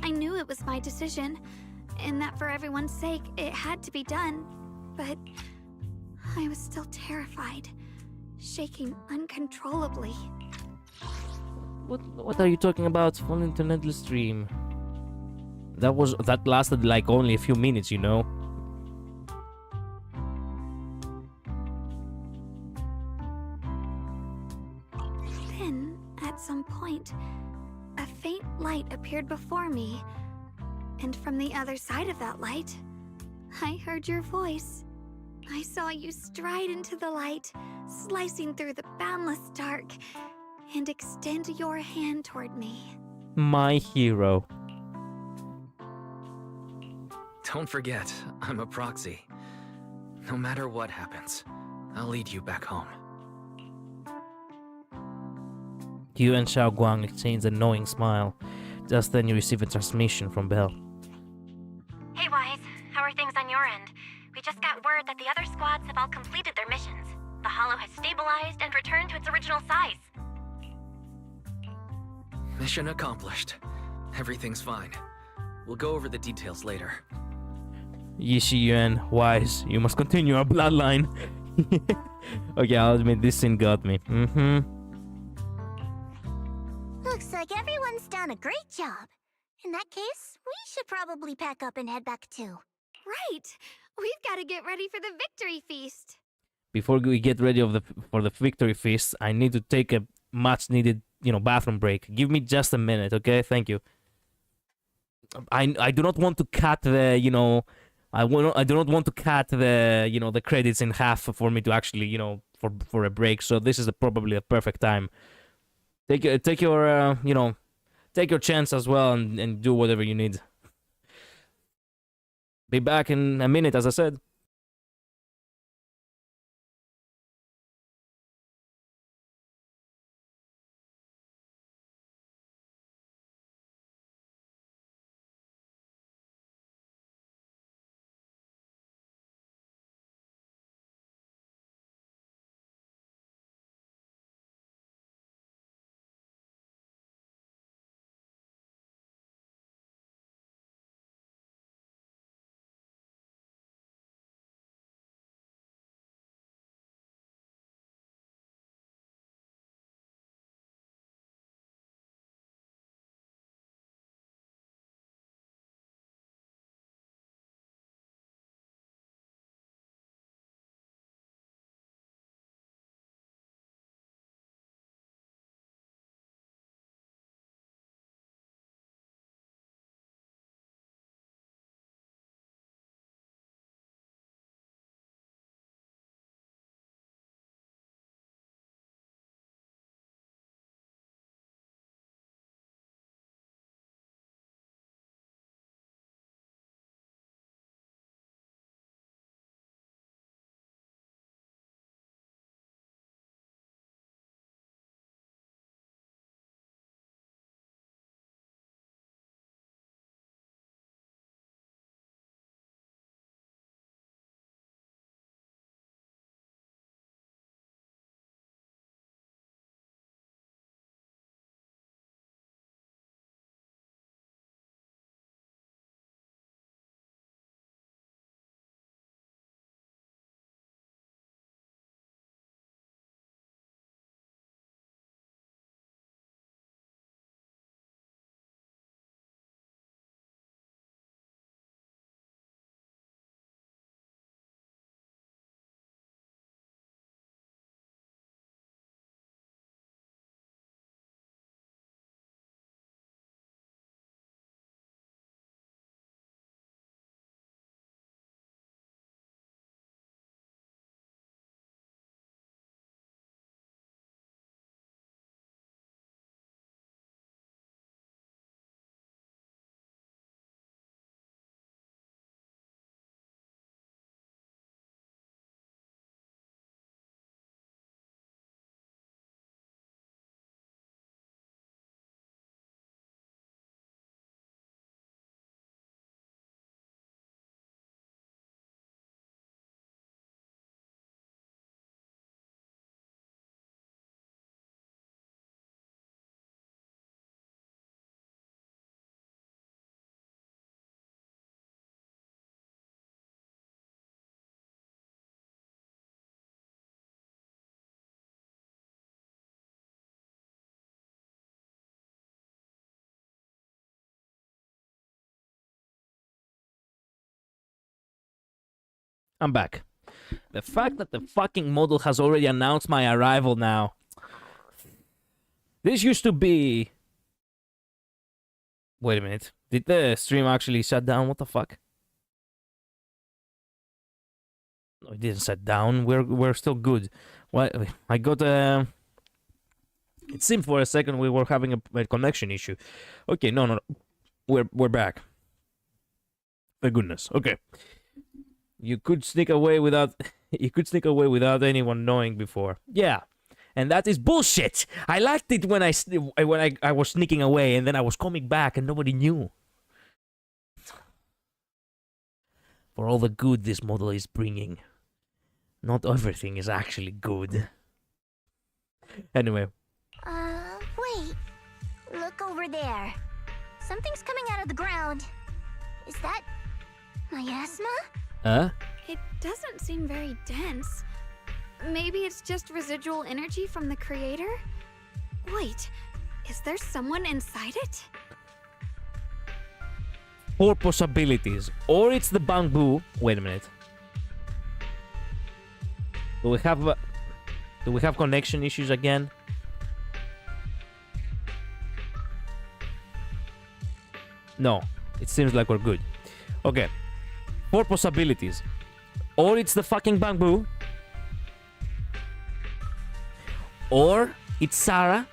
I knew it was my decision, and that for everyone's sake, it had to be done. But I was still terrified, shaking uncontrollably. What are you talking about? Falling into an endless dream. That lasted like only a few minutes, you know. Then, at some point, a faint light appeared before me. And from the other side of that light, I heard your voice. I saw you stride into the light, slicing through the boundless dark, and extend your hand toward me. My hero. Don't forget, I'm a proxy. No matter what happens, I'll lead you back home. You and Xiao Guang exchange an annoying smile. Just then you receive a transmission from Belle. Hey, Wise. How are things on your end? We just got word that the other squads have all completed their missions. The Hollow has stabilized and returned to its original size. Mission accomplished. Everything's fine. We'll go over the details later. Yishi Yuan, Wise, you must continue our bloodline. Okay, I'll admit this scene got me. Looks like everyone's done a great job. In that case, we should probably pack up and head back too. Right! We've got to get ready for the victory feast. Before we get ready for the victory feast, I need to take a much needed, bathroom break. Give me just a minute, okay? Thank you. I do not want to cut the, I do not want to cut the, the credits in half for me to actually, for a break. So this is probably a perfect time. Take your take your chance as well and do whatever you need. Be back in a minute, as I said. I'm back. The fact that the fucking model has already announced my arrival now. This used to be... Wait a minute. Did the stream actually shut down? What the fuck? No, it didn't shut down. We're still good. What? I got a... It seemed for a second we were having a connection issue. Okay, no. We're back. Thank goodness. Okay. You could sneak away without anyone knowing before. Yeah. And that is bullshit. I liked it when I was sneaking away and then I was coming back and nobody knew. For all the good this model is bringing, not everything is actually good. Anyway. Wait. Look over there. Something's coming out of the ground. Is that miasma? Huh? It doesn't seem very dense. Maybe it's just residual energy from the creator? Wait, is there someone inside it? 4 possibilities. Or it's the bamboo. Wait a minute. Do we have connection issues again? No. It seems like we're good. Okay. 4 possibilities. Or it's the fucking bamboo. Or it's Sarah.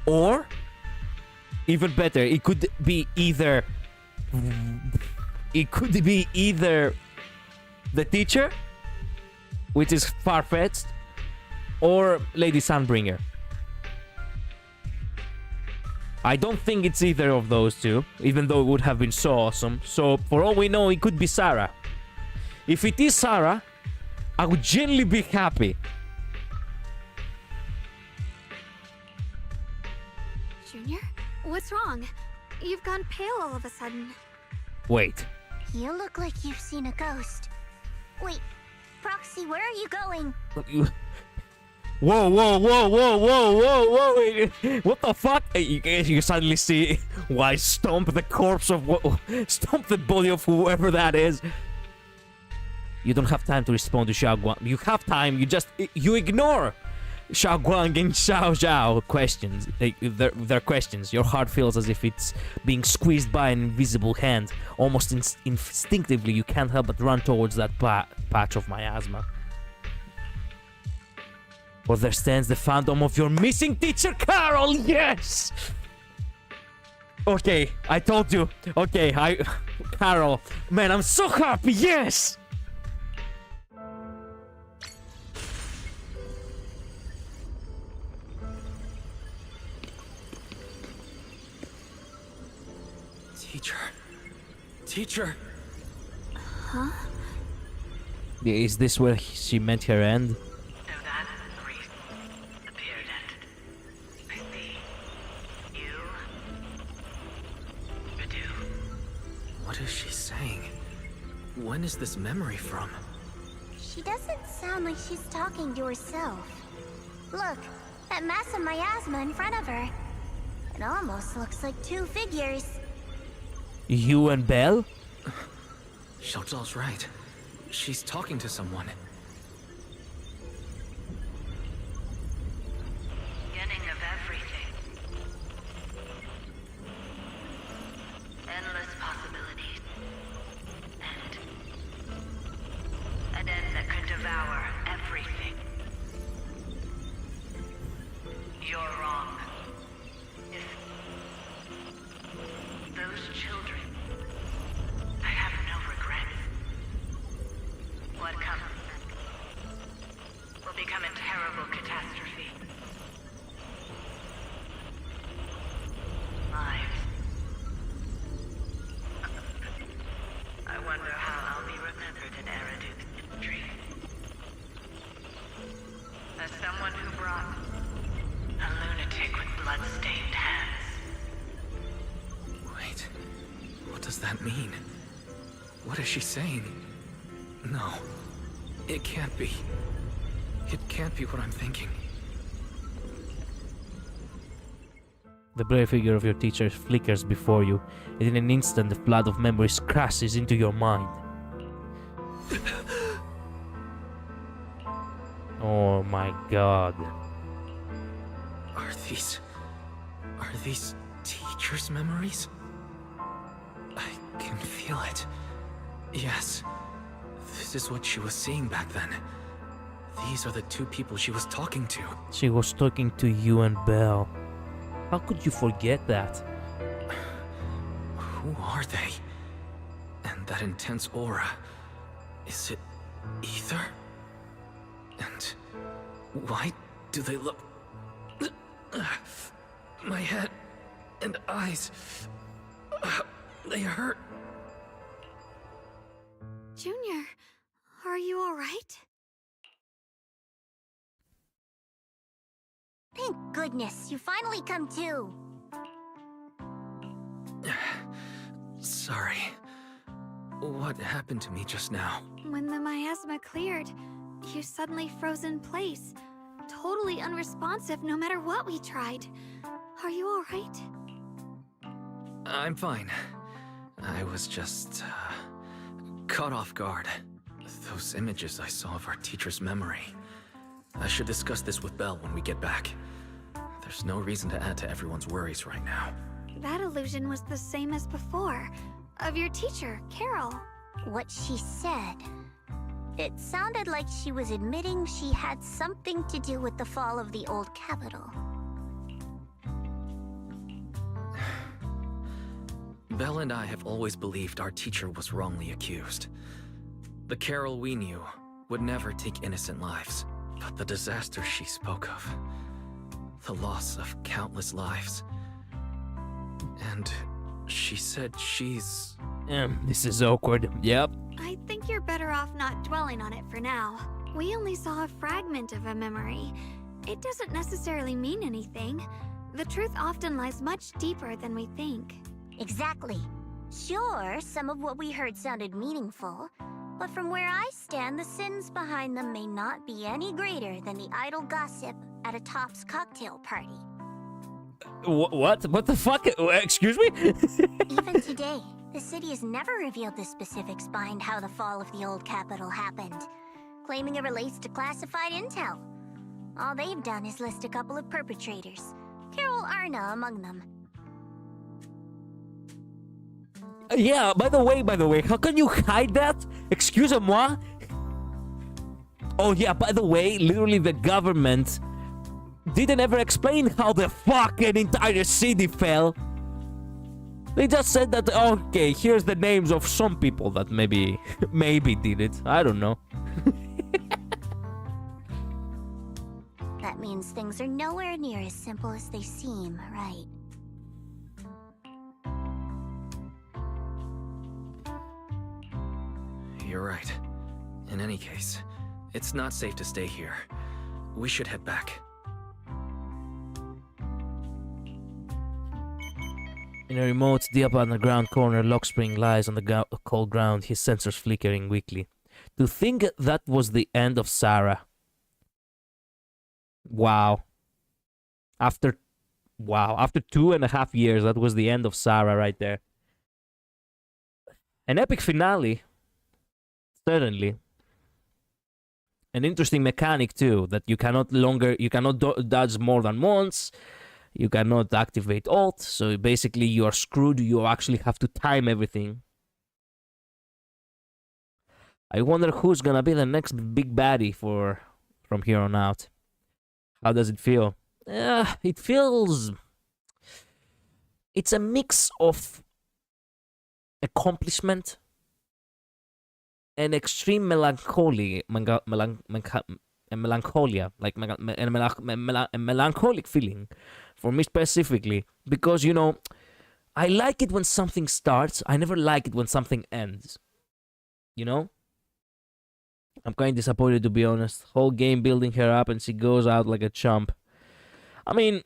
Or, even better, it could be either the teacher, which is far-fetched, or Lady Sunbringer. I don't think it's either of those two, even though it would have been so awesome. So, for all we know, it could be Sarah. If it is Sarah, I would genuinely be happy. Junior? What's wrong? You've gone pale all of a sudden. Wait. You look like you've seen a ghost. Wait, Proxy, where are you going? Whoa. Wait. What the fuck? You suddenly see why stomp the corpse of... Stomp the body of whoever that is. You don't have time to respond to Xiao Guang. You have time, you ignore Xiao Guang and Xiao Zhao questions. Their questions. Your heart feels as if it's being squeezed by an invisible hand. Almost instinctively, you can't help but run towards that patch of miasma. For there stands the phantom of your missing teacher, Carol! Yes! Okay, I told you. Okay, Carol. Man, I'm so happy, yes! Teacher. Huh? Is this where she met her end? So that priest appeared at... I see. You... Vtu. What is she saying? When is this memory from? She doesn't sound like she's talking to herself. Look, that mass of miasma in front of her. It almost looks like 2 figures. You and Belle? Xiao Zhao's right. She's talking to someone. Beginning of everything. Endless possibilities. An end that could devour everything. You're wrong. If those children, I have no regrets. What comes will become a terrible catastrophe. Lives. I wonder how I'll be remembered in Eridu's history. As someone who brought a lunatic with blood-stained hands. Wait. What does that mean? What is she saying? No. It can't be. It can't be what I'm thinking. The blurry figure of your teacher flickers before you, and in an instant the flood of memories crashes into your mind. Oh my god. Are these teacher's memories? I can feel it. Yes, this is what she was seeing back then. These are the two people she was talking to. She was talking to you and Belle. How could you forget that? Who are they? And that intense aura, is it ether? And why do they look... My head and eyes, they hurt. Junior, are you alright? Thank goodness, you finally come to. Sorry. What happened to me just now? When the miasma cleared, you suddenly froze in place. Totally unresponsive no matter what we tried. Are you alright? I'm fine. I was just, caught off guard. Those images I saw of our teacher's memory. I should discuss this with Belle when we get back. There's no reason to add to everyone's worries right now. That illusion was the same as before. Of your teacher, Carol. What she said. It sounded like she was admitting she had something to do with the fall of the old capital. Belle and I have always believed our teacher was wrongly accused. The Carol we knew would never take innocent lives. But the disaster she spoke of, the loss of countless lives, and she said she's... This is awkward. Yep. I think you're better off not dwelling on it for now. We only saw a fragment of a memory. It doesn't necessarily mean anything. The truth often lies much deeper than we think. Exactly. Sure, some of what we heard sounded meaningful, but from where I stand, the sins behind them may not be any greater than the idle gossip at a Top's cocktail party. What? What the fuck? Excuse me? Even today, the city has never revealed the specifics behind how the fall of the old capital happened, claiming it relates to classified intel. All they've done is list a couple of perpetrators, Carol Arna among them. Yeah, by the way, how can you hide that? Excusez-moi? Oh yeah, by the way, literally the government didn't ever explain how the fuck an entire city fell. They just said that, okay, here's the names of some people that maybe did it. I don't know. That means things are nowhere near as simple as they seem, right? You're right. In any case, it's not safe to stay here. We should head back. In a remote, deep underground corner, Lockspring lies on the cold ground, his sensors flickering weakly. To think that was the end of Sarah. Wow. After 2.5 years, that was the end of Sarah right there. An epic finale. Certainly. An interesting mechanic too, that you cannot dodge more than once. You cannot activate alt, so basically you are screwed. You actually have to time everything. I wonder who's gonna be the next big baddie from here on out. How does it feel? It feels... It's a mix of accomplishment and extreme melancholia, like a melancholic feeling for me specifically, because, you know, I like it when something starts. I never like it when something ends. You know? I'm kind of disappointed, to be honest. Whole game building her up and she goes out like a chump. I mean,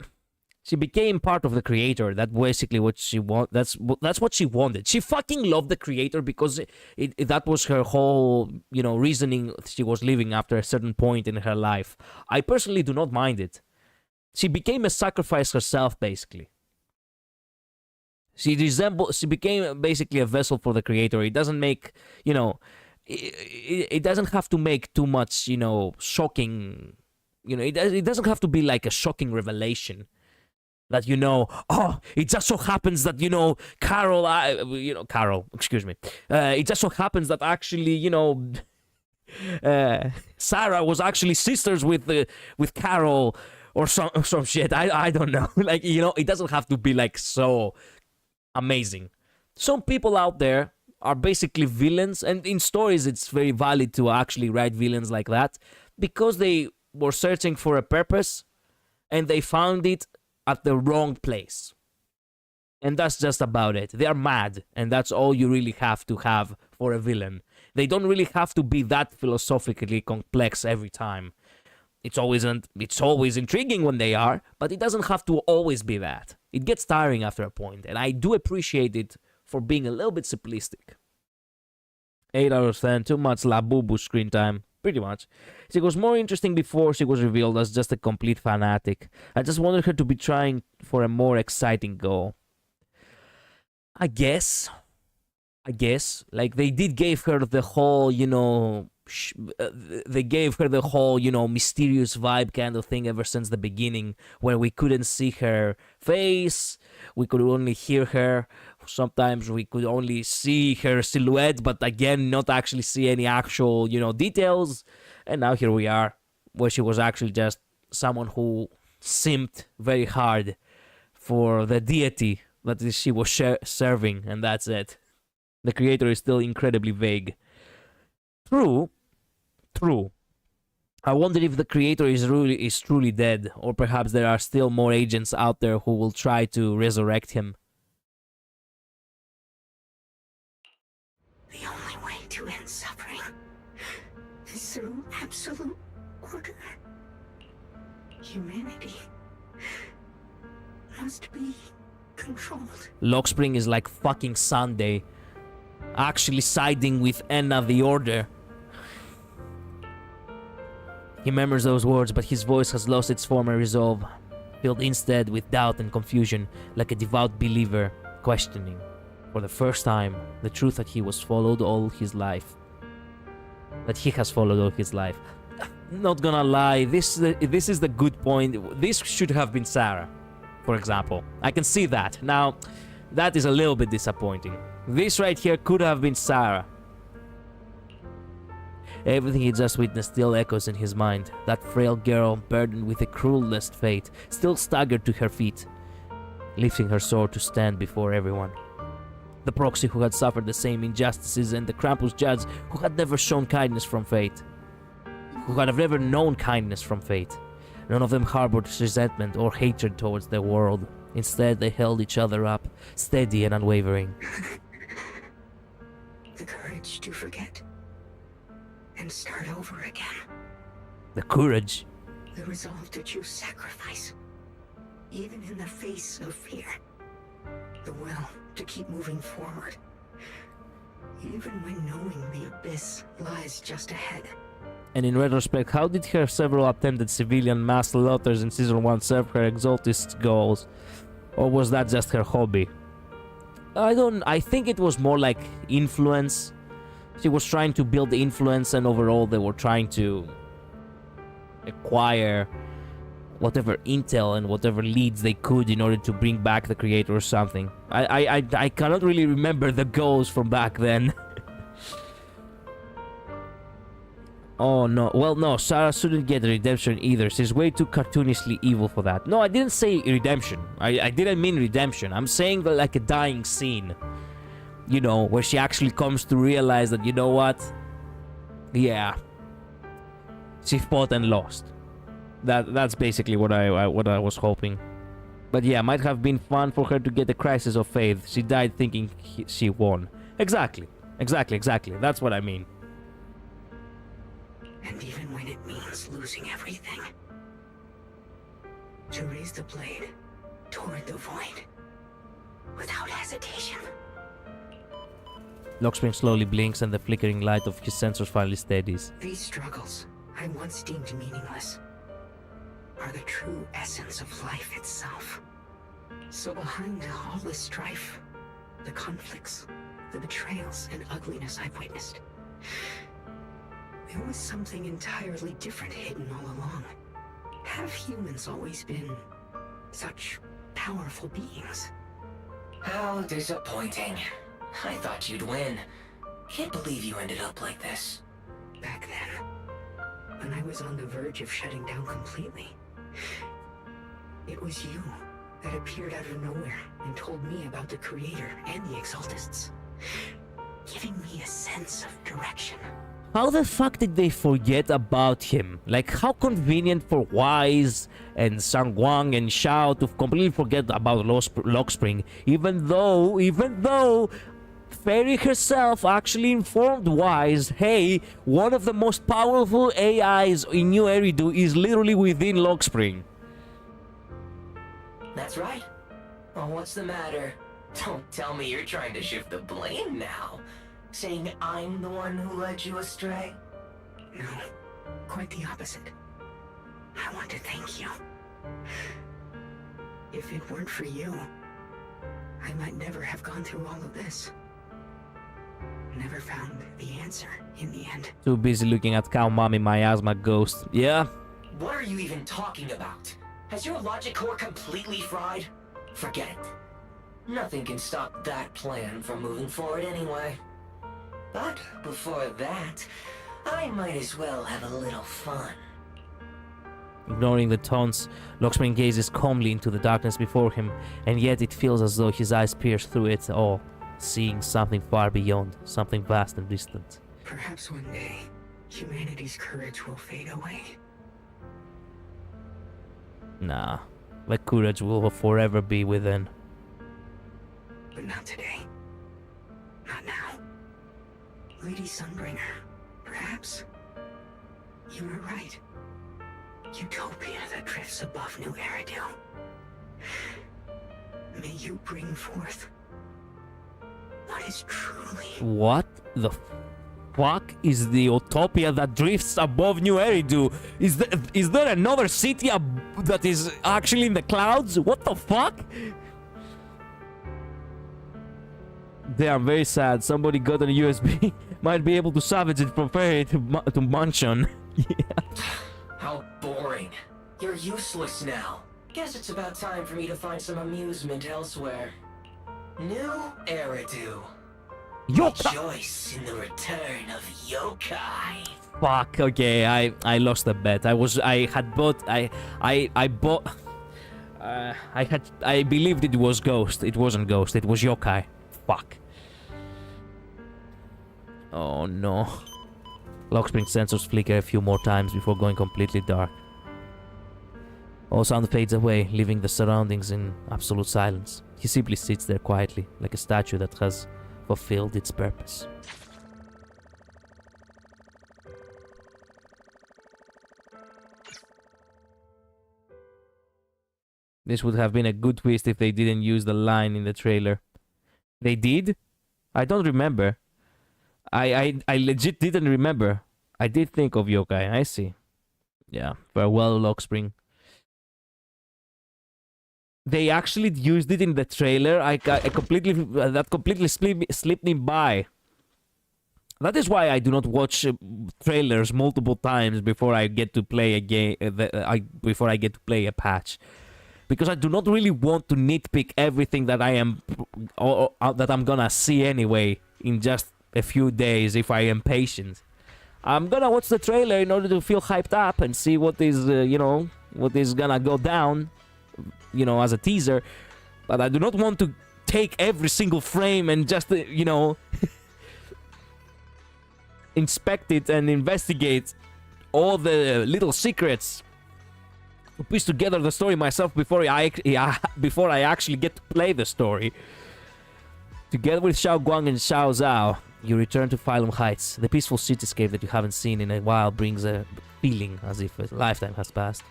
she became part of the creator. That's basically what she want. That's what she wanted. She fucking loved the creator because that was her whole, you know, reasoning she was living after a certain point in her life. I personally do not mind it. She became a sacrifice herself, basically. She became basically a vessel for the creator. It doesn't make, you know, it doesn't have to make too much, you know, shocking, you know, it doesn't have to be like a shocking revelation that, you know, oh, it just so happens that, you know, Carol, excuse me, it just so happens that actually, you know, Sarah was actually sisters with Carol or some shit. I don't know. Like, you know, it doesn't have to be like so amazing. Some people out there are basically villains, and in stories it's very valid to actually write villains like that because they were searching for a purpose and they found it at the wrong place. And that's just about it. They are mad, and that's all you really have to have for a villain. They don't really have to be that philosophically complex every time. It's always intriguing when they are, but it doesn't have to always be that. It gets tiring after a point, and I do appreciate it for being a little bit simplistic. 8 out of 10, too much Labubu screen time. Pretty much. She was more interesting before she was revealed as just a complete fanatic. I just wanted her to be trying for a more exciting goal. I guess. Like, they did give her the whole, you know, they gave her the whole, you know, mysterious vibe kind of thing ever since the beginning, where we couldn't see her face, we could only hear her, sometimes we could only see her silhouette, but again, not actually see any actual, you know, details. And now here we are, where she was actually just someone who simped very hard for the deity that she was serving, and that's it. The creator is still incredibly vague. True. I wonder if the creator is truly dead, or perhaps there are still more agents out there who will try to resurrect him. The only way to end suffering is through absolute order. Humanity must be controlled. Lockspring is like fucking Sunday, actually siding with Enna the Order. He remembers those words, but his voice has lost its former resolve, filled instead with doubt and confusion, like a devout believer questioning, for the first time, the truth that he has followed all his life. Not gonna lie, this is the good point. This should have been Sarah, for example. I can see that. Now, that is a little bit disappointing. This right here could have been Sarah. Everything he just witnessed still echoes in his mind. That frail girl, burdened with the cruelest fate, still staggered to her feet, lifting her sword to stand before everyone. The proxy who had suffered the same injustices, and the Krampus judge who had never shown kindness from fate. Who had never known kindness from fate. None of them harbored resentment or hatred towards the world. Instead, they held each other up, steady and unwavering. The courage to forget and start over again. The courage. The resolve to choose sacrifice, even in the face of fear. The will to keep moving forward, even when knowing the abyss lies just ahead. And in retrospect, how did her several attempted civilian mass slaughters in Season 1 serve her exaltist goals? Or was that just her hobby? I think it was more like influence. She was trying to build influence, and overall they were trying to acquire whatever intel and whatever leads they could in order to bring back the creator or something. I cannot really remember the goals from back then. Oh no, well no, Sarah shouldn't get redemption either. She's way too cartoonishly evil for that. No, I didn't say redemption. I didn't mean redemption. I'm saying that like a dying scene. You know, where she actually comes to realize that, you know what? Yeah. She fought and lost. That's basically what I was hoping. But yeah, might have been fun for her to get a crisis of faith. She died thinking she won. Exactly. That's what I mean. And even when it means losing everything, to raise the blade toward the void without hesitation. Lockspring slowly blinks, and the flickering light of his sensors finally steadies. These struggles I once deemed meaningless are the true essence of life itself. So behind all the strife The conflicts, the betrayals, and ugliness I've witnessed. There was something entirely different hidden all along. Have humans always been such powerful beings? How disappointing. I thought you'd win. Can't believe you ended up like this. Back then, when I was on the verge of shutting down completely, it was you that appeared out of nowhere and told me about the Creator and the Exaltists, giving me a sense of direction. How the fuck did they forget about him? Like, how convenient for Wise and Sangwang and Shao to completely forget about Lockspring, even though Fairy herself actually informed Wise, hey, one of the most powerful AIs in New Eridu is literally within Lockspring. That's right. Oh, what's the matter? Don't tell me you're trying to shift the blame now. Saying I'm the one who led you astray? No, quite the opposite. I want to thank you. If it weren't for you, I might never have gone through all of this. Never found the answer in the end. Too busy looking at Cow Mommy Miasma Ghost. Yeah? What are you even talking about? Has your logic core completely fried? Forget it. Nothing can stop that plan from moving forward anyway. But before that, I might as well have a little fun. Ignoring the taunts, Lockspring gazes calmly into the darkness before him, and yet it feels as though his eyes pierce through it all, seeing something far beyond, something vast and distant. Perhaps one day, humanity's courage will fade away. Nah, the courage will forever be within. But not today. Not now. Lady Sunbringer, perhaps? You were right. Utopia that drifts above New Eridu. May you bring forth what is truly... What the fuck is the utopia that drifts above New Eridu? Is there another city that is actually in the clouds? What the fuck? Damn, very sad. Somebody got a USB. Might be able to salvage it from Fairy to munch on. Yeah. How boring. You're useless now. Guess it's about time for me to find some amusement elsewhere. New Eridu. Rejoice in the return of yokai. Fuck, okay, I lost the bet. I believed it was Ghost. It wasn't Ghost, it was yokai. Fuck. Oh no. Lockspring sensors flicker a few more times before going completely dark. All sound fades away, leaving the surroundings in absolute silence. He simply sits there quietly, like a statue that has fulfilled its purpose. This would have been a good twist if they didn't use the line in the trailer. They did? I don't remember. I legit didn't remember. I did think of yokai, I see. Yeah, farewell Lockspring. They actually used it in the trailer. I completely that completely slipped me by. That is why I do not watch trailers multiple times before I get to play a game. Before I get to play a patch, because I do not really want to nitpick everything that that I'm gonna see anyway in just a few days if I am patient. I'm gonna watch the trailer in order to feel hyped up and see what is what is gonna go down. As a teaser, but I do not want to take every single frame and just, inspect it and investigate all the little secrets to piece together the story myself before I actually get to play the story. Together with Xiao Guang and Xiao Zhao, you return to Phylum Heights. The peaceful cityscape that you haven't seen in a while brings a feeling as if a lifetime has passed.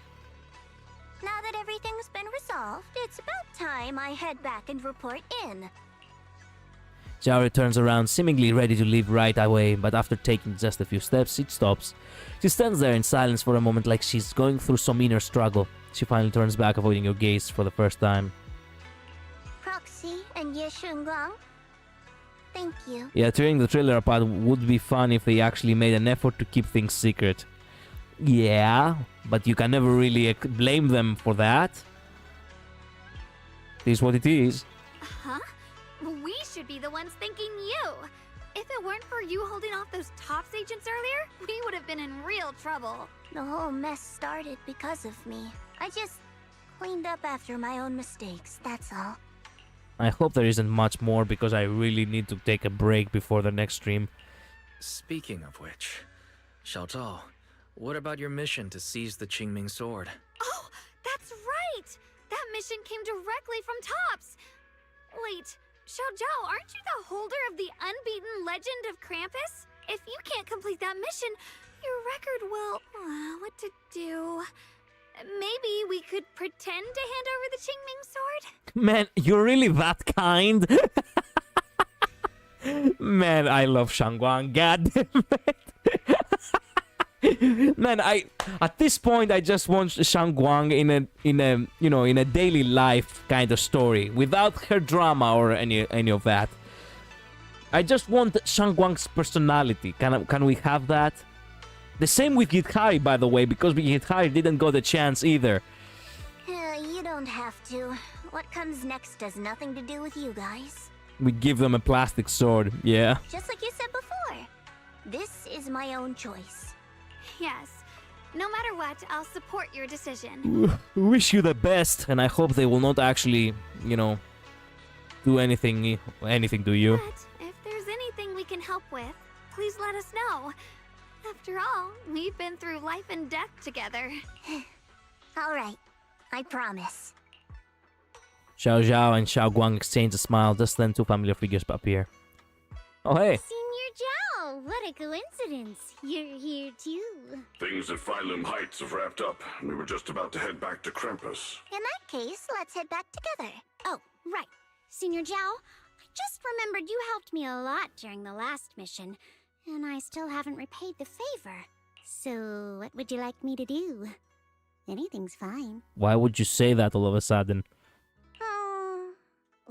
Now that everything's been resolved, it's about time I head back and report in. Xiao returns around, seemingly ready to leave right away, but after taking just a few steps, it stops. She stands there in silence for a moment like she's going through some inner struggle. She finally turns back, avoiding your gaze for the first time. Proxy and Ye Shunguang, Thank you. Yeah, tearing the trailer apart would be fun if they actually made an effort to keep things secret. Yeah, but you can never really blame them for that. It is what it is. Huh? We should be the ones thanking you. If it weren't for you holding off those TOPS agents earlier, we would have been in real trouble. The whole mess started because of me. I just cleaned up after my own mistakes, that's all. I hope there isn't much more because I really need to take a break before the next stream. Speaking of which, Xiao Zhao, what about your mission to seize the Qingming sword? Oh, that's right! That mission came directly from TOPS! Wait, Xiao Zhao, aren't you the holder of the unbeaten legend of Krampus? If you can't complete that mission, your record will... what to do? Maybe we could pretend to hand over the Qingming sword? Man, you're really that kind? Man, I love Shangguang. God damn it. Man, at this point I just want Shangguang in a daily life kind of story without her drama or any of that. I just want Shangguang's personality. Can we have that? The same with Githari, by the way, because Githari didn't got a chance either. You don't have to. What comes next has nothing to do with you guys. We give them a plastic sword, yeah. Just like you said before. This is my own choice. Yes. No matter what, I'll support your decision. Wish you the best, and I hope they will not actually, do anything to you. But if there's anything we can help with, please let us know. After all, we've been through life and death together. Alright, I promise. Xiao Zhao and Xiao Guang exchange a smile, just then two familiar figures appear. Oh hey! Senior Zhao, what a coincidence. You're here too. Things at Phylum Heights have wrapped up. We were just about to head back to Krampus. In that case, let's head back together. Oh, right. Senior Zhao, I just remembered you helped me a lot during the last mission. And I still haven't repaid the favor. So, what would you like me to do? Anything's fine. Why would you say that all of a sudden?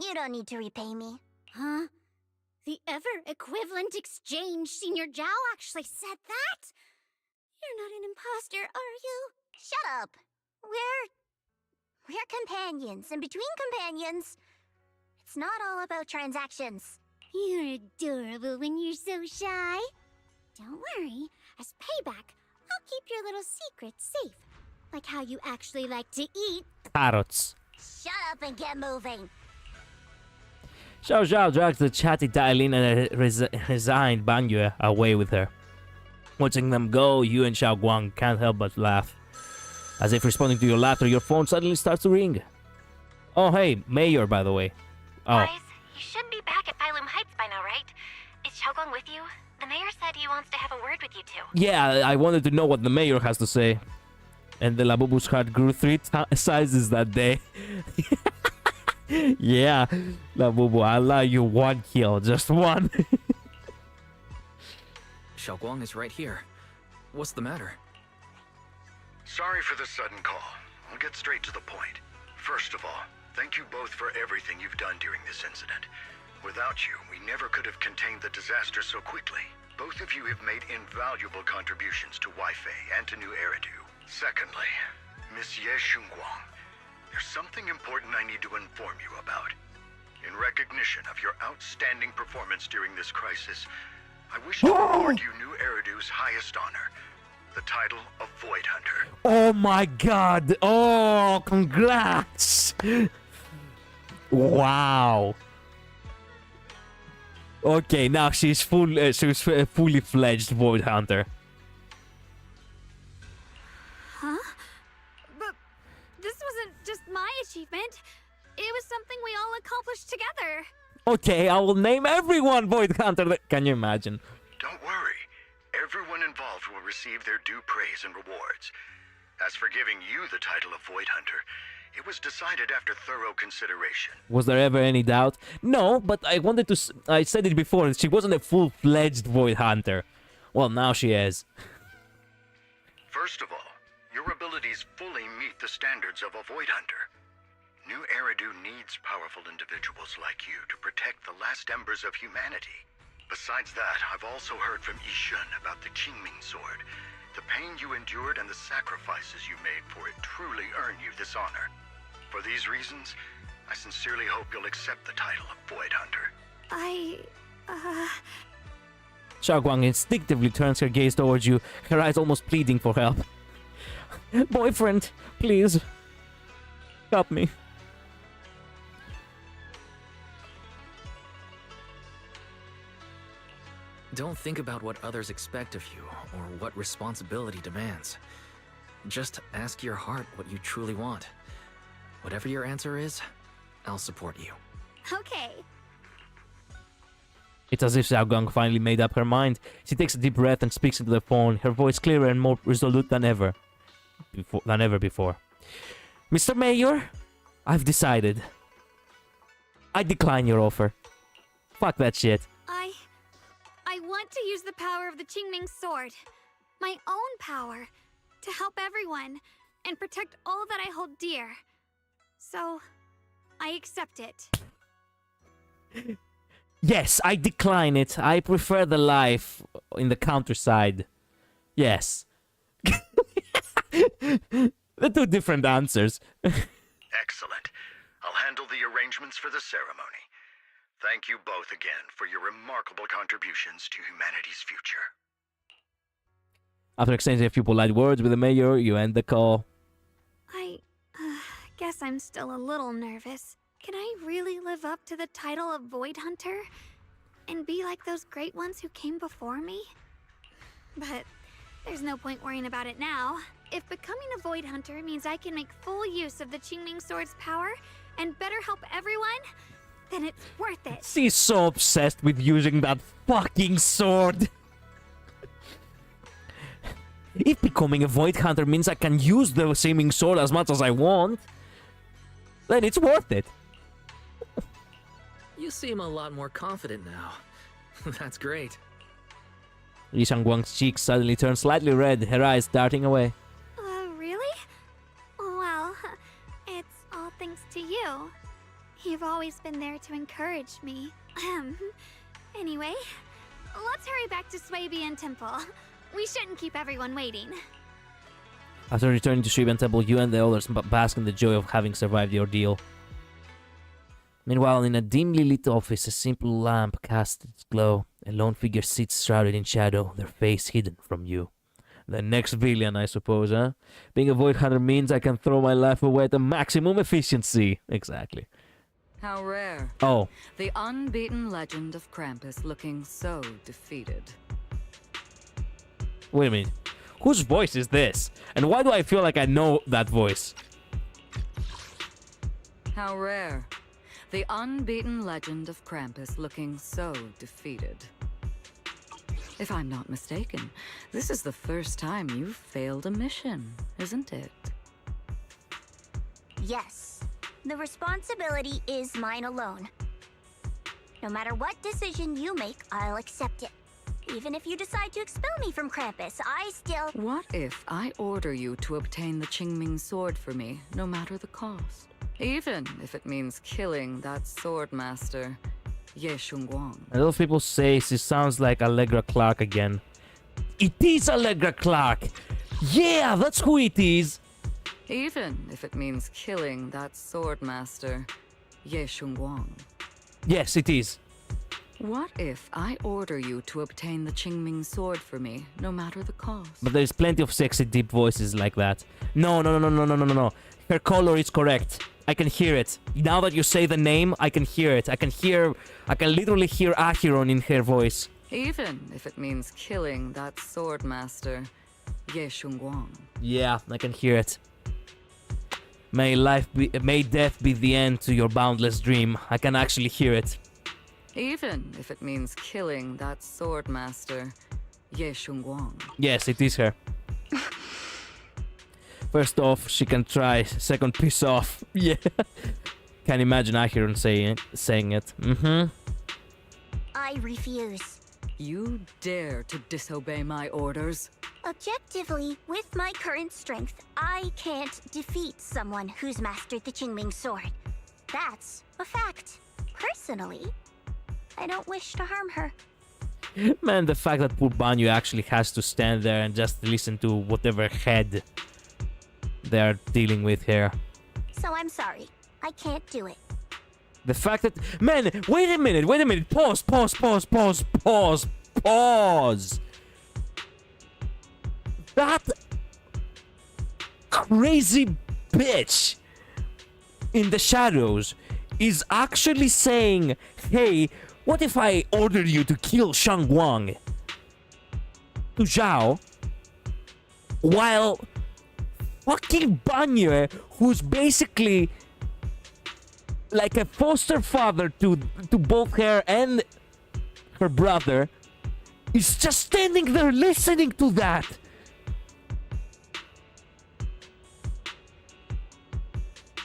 You don't need to repay me. Huh? The ever-equivalent exchange, Senior Zhao actually said that? You're not an imposter, are you? Shut up! We're companions, and between companions, it's not all about transactions. You're adorable when you're so shy. Don't worry, as payback, I'll keep your little secrets safe. Like how you actually like to eat. Carrots. Shut up and get moving. Xiao Zhao drags the chatty Dailin and a resigned Banyue away with her. Watching them go, you and Xiao Guang can't help but laugh. As if responding to your laughter, your phone suddenly starts to ring. Oh hey, Mayor, by the way. Oh. Guys, you should be back at Phylum Heights by now, right? Is Xiaoguang with you? The mayor said he wants to have a word with you two. Yeah, I wanted to know what the mayor has to say. And the Labubu's heart grew 3 sizes that day. Yeah, Labubu, I'll allow you 1 kill, just 1. Xiaoguang is right here. What's the matter? Sorry for the sudden call. I'll get straight to the point. First of all, thank you both for everything you've done during this incident. Without you, we never could have contained the disaster so quickly. Both of you have made invaluable contributions to Wi-Fi and to New Eridu. Secondly, Miss Ye Shunguang, there's something important I need to inform you about. In recognition of your outstanding performance during this crisis, I wish to award you New Eridu's highest honor, the title of Void Hunter. Oh my god! Oh, congrats! Wow. Okay, now she's fully fledged Void Hunter. Huh? But this wasn't just my achievement. It was something we all accomplished together. Okay, I will name everyone Void Hunter. Can you imagine? Don't worry. Everyone involved will receive their due praise and rewards. As for giving you the title of Void Hunter, it was decided after thorough consideration. Was there ever any doubt? No, but I wanted to... I said it before, she wasn't a full-fledged Void Hunter. Well, now she is. First of all, your abilities fully meet the standards of a Void Hunter. New Eridu needs powerful individuals like you to protect the last embers of humanity. Besides that, I've also heard from Yishun about the Qingming sword. The pain you endured and the sacrifices you made for it truly earn you this honor. For these reasons, I sincerely hope you'll accept the title of Void Hunter. Xiaoguang instinctively turns her gaze towards you, her eyes almost pleading for help. Boyfriend, please. Help me. Don't think about what others expect of you or what responsibility demands. Just ask your heart what you truly want. Whatever your answer is, I'll support you. Okay. It's as if Xiaoguang finally made up her mind. She takes a deep breath and speaks into the phone, her voice clearer and more resolute than ever before. Mr. Mayor, I've decided. I decline your offer. Fuck that shit. I want to use the power of the Qingming sword, my own power, to help everyone and protect all that I hold dear. So, I accept it. Yes, I decline it. I prefer the life in the countryside. Yes. The two different answers. Excellent. I'll handle the arrangements for the ceremony. Thank you both again for your remarkable contributions to humanity's future. After exchanging a few polite words with the mayor, you end the call. I guess I'm still a little nervous. Can I really live up to the title of Void Hunter? And be like those great ones who came before me? But there's no point worrying about it now. If becoming a Void Hunter means I can make full use of the Qingming sword's power and better help everyone, then it's worth it. She's so obsessed with using that fucking sword. If becoming a Void Hunter means I can use the seeming sword as much as I want, then it's worth it. You seem a lot more confident now. That's great. Li Shangguang's cheeks suddenly turn slightly red, her eyes darting away. Really? Well, it's all thanks to you. You've always been there to encourage me. Anyway, let's hurry back to Swabian Temple. We shouldn't keep everyone waiting. After returning to Swabian Temple, you and the others bask in the joy of having survived the ordeal. Meanwhile, in a dimly lit office, a simple lamp casts its glow. A lone figure sits shrouded in shadow, their face hidden from you. The next villain, I suppose, huh? Being a Void Hunter means I can throw my life away at the maximum efficiency. Exactly. How rare. Oh. The unbeaten legend of Krampus looking so defeated. Wait a minute. Whose voice is this? And why do I feel like I know that voice? How rare. The unbeaten legend of Krampus looking so defeated. If I'm not mistaken, this is the first time you've failed a mission, isn't it? Yes. The responsibility is mine alone. No matter what decision you make, I'll accept it. Even if you decide to expel me from Krampus, I still... What if I order you to obtain the Qingming sword for me, no matter the cost? Even if it means killing that sword master, Ye Shunguang. A lot of people say she sounds like Allegra Clark again. It is Allegra Clark! Yeah, that's who it is! Even if it means killing that sword master, Ye Shunguang. Yes, it is. What if I order you to obtain the Qingming sword for me, no matter the cost? But there's plenty of sexy deep voices like that. No. Her color is correct. I can hear it. Now that you say the name, I can hear it. I can literally hear Acheron in her voice. Even if it means killing that sword master, Ye Shunguang. Yeah, I can hear it. May death be the end to your boundless dream. I can actually hear it. Even if it means killing that sword master, Ye Shunguang. Yes, it is her. First off, she can try. Second, piss off. Yeah. Can't imagine Acheron saying it. I refuse. You dare to disobey my orders? Objectively, with my current strength, I can't defeat someone who's mastered the Qingming sword. That's a fact. Personally, I don't wish to harm her. Man, the fact that poor Banyu actually has to stand there and just listen to whatever head they're dealing with here. So I'm sorry. I can't do it. The fact that... Man, wait a minute. Pause. That crazy bitch in the shadows is actually saying, hey, what if I order you to kill Shangguang to Zhao, while fucking Banyu, who's basically like a foster father to both her and her brother, is just standing there listening to that.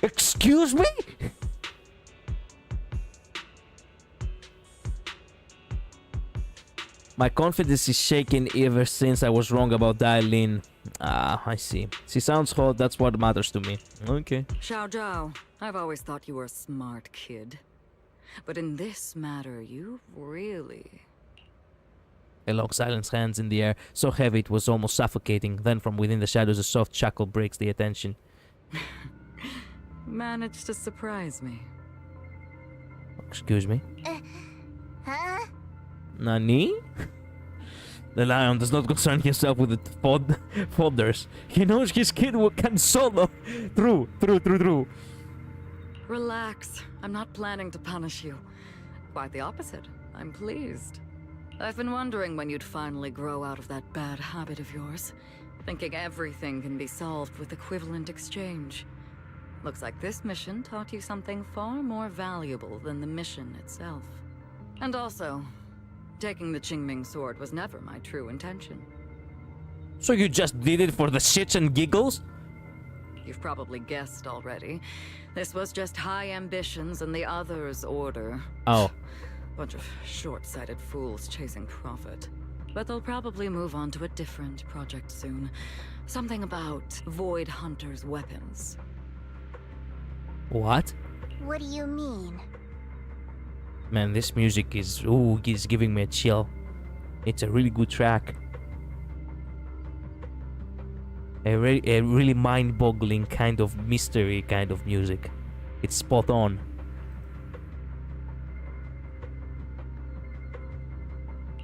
Excuse me? My confidence is shaken ever since I was wrong about Dailin. Ah, I see. She sounds hot, that's what matters to me. Okay. Xiao Zhao, I've always thought you were a smart kid. But in this matter, you really... A long silence, hands in the air, so heavy it was almost suffocating. Then from within the shadows a soft chuckle breaks the attention. Managed to surprise me. Excuse me? Huh? Nani? The lion does not concern himself with the fodders. He knows his kid can solo. True. Relax. I'm not planning to punish you. Quite the opposite. I'm pleased. I've been wondering when you'd finally grow out of that bad habit of yours. Thinking everything can be solved with equivalent exchange. Looks like this mission taught you something far more valuable than the mission itself. And also, taking the Qingming sword was never my true intention. So you just did it for the shits and giggles? You've probably guessed already. This was just high ambitions and the others' order. Oh. Bunch of short-sighted fools chasing profit. But they'll probably move on to a different project soon. Something about Void Hunter's weapons. What? What do you mean? Man, this music is giving me a chill. It's a really good track. A really mind-boggling kind of mystery kind of music. It's spot on.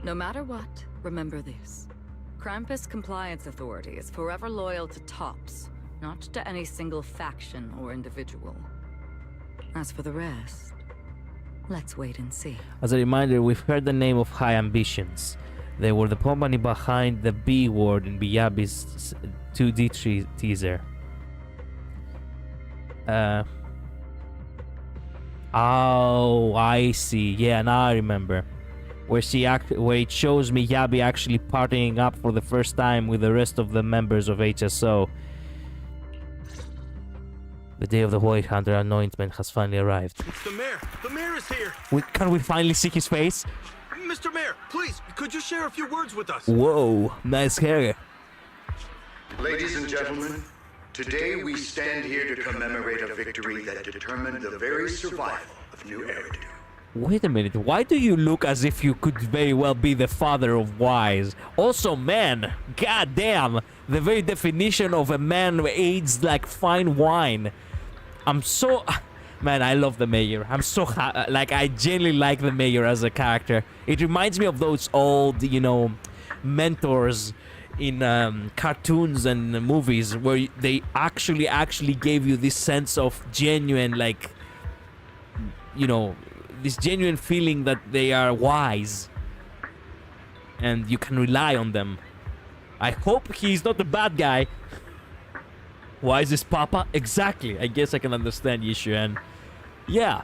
No matter what, remember this. Krampus Compliance Authority is forever loyal to TOPS, not to any single faction or individual. As for the rest, let's wait and see. As a reminder, we've heard the name of High Ambitions. They were the company behind the B word in Biyabi's 2D teaser. Oh, I see. Yeah, now I remember. Where it shows Miyabi actually partying up for the first time with the rest of the members of HSO. The day of the Void Hunter anointment has finally arrived. It's the mayor! The mayor is here! Can we finally see his face? Mr. Mayor, please, could you share a few words with us? Whoa, nice hair. Ladies and gentlemen, today we stand here to commemorate a victory that determined the very survival of New Eridu. Wait a minute, why do you look as if you could very well be the father of Wise? Also, man, goddamn, the very definition of a man aged like fine wine. I'm so... Man, I love the mayor. I'm so... Like, I genuinely like the mayor as a character. It reminds me of those old, you know, mentors in cartoons and movies where they actually gave you this sense of genuine, like, you know, this genuine feeling that they are wise and you can rely on them. I hope he's not the bad guy. Why is this Papa? Exactly. I guess I can understand Yishuan. Yeah.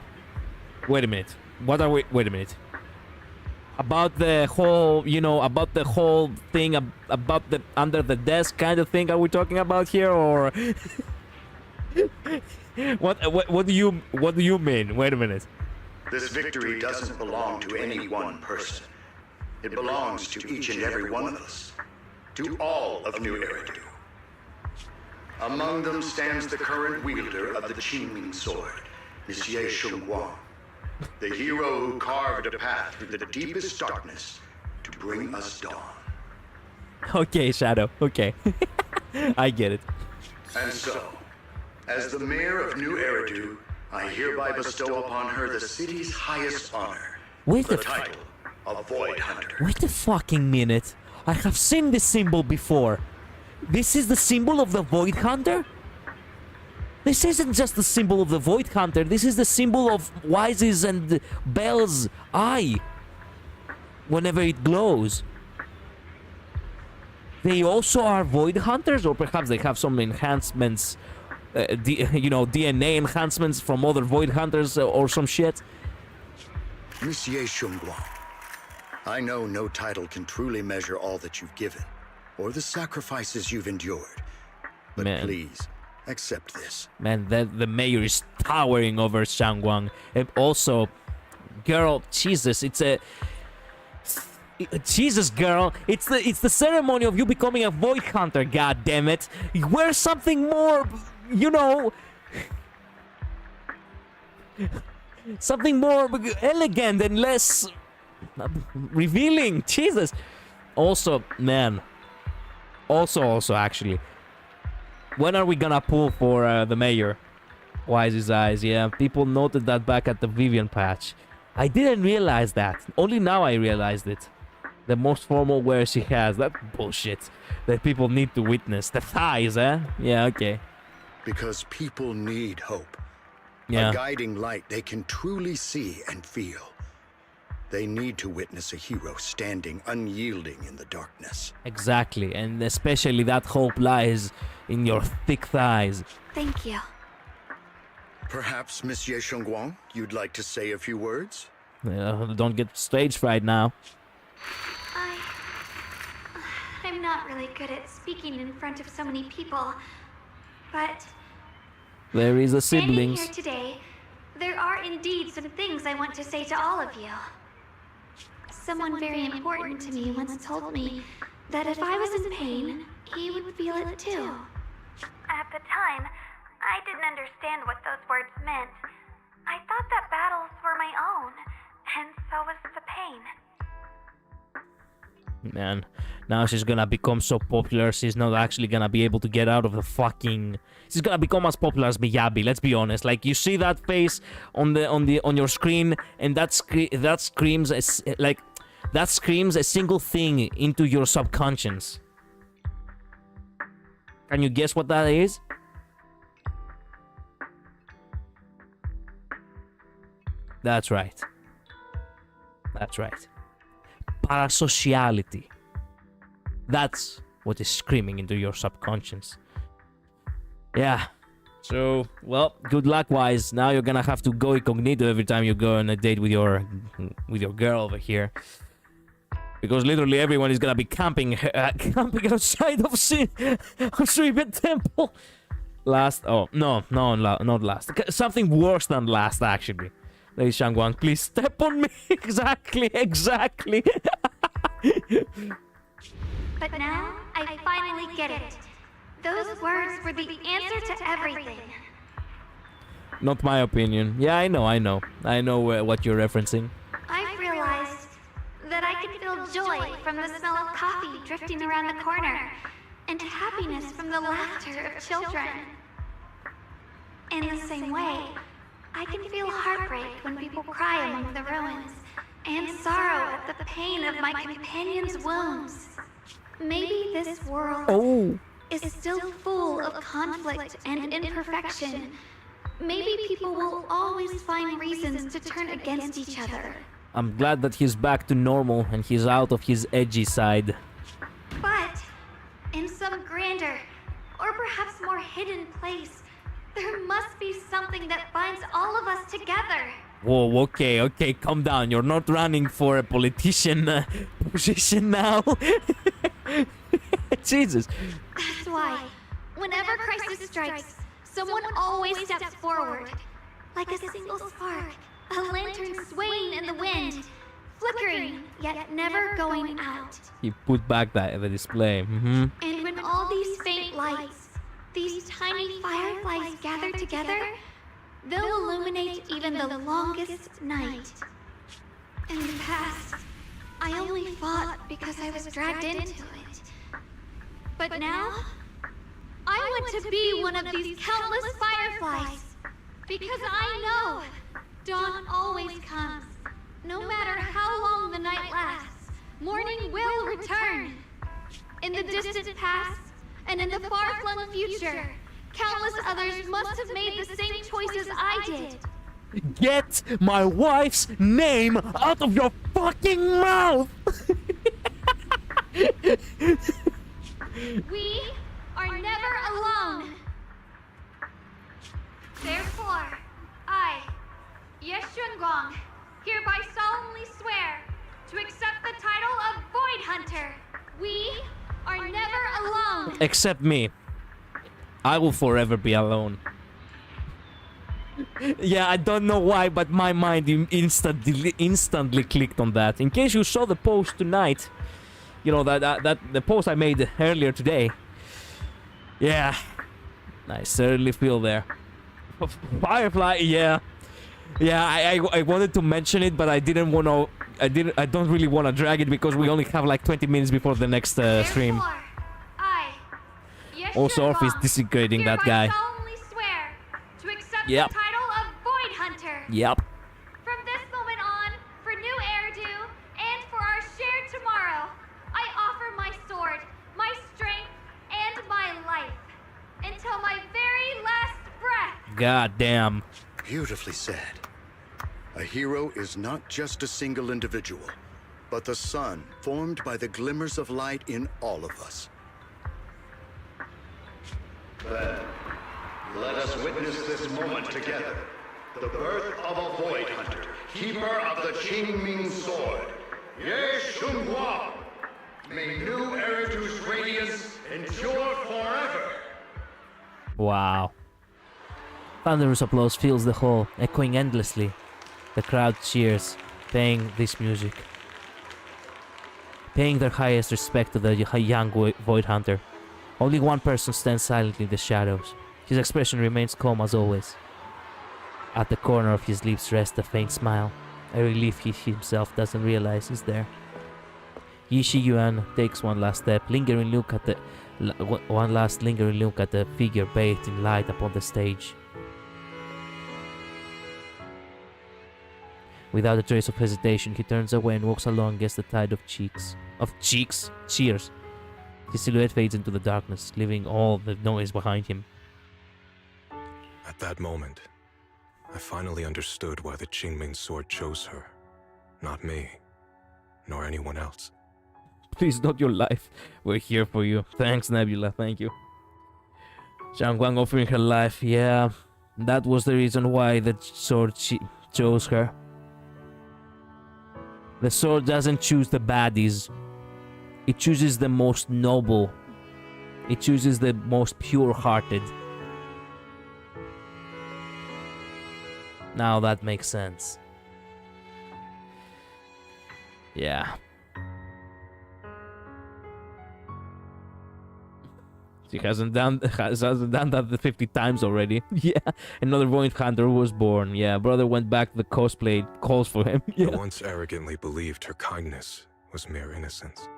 Wait a minute. What are we... Wait a minute. About the whole, you know, about the whole thing, about the under the desk kind of thing are we talking about here, or... What do you mean? Wait a minute. This victory doesn't belong to any one person. It belongs to each and every one of us. To all of New Eridu. Among them stands the current wielder of the Qingming sword, Monsieur Shunguang. The hero who carved a path through the deepest darkness to bring us dawn. Okay, Shadow. Okay. I get it. And so, as the mayor of New Eridu, I hereby bestow upon her the city's highest honor, Wait the the title of Void Hunter. Wait a fucking minute. I have seen this symbol before. This is the symbol of the Void Hunter? This isn't just the symbol of the Void Hunter. This is the symbol of Wise's and Belle's eye. Whenever it glows. They also are Void Hunters, or perhaps they have some enhancements, DNA enhancements from other Void Hunters or some shit. Monsieur Shunguang, I know no title can truly measure all that you've given, or the sacrifices you've endured. But please, accept this. Man, the mayor is towering over Shangguang. And also, girl, Jesus, Jesus, girl, it's the ceremony of you becoming a Void Hunter, god damn it. Wear something more, something more elegant and less revealing. Jesus. Also, man. Also, actually. When are we gonna pull for the mayor? Wise's eyes, yeah. People noted that back at the Vivian patch. I didn't realize that. Only now I realized it. The most formal wear she has. That bullshit that people need to witness. The thighs, eh? Yeah, okay. Because people need hope. Yeah. A guiding light they can truly see and feel. They need to witness a hero standing unyielding in the darkness. Exactly, and especially that hope lies in your thick thighs. Thank you. Perhaps, Monsieur Shunguang, you'd like to say a few words? Don't get stage fright now. I'm not really good at speaking in front of so many people, but There is a standing siblings. here today, there are indeed some things I want to say to all of you. Someone very important to me once told me that if I was in pain, he would feel it too. At the time, I didn't understand what those words meant. I thought that battles were my own, and so was the pain. Man, now she's gonna become so popular, she's not actually gonna be able to get out of the fucking... She's gonna become as popular as Miyabi, let's be honest. Like, you see that face on your screen, and that screams a single thing into your subconscious. Can you guess what that is? That's right. That's right. Parasociality. That's what is screaming into your subconscious. Yeah. So, well, good luck, Wise. Now you're gonna have to go incognito every time you go on a date with your girl over here. Because literally everyone is gonna be camping outside of Suiben Temple. Not last. Something worse than last, actually. Lady Shangguang, please step on me. Exactly. But now, I finally get it. Those words were the answer to everything. Not my opinion. Yeah, I know. I know what you're referencing. I've realized that I can feel joy from the smell of coffee drifting around the corner, and happiness from the laughter of children. In the same way, I can feel heartbreak when people cry among the ruins, and sorrow at the pain of my companion's wounds. Maybe this world is still full of conflict and imperfection. Maybe people will always find reasons to turn against each other. I'm glad that he's back to normal and he's out of his edgy side. But in some grander, or perhaps more hidden place, there must be something that binds all of us together. Whoa, okay, calm down. You're not running for a politician position now. Jesus. That's why, whenever crisis strikes, someone always steps forward. Like a single spark, a lantern swaying in the wind, flickering, yet never going out. He put back the display. And when all these faint lights, these tiny fireflies gather together, they'll illuminate even the longest night. In the past, I only fought because I was dragged into it. But now, I want to be one of these countless fireflies. Because I know dawn always comes. No matter how long the night lasts, morning will return. In the distant past, and in the far-flung future, countless others must have made the same choices I did. Get my wife's name out of your fucking mouth! We are never alone. Therefore, I, Ye Shunguang, hereby solemnly swear to accept the title of Void Hunter. We are never alone. Except me. I will forever be alone. Yeah, I don't know why, but my mind instantly clicked on that. In case you saw the post tonight, you know, that the post I made earlier today. Yeah, I certainly feel there. Firefly, yeah. I wanted to mention it, but I didn't want to. I don't really want to drag it because we only have like 20 minutes before the next stream. Also, Orph is disintegrating that guy. Yep. The title of Void Hunter. Yep. From this moment on, for new Eridu, and for our shared tomorrow, I offer my sword, my strength, and my life. Until my very last breath. God damn. Beautifully said. A hero is not just a single individual, but the sun formed by the glimmers of light in all of us. Then, let us witness this moment together. The birth of a Void Hunter, keeper of the Qingming Sword. Ye Shunguang! May new Eridu's radiance endure forever! Wow. Thunderous applause fills the hall, echoing endlessly. The crowd cheers, paying this music. Paying their highest respect to the young Void Hunter. Only one person stands silently in the shadows. His expression remains calm as always. At the corner of his lips rests a faint smile, a relief he himself doesn't realize is there. Yi Yuan takes one last lingering look at the figure bathed in light upon the stage. Without a trace of hesitation, he turns away and walks along against the tide of cheers. His silhouette fades into the darkness, leaving all the noise behind him. At that moment, I finally understood why the Qingming Sword chose her. Not me, nor anyone else. Please, not your life. We're here for you. Thanks, Nebula. Thank you. Shangguang offering her life. Yeah, that was the reason why the sword chose her. The sword doesn't choose the baddies. It chooses the most noble. It chooses the most pure-hearted. Now that makes sense. Yeah. She hasn't done that 50 times already. Yeah. Another Void Hunter was born. Yeah. Brother went back to the cosplay calls for him. Yeah. I once arrogantly believed her kindness was mere innocence.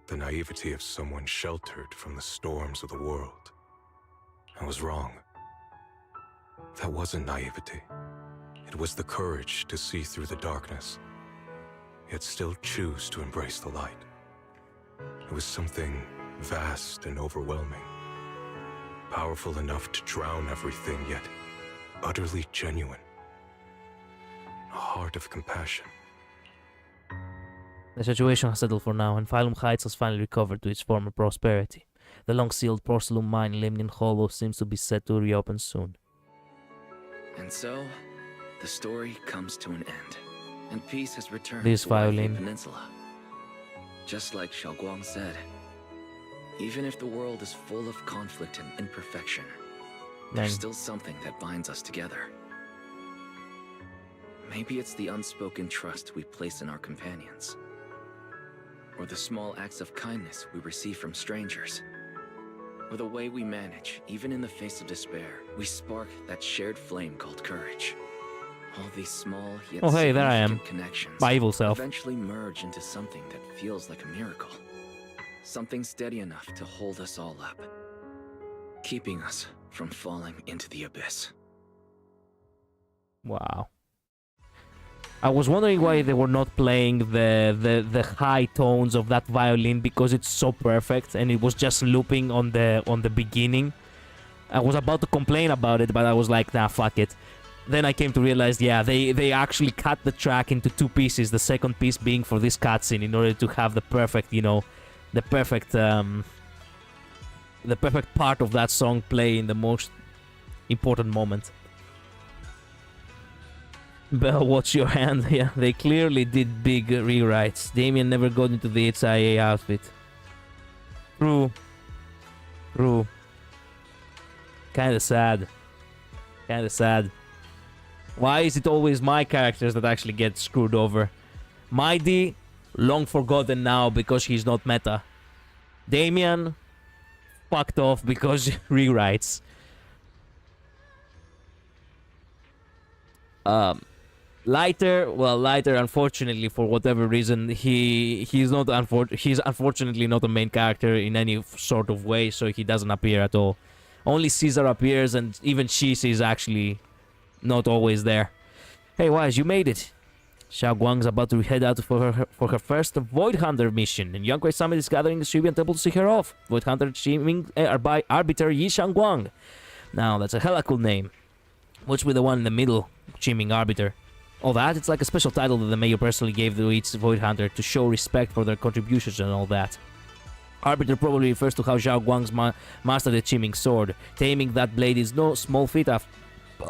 The naivety of someone sheltered from the storms of the world. I was wrong. That wasn't naivety. It was the courage to see through the darkness, yet still choose to embrace the light. It was something vast and overwhelming, powerful enough to drown everything, yet utterly genuine. A heart of compassion. The situation has settled for now, and Phylum Heights has finally recovered to its former prosperity. The long-sealed porcelain mine in Lemnian Hollow seems to be set to reopen soon. And so, the story comes to an end, and peace has returned This to Waifei violin. Peninsula. Just like Xiaoguang said, even if the world is full of conflict and imperfection, there's still something that binds us together. Maybe it's the unspoken trust we place in our companions. Or the small acts of kindness we receive from strangers. Or the way we manage, even in the face of despair, we spark that shared flame called courage. All these small yet Oh hey, there I am. connections My evil self. eventually merge into something that feels like a miracle. Something steady enough to hold us all up, keeping us from falling into the abyss. Wow. I was wondering why they were not playing the high tones of that violin, because it's so perfect and it was just looping on the beginning. I was about to complain about it, but I was like, nah, fuck it. Then I came to realize, yeah, they actually cut the track into two pieces, the second piece being for this cutscene in order to have the perfect, you know, the perfect part of that song play in the most important moment. Bell, watch your hand. Yeah, they clearly did big rewrites. Damien never got into the HIA outfit. True. True. Kinda sad. Kinda sad. Why is it always my characters that actually get screwed over? Mighty, long forgotten now because he's not meta. Damien, fucked off because rewrites. Lighter, well, Lighter, unfortunately, for whatever reason, he's unfortunately not a main character in any sort of way, so he doesn't appear at all. Only Caesar appears, and even Cheese is actually not always there. Hey, Wise, you made it. Xiao Guang's about to head out for her first Void Hunter mission, and Yankuei Summit is gathering the Shibian Temple to see her off. Void Hunter Chiming by Arbiter Yi Shangguang. Now, that's a hella cool name. What's with the one in the middle, Chiming Arbiter? All that, it's like a special title that the mayor personally gave to each Void Hunter to show respect for their contributions and all that. Arbiter probably refers to how Xiao Guang's mastered the Chiming sword. Taming that blade is no small feat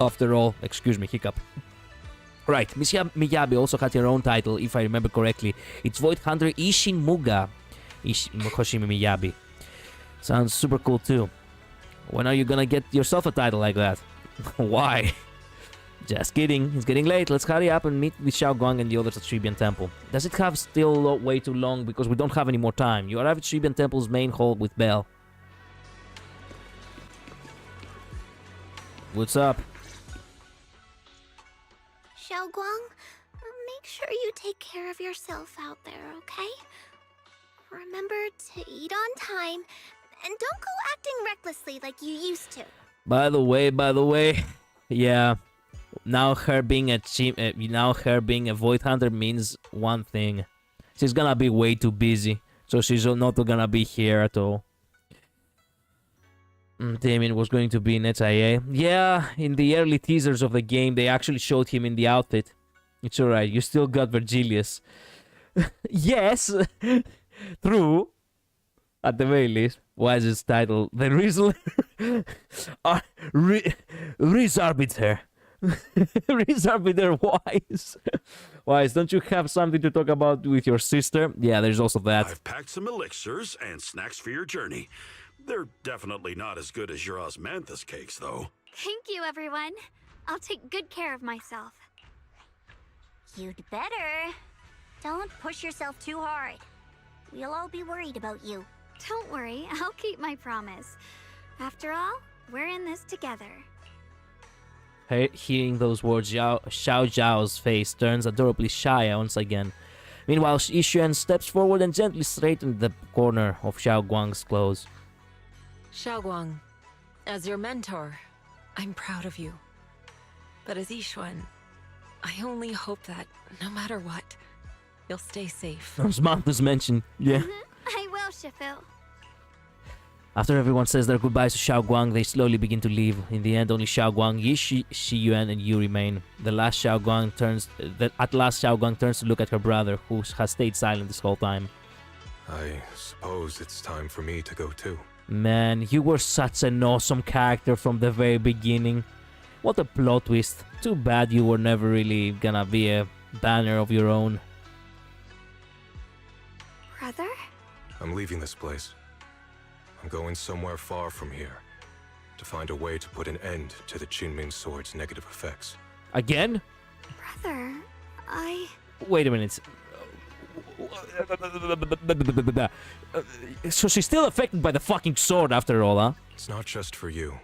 after all. Excuse me, hiccup. Right, Miss Miyabi also had her own title, if I remember correctly. It's Void Hunter Ishin Muga. Hoshimi Miyabi. Sounds super cool too. When are you gonna get yourself a title like that? Why? Just kidding, it's getting late. Let's hurry up and meet with Xiao Guang and the others at Shibian Temple. Does it have still way too long? Because we don't have any more time. You arrive at Shibian Temple's main hall with Bell. What's up? Xiao Guang, make sure you take care of yourself out there, okay? Remember to eat on time, and don't go acting recklessly like you used to. By the way, yeah. Now her being a Void Hunter means one thing. She's gonna be way too busy, so she's not gonna be here at all. Damien was going to be in HIA. Yeah, in the early teasers of the game, they actually showed him in the outfit. It's alright, you still got Virgilius. Yes, true. At the very least. Why is its title? The Rizzler... Riz Arbiter. Riz Arbiter Wise. Wise, don't you have something to talk about with your sister? Yeah, there's also that. I've packed some elixirs and snacks for your journey. They're definitely not as good as your osmanthus cakes, though. Thank you, everyone. I'll take good care of myself. You'd better. Don't push yourself too hard. We'll all be worried about you. Don't worry, I'll keep my promise. After all, we're in this together. Hearing those words, Xiao Zhao's face turns adorably shy once again. Meanwhile, Yixuan steps forward and gently straightens the corner of Xiao Guang's clothes. Xiao Guang, as your mentor, I'm proud of you. But as Yixuan, I only hope that, no matter what, you'll stay safe. Samantha's mentioned, yeah. I will, Shifu. After everyone says their goodbyes to Xiao Guang, they slowly begin to leave. In the end, only Xiao Guang, Yi Shiyuan, and Yu remain. At last, Xiao Guang turns to look at her brother, who has stayed silent this whole time. I suppose it's time for me to go too. Man, you were such an awesome character from the very beginning. What a plot twist. Too bad you were never really gonna be a banner of your own. Brother? I'm leaving this place. I'm going somewhere far from here to find a way to put an end to the Qinming Sword's negative effects. Again? Brother, Wait a minute. So she's still affected by the fucking sword after all, huh? It's not just for you.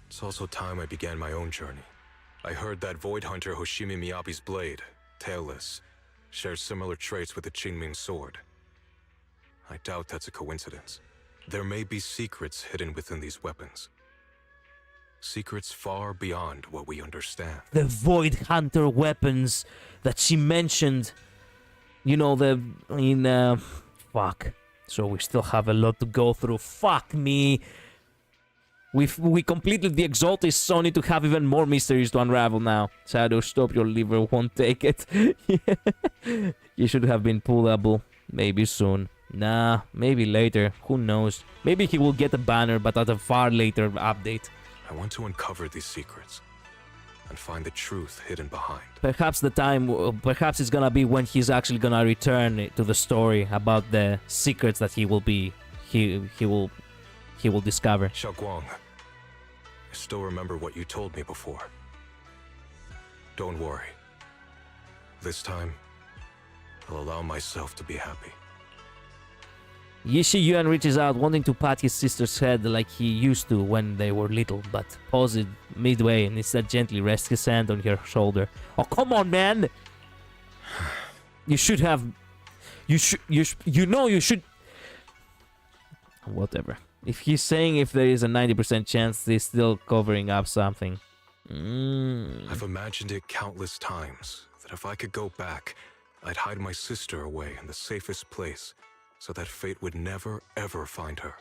It's also time I began my own journey. I heard that Void Hunter Hoshimi Miyabi's blade, Tailless, shares similar traits with the Qingming sword. I doubt that's a coincidence. There may be secrets hidden within these weapons. Secrets far beyond what we understand. The Void Hunter weapons that she mentioned. You know, fuck. So we still have a lot to go through. Fuck me. We completed the Exalted, so need to have even more mysteries to unravel now. Shadow, stop, your liver won't take it. You should have been pullable. Maybe soon. Nah, maybe later. Who knows? Maybe he will get a banner, but at a far later update. I want to uncover these secrets and find the truth hidden behind. Perhaps it's gonna be when he's actually gonna return to the story about the secrets that he will discover. Xiaoguang, I still remember what you told me before. Don't worry. This time, I'll allow myself to be happy. Yishi Yuan reaches out, wanting to pat his sister's head like he used to when they were little, but pauses midway and instead gently rests his hand on her shoulder. Oh, come on, man! You should have... You should... Whatever. If he's saying if there is a 90% chance he's still covering up something. I've imagined it countless times, that if I could go back, I'd hide my sister away in the safest place, so that fate would never, ever find her.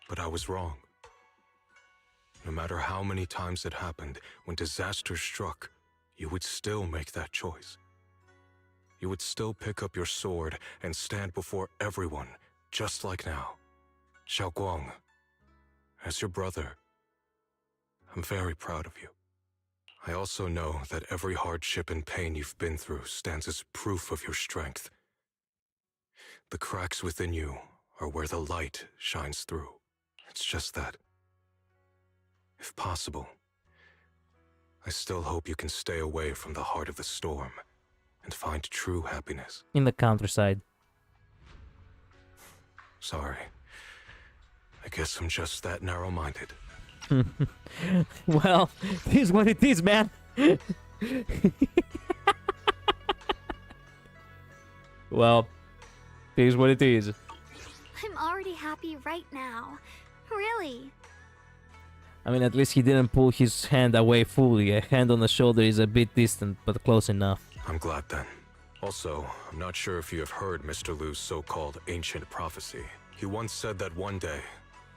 But I was wrong. No matter how many times it happened, when disaster struck, you would still make that choice. You would still pick up your sword and stand before everyone, just like now. Xiaoguang, as your brother, I'm very proud of you. I also know that every hardship and pain you've been through stands as proof of your strength. The cracks within you are where the light shines through. It's just that, if possible, I still hope you can stay away from the heart of the storm and find true happiness. In the countryside. Sorry. I guess I'm just that narrow-minded. Well, it is what it is, man. Well, it is what it is. I'm already happy right now. Really. I mean, at least he didn't pull his hand away fully. A hand on the shoulder is a bit distant, but close enough. I'm glad then. Also, I'm not sure if you have heard Mr. Liu's so-called ancient prophecy. He once said that one day,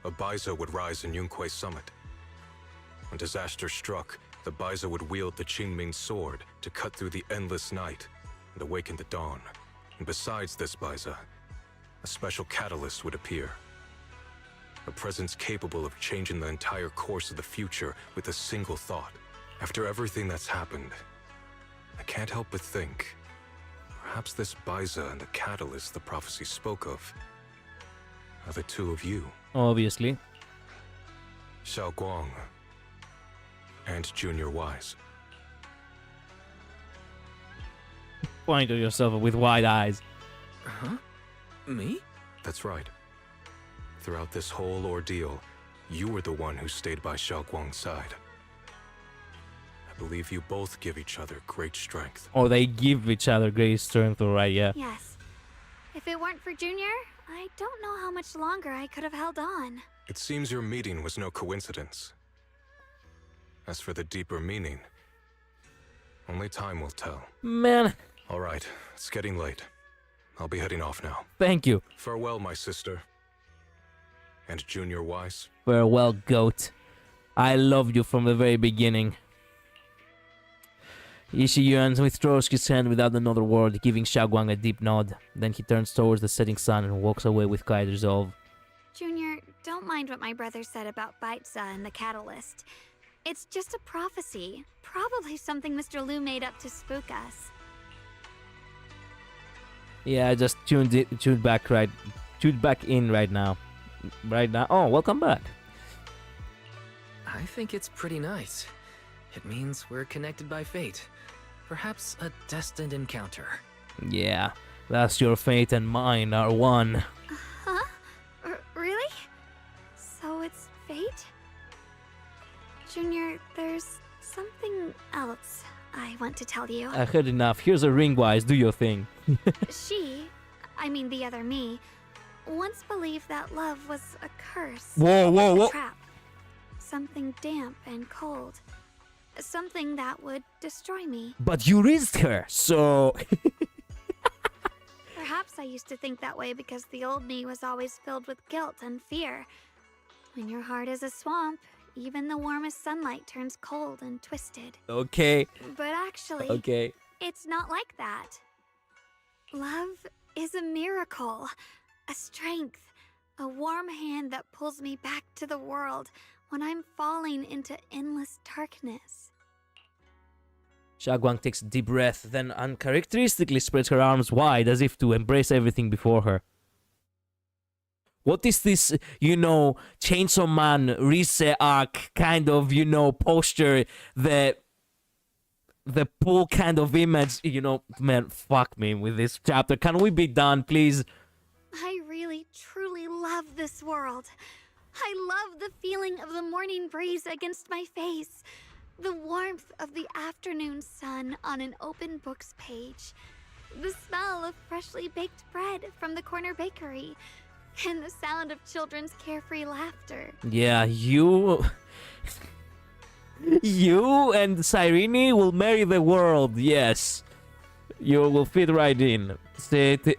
a Baiza would rise in Yunque Summit. When disaster struck, the Baiza would wield the Qingming sword to cut through the endless night and awaken the dawn. And besides this Baiza, a special catalyst would appear. A presence capable of changing the entire course of the future with a single thought. After everything that's happened, I can't help but think, perhaps this Baiza and the catalyst the prophecy spoke of are the two of you. Obviously. Xiaoguang and Junior Wise. Point at yourself with wide eyes. Huh? Me? That's right. Throughout this whole ordeal, you were the one who stayed by Xiaoguang's side. I believe you both give each other great strength. Or they give each other great strength, alright, yeah. Yes. If it weren't for Junior, I don't know how much longer I could have held on. It seems your meeting was no coincidence. As for the deeper meaning, only time will tell. Man. Alright, it's getting late. I'll be heading off now. Thank you. Farewell, my sister. And Junior Wise. Farewell, goat. I loved you from the very beginning. Yishi Yuan withdraws his hand without another word, giving Xiaoguang a deep nod. Then he turns towards the setting sun and walks away with quiet resolve. Junior, don't mind what my brother said about Baiza and the catalyst. It's just a prophecy. Probably something Mr. Liu made up to spook us. Yeah, I just tuned back in right now. Oh, welcome back. I think it's pretty nice. It means we're connected by fate. Perhaps a destined encounter. Yeah, that's your fate and mine are one. Huh? Really? So it's fate? Junior, there's something else I want to tell you. I heard enough. Here's a ringwise. Do your thing. The other me, once believed that love was a curse. Whoa. A trap. Something damp and cold. Something that would destroy me. But you risked her, so... Perhaps I used to think that way because the old me was always filled with guilt and fear. When your heart is a swamp, even the warmest sunlight turns cold and twisted. Okay. But actually, it's not like that. Love is a miracle, a strength, a warm hand that pulls me back to the world when I'm falling into endless darkness. Xiaoguang takes a deep breath, then uncharacteristically spreads her arms wide as if to embrace everything before her. What is this, Chainsaw Man reset arc kind of, posture, the pull kind of image, man, fuck me with this chapter. Can we be done, please? I really, truly love this world. I love the feeling of the morning breeze against my face, the warmth of the afternoon sun on an open book's page, the smell of freshly baked bread from the corner bakery, and the sound of children's carefree laughter. Yeah, you and Cyrene will marry the world, yes. You will fit right in. Say it,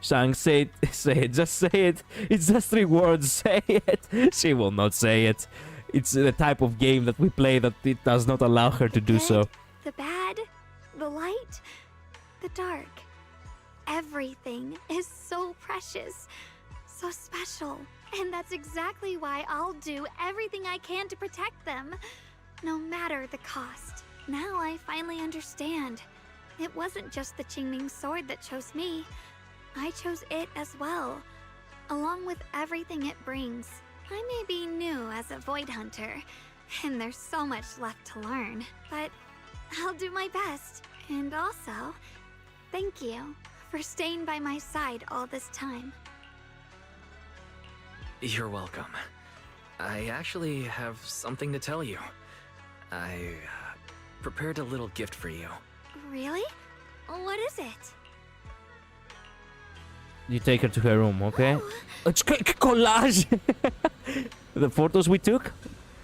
Shang, say it, just say it. It's just 3 words, say it. She will not say it. It's the type of game that we play that it does not allow her to do so. The bad, the light, the dark. Everything is so precious, so special, and that's exactly why I'll do everything I can to protect them, no matter the cost. Now I finally understand. It wasn't just the Qingming sword that chose me. I chose it as well, along with everything it brings. I may be new as a Void Hunter, and there's so much left to learn, but I'll do my best. And also, thank you for staying by my side all this time. You're welcome. I actually have something to tell you. I prepared a little gift for you. Really? What is it? You take her to her room, okay? It's collage! The photos we took?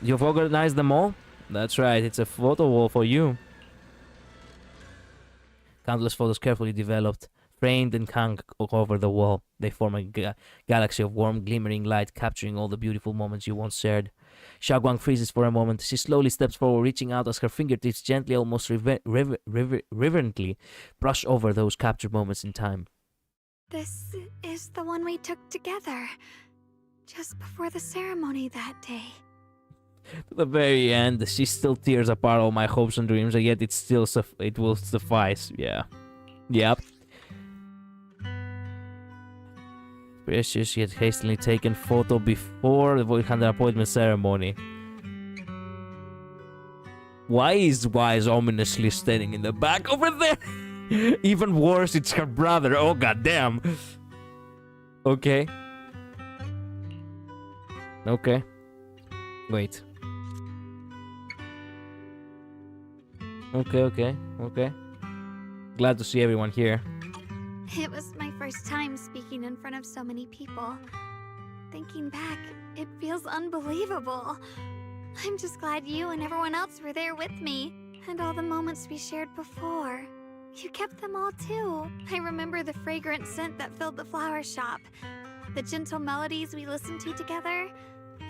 You've organized them all? That's right, it's a photo wall for you. Countless photos carefully developed, framed and hung over the wall. They form a galaxy of warm, glimmering light, capturing all the beautiful moments you once shared. Xiaoguang freezes for a moment. She slowly steps forward, reaching out as her fingertips gently, almost reverently, brush over those captured moments in time. This is the one we took together, just before the ceremony that day. To the very end, she still tears apart all my hopes and dreams, and yet it will suffice. Yeah. Yep. Precious yet hastily taken photo before the Void Hunter appointment ceremony. Why is Wise ominously standing in the back over there? Even worse, it's her brother. Oh goddamn. Okay. Okay. Wait. Okay. Glad to see everyone here. It was my first time speaking in front of so many people. Thinking back, it feels unbelievable. I'm just glad you and everyone else were there with me, and all the moments we shared before. You kept them all too. I remember the fragrant scent that filled the flower shop, the gentle melodies we listened to together,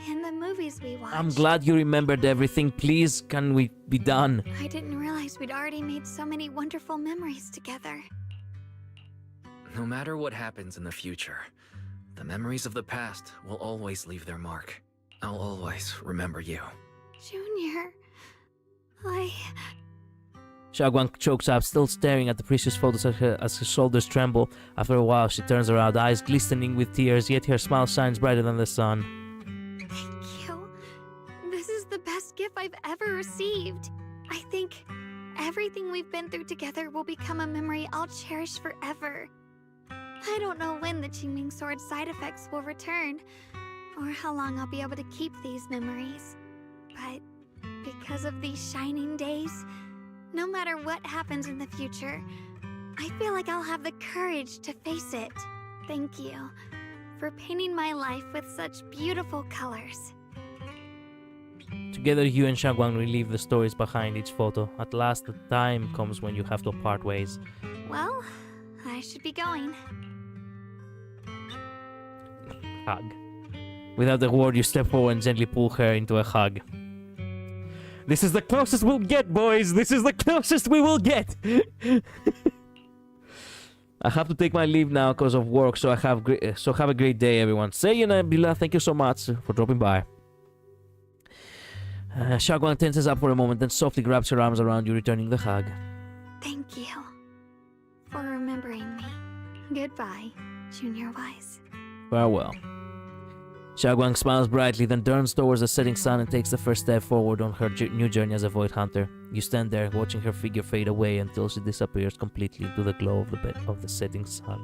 and the movies we watched. I'm glad you remembered everything. Please, can we be done? I didn't realize we'd already made so many wonderful memories together. No matter what happens in the future, the memories of the past will always leave their mark. I'll always remember you. Junior, Xiaoguang chokes up, still staring at the precious photos as her shoulders tremble. After a while, she turns around, eyes glistening with tears, yet her smile shines brighter than the sun. Thank you. This is the best gift gift I've ever received. I think everything we've been through together will become a memory I'll cherish forever. I don't know when the Qingming Sword side effects will return, or how long I'll be able to keep these memories. But because of these shining days, no matter what happens in the future, I feel like I'll have the courage to face it. Thank you for painting my life with such beautiful colors. Together, you and Xiaoguang relive the stories behind each photo. At last, the time comes when you have to part ways. Well, I should be going. Hug. Without a word, you step forward and gently pull her into a hug. This is the closest we'll get, boys! This is the closest we will get! I have to take my leave now because of work, so have a great day, everyone. Say Nabila, thank you so much for dropping by. Xiaoguang tenses up for a moment, then softly grabs her arms around you, returning the hug. Thank you for remembering me. Goodbye, Junior Wise. Farewell. Xiaoguang smiles brightly, then turns towards the setting sun and takes the first step forward on her new journey as a Void Hunter. You stand there, watching her figure fade away until she disappears completely into the glow of the setting sun.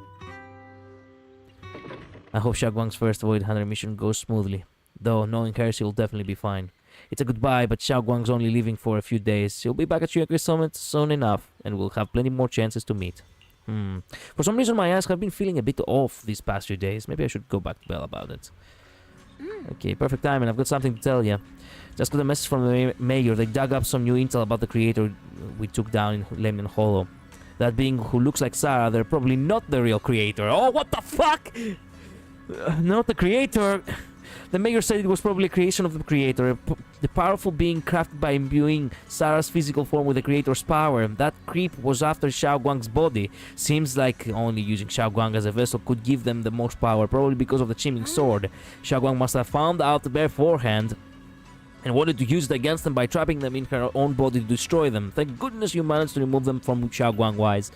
I hope Xiaoguang's first Void Hunter mission goes smoothly, though knowing her, she'll definitely be fine. It's a goodbye, but Xiaoguang's only leaving for a few days. She'll be back at Yuekui Summit soon enough, and we'll have plenty more chances to meet. For some reason, my eyes have been feeling a bit off these past few days. Maybe I should go back to Belle about it. Okay, perfect timing. I've got something to tell you. Just got a message from the mayor. They dug up some new intel about the creator we took down in Lemnian Hollow. That being who looks like Sarah, they're probably not the real creator. Oh, what the fuck? Not the creator. The mayor said it was probably a creation of the creator, the powerful being crafted by imbuing Sarah's physical form with the creator's power. That creep was after Xiaoguang's body. Seems like only using Xiaoguang as a vessel could give them the most power, probably because of the Qingming Sword. Xiaoguang must have found out beforehand and wanted to use it against them by trapping them in her own body to destroy them. Thank goodness you managed to remove them from Xiaoguang Wise.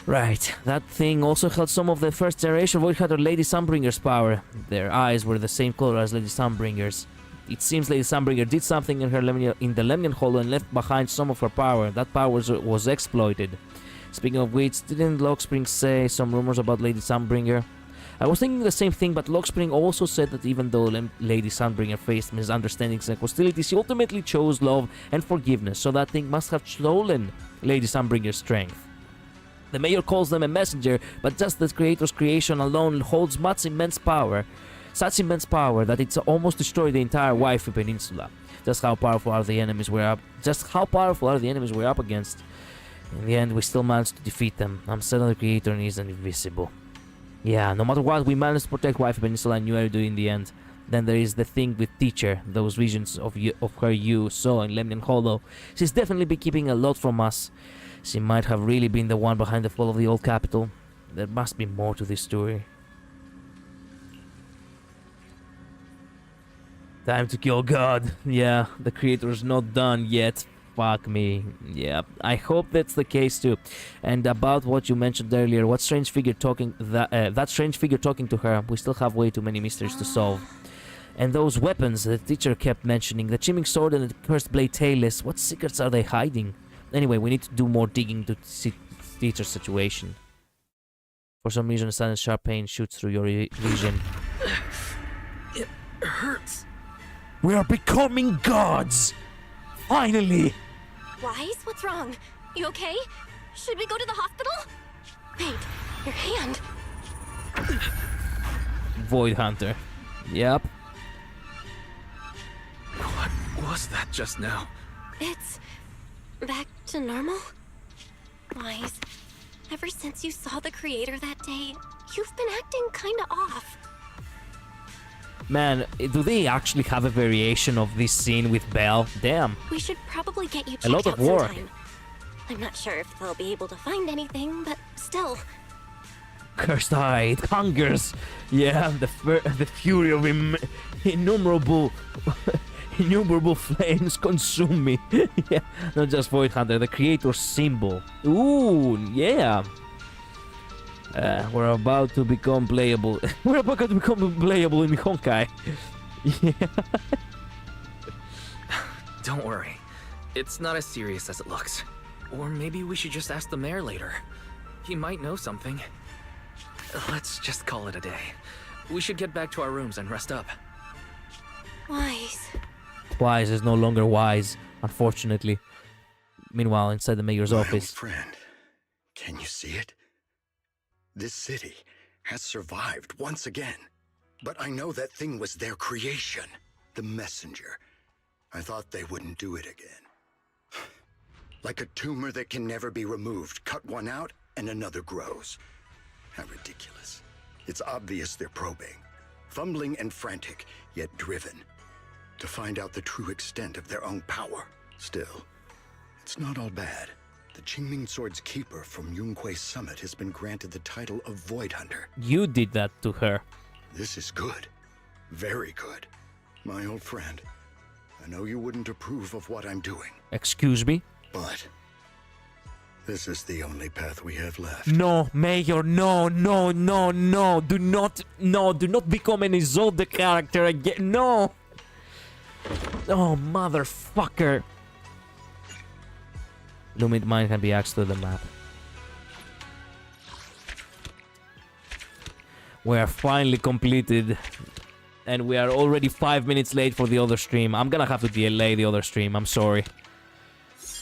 Right, that thing also held some of the first generation Void Hunter Lady Sunbringer's power. Their eyes were the same color as Lady Sunbringer's. It seems Lady Sunbringer did something in the Lemnian Hollow and left behind some of her power. That power was exploited. Speaking of which, didn't Lockspring say some rumors about Lady Sunbringer? I was thinking the same thing, but Lockspring also said that even though Lady Sunbringer faced misunderstandings and hostility, she ultimately chose love and forgiveness, so that thing must have stolen Lady Sunbringer's strength. The mayor calls them a messenger, but just the creator's creation alone holds such immense power that it's almost destroyed the entire Waifu Peninsula. Just how powerful are the enemies we're up against? In the end, we still managed to defeat them. I'm certain the creator isn't invisible. Yeah, no matter what, we managed to protect Waifu Peninsula and New Eridu in the end. Then there is the thing with Teacher, those visions of her you saw in Lemnian Hollow. She's definitely been keeping a lot from us. She might have really been the one behind the fall of the old capital. There must be more to this story. Time to kill God. Yeah, the creator's not done yet. Fuck me. Yeah, I hope that's the case too. And about what you mentioned earlier, that strange figure talking to her, we still have way too many mysteries to solve. And those weapons the teacher kept mentioning, the Qingming Sword and the Cursed Blade Tailless, what secrets are they hiding? Anyway, we need to do more digging to see teacher's situation. For some reason, a sudden sharp pain shoots through your vision. It hurts. We are becoming gods! Finally! Wise, what's wrong? You okay? Should we go to the hospital? Wait, your hand. Void Hunter. Yep. What was that just now? It's back to normal? Wise, ever since you saw the creator that day, you've been acting kinda off. Man, do they actually have a variation of this scene with Belle? Damn. We should probably get you checked a lot out of work. sometime. I'm not sure if they'll be able to find anything, but still. Cursed eye, it hungers. Yeah, the fury of innumerable flames consume me. Yeah, not just Void Hunter, the creator's symbol. Ooh, yeah. We're about to become playable. We're about to become playable in Honkai. Yeah. Don't worry. It's not as serious as it looks. Or maybe we should just ask the mayor later. He might know something. Let's just call it a day. We should get back to our rooms and rest up. Wise. Wise is no longer wise, unfortunately. Meanwhile, inside the mayor's My office. old friend, can you see it? This city has survived once again. But I know that thing was their creation, the messenger. I thought they wouldn't do it again. Like a tumor that can never be removed. Cut one out and another grows. How ridiculous. It's obvious they're probing. Fumbling and frantic, yet driven. To find out the true extent of their own power. Still, it's not all bad. The Qingming Sword's keeper from Yunque's summit has been granted the title of Void Hunter. You did that to her. This is good. Very good. My old friend, I know you wouldn't approve of what I'm doing. Excuse me? But this is the only path we have left. No, Mayor, no. Do not become an Isolde character again. No. Oh, motherfucker. Lumid Mine can be axed to the map. We are finally completed. And we are already 5 minutes late for the other stream. I'm gonna have to delay the other stream. I'm sorry.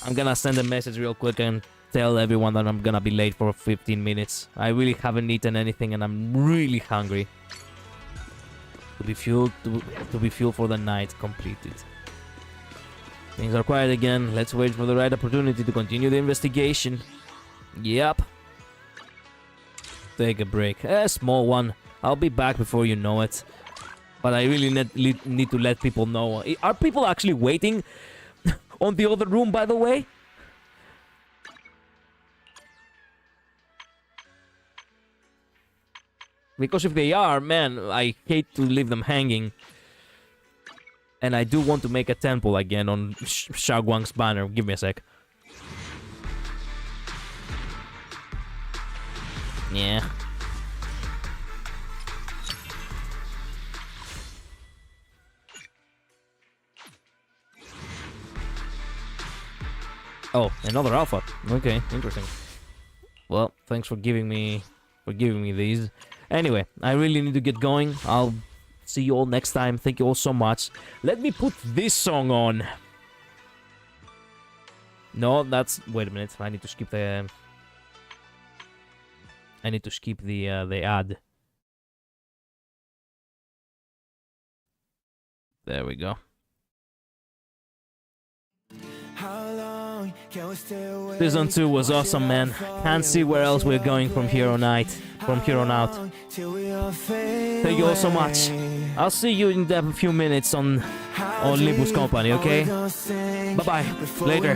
I'm gonna send a message real quick and tell everyone that I'm gonna be late for 15 minutes. I really haven't eaten anything and I'm really hungry. To be fueled for the night completed. Things are quiet again. Let's wait for the right opportunity to continue the investigation. Yep. Take a break. A small one. I'll be back before you know it. But I really need to let people know. Are people actually waiting on the other room, by the way? Because if they are, man, I hate to leave them hanging. And I do want to make a temple again on Xiaoguang's banner. Give me a sec. Yeah. Oh, another alpha. Okay, interesting. Well, thanks for giving me these. Anyway, I really need to get going. I'll see you all next time. Thank you all so much. Let me put this song on. No, that's... Wait a minute. I need to skip the... I need to skip the ad. There we go. Season 2 was awesome, man. Can't see where else we're going from here on out. Thank you all so much. I'll see you in a few minutes on Olympus Company, okay? Bye-bye. Later.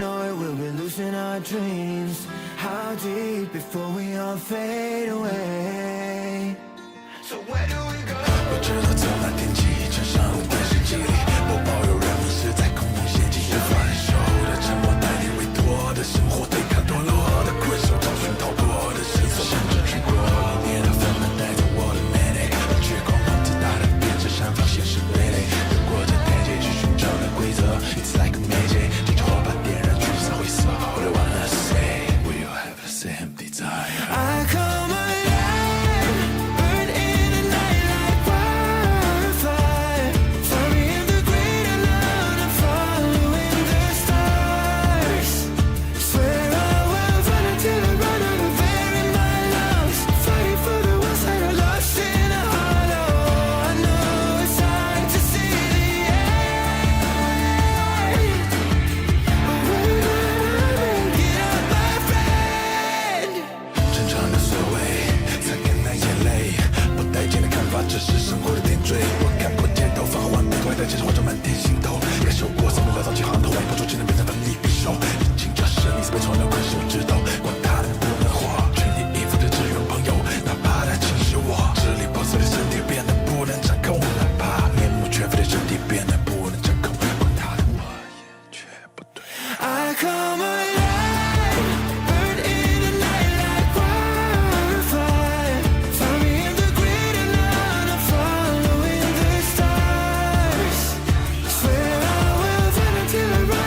Till I run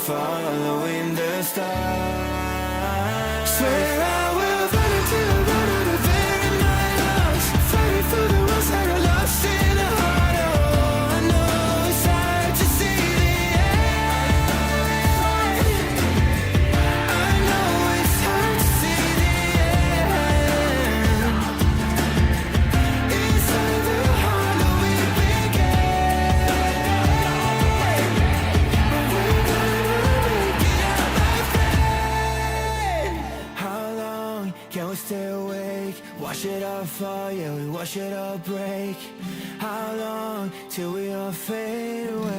following the stars. Swear I will run until I run out of air in my lungs, fighting for the ones that are lost in the heart. Oh, I know it's hard to see the end. I know it's hard to see the end. Inside the hollow we begin. How long can we stay awake? Wash it all fall, yeah, we wash it all break. How long till we all fade away?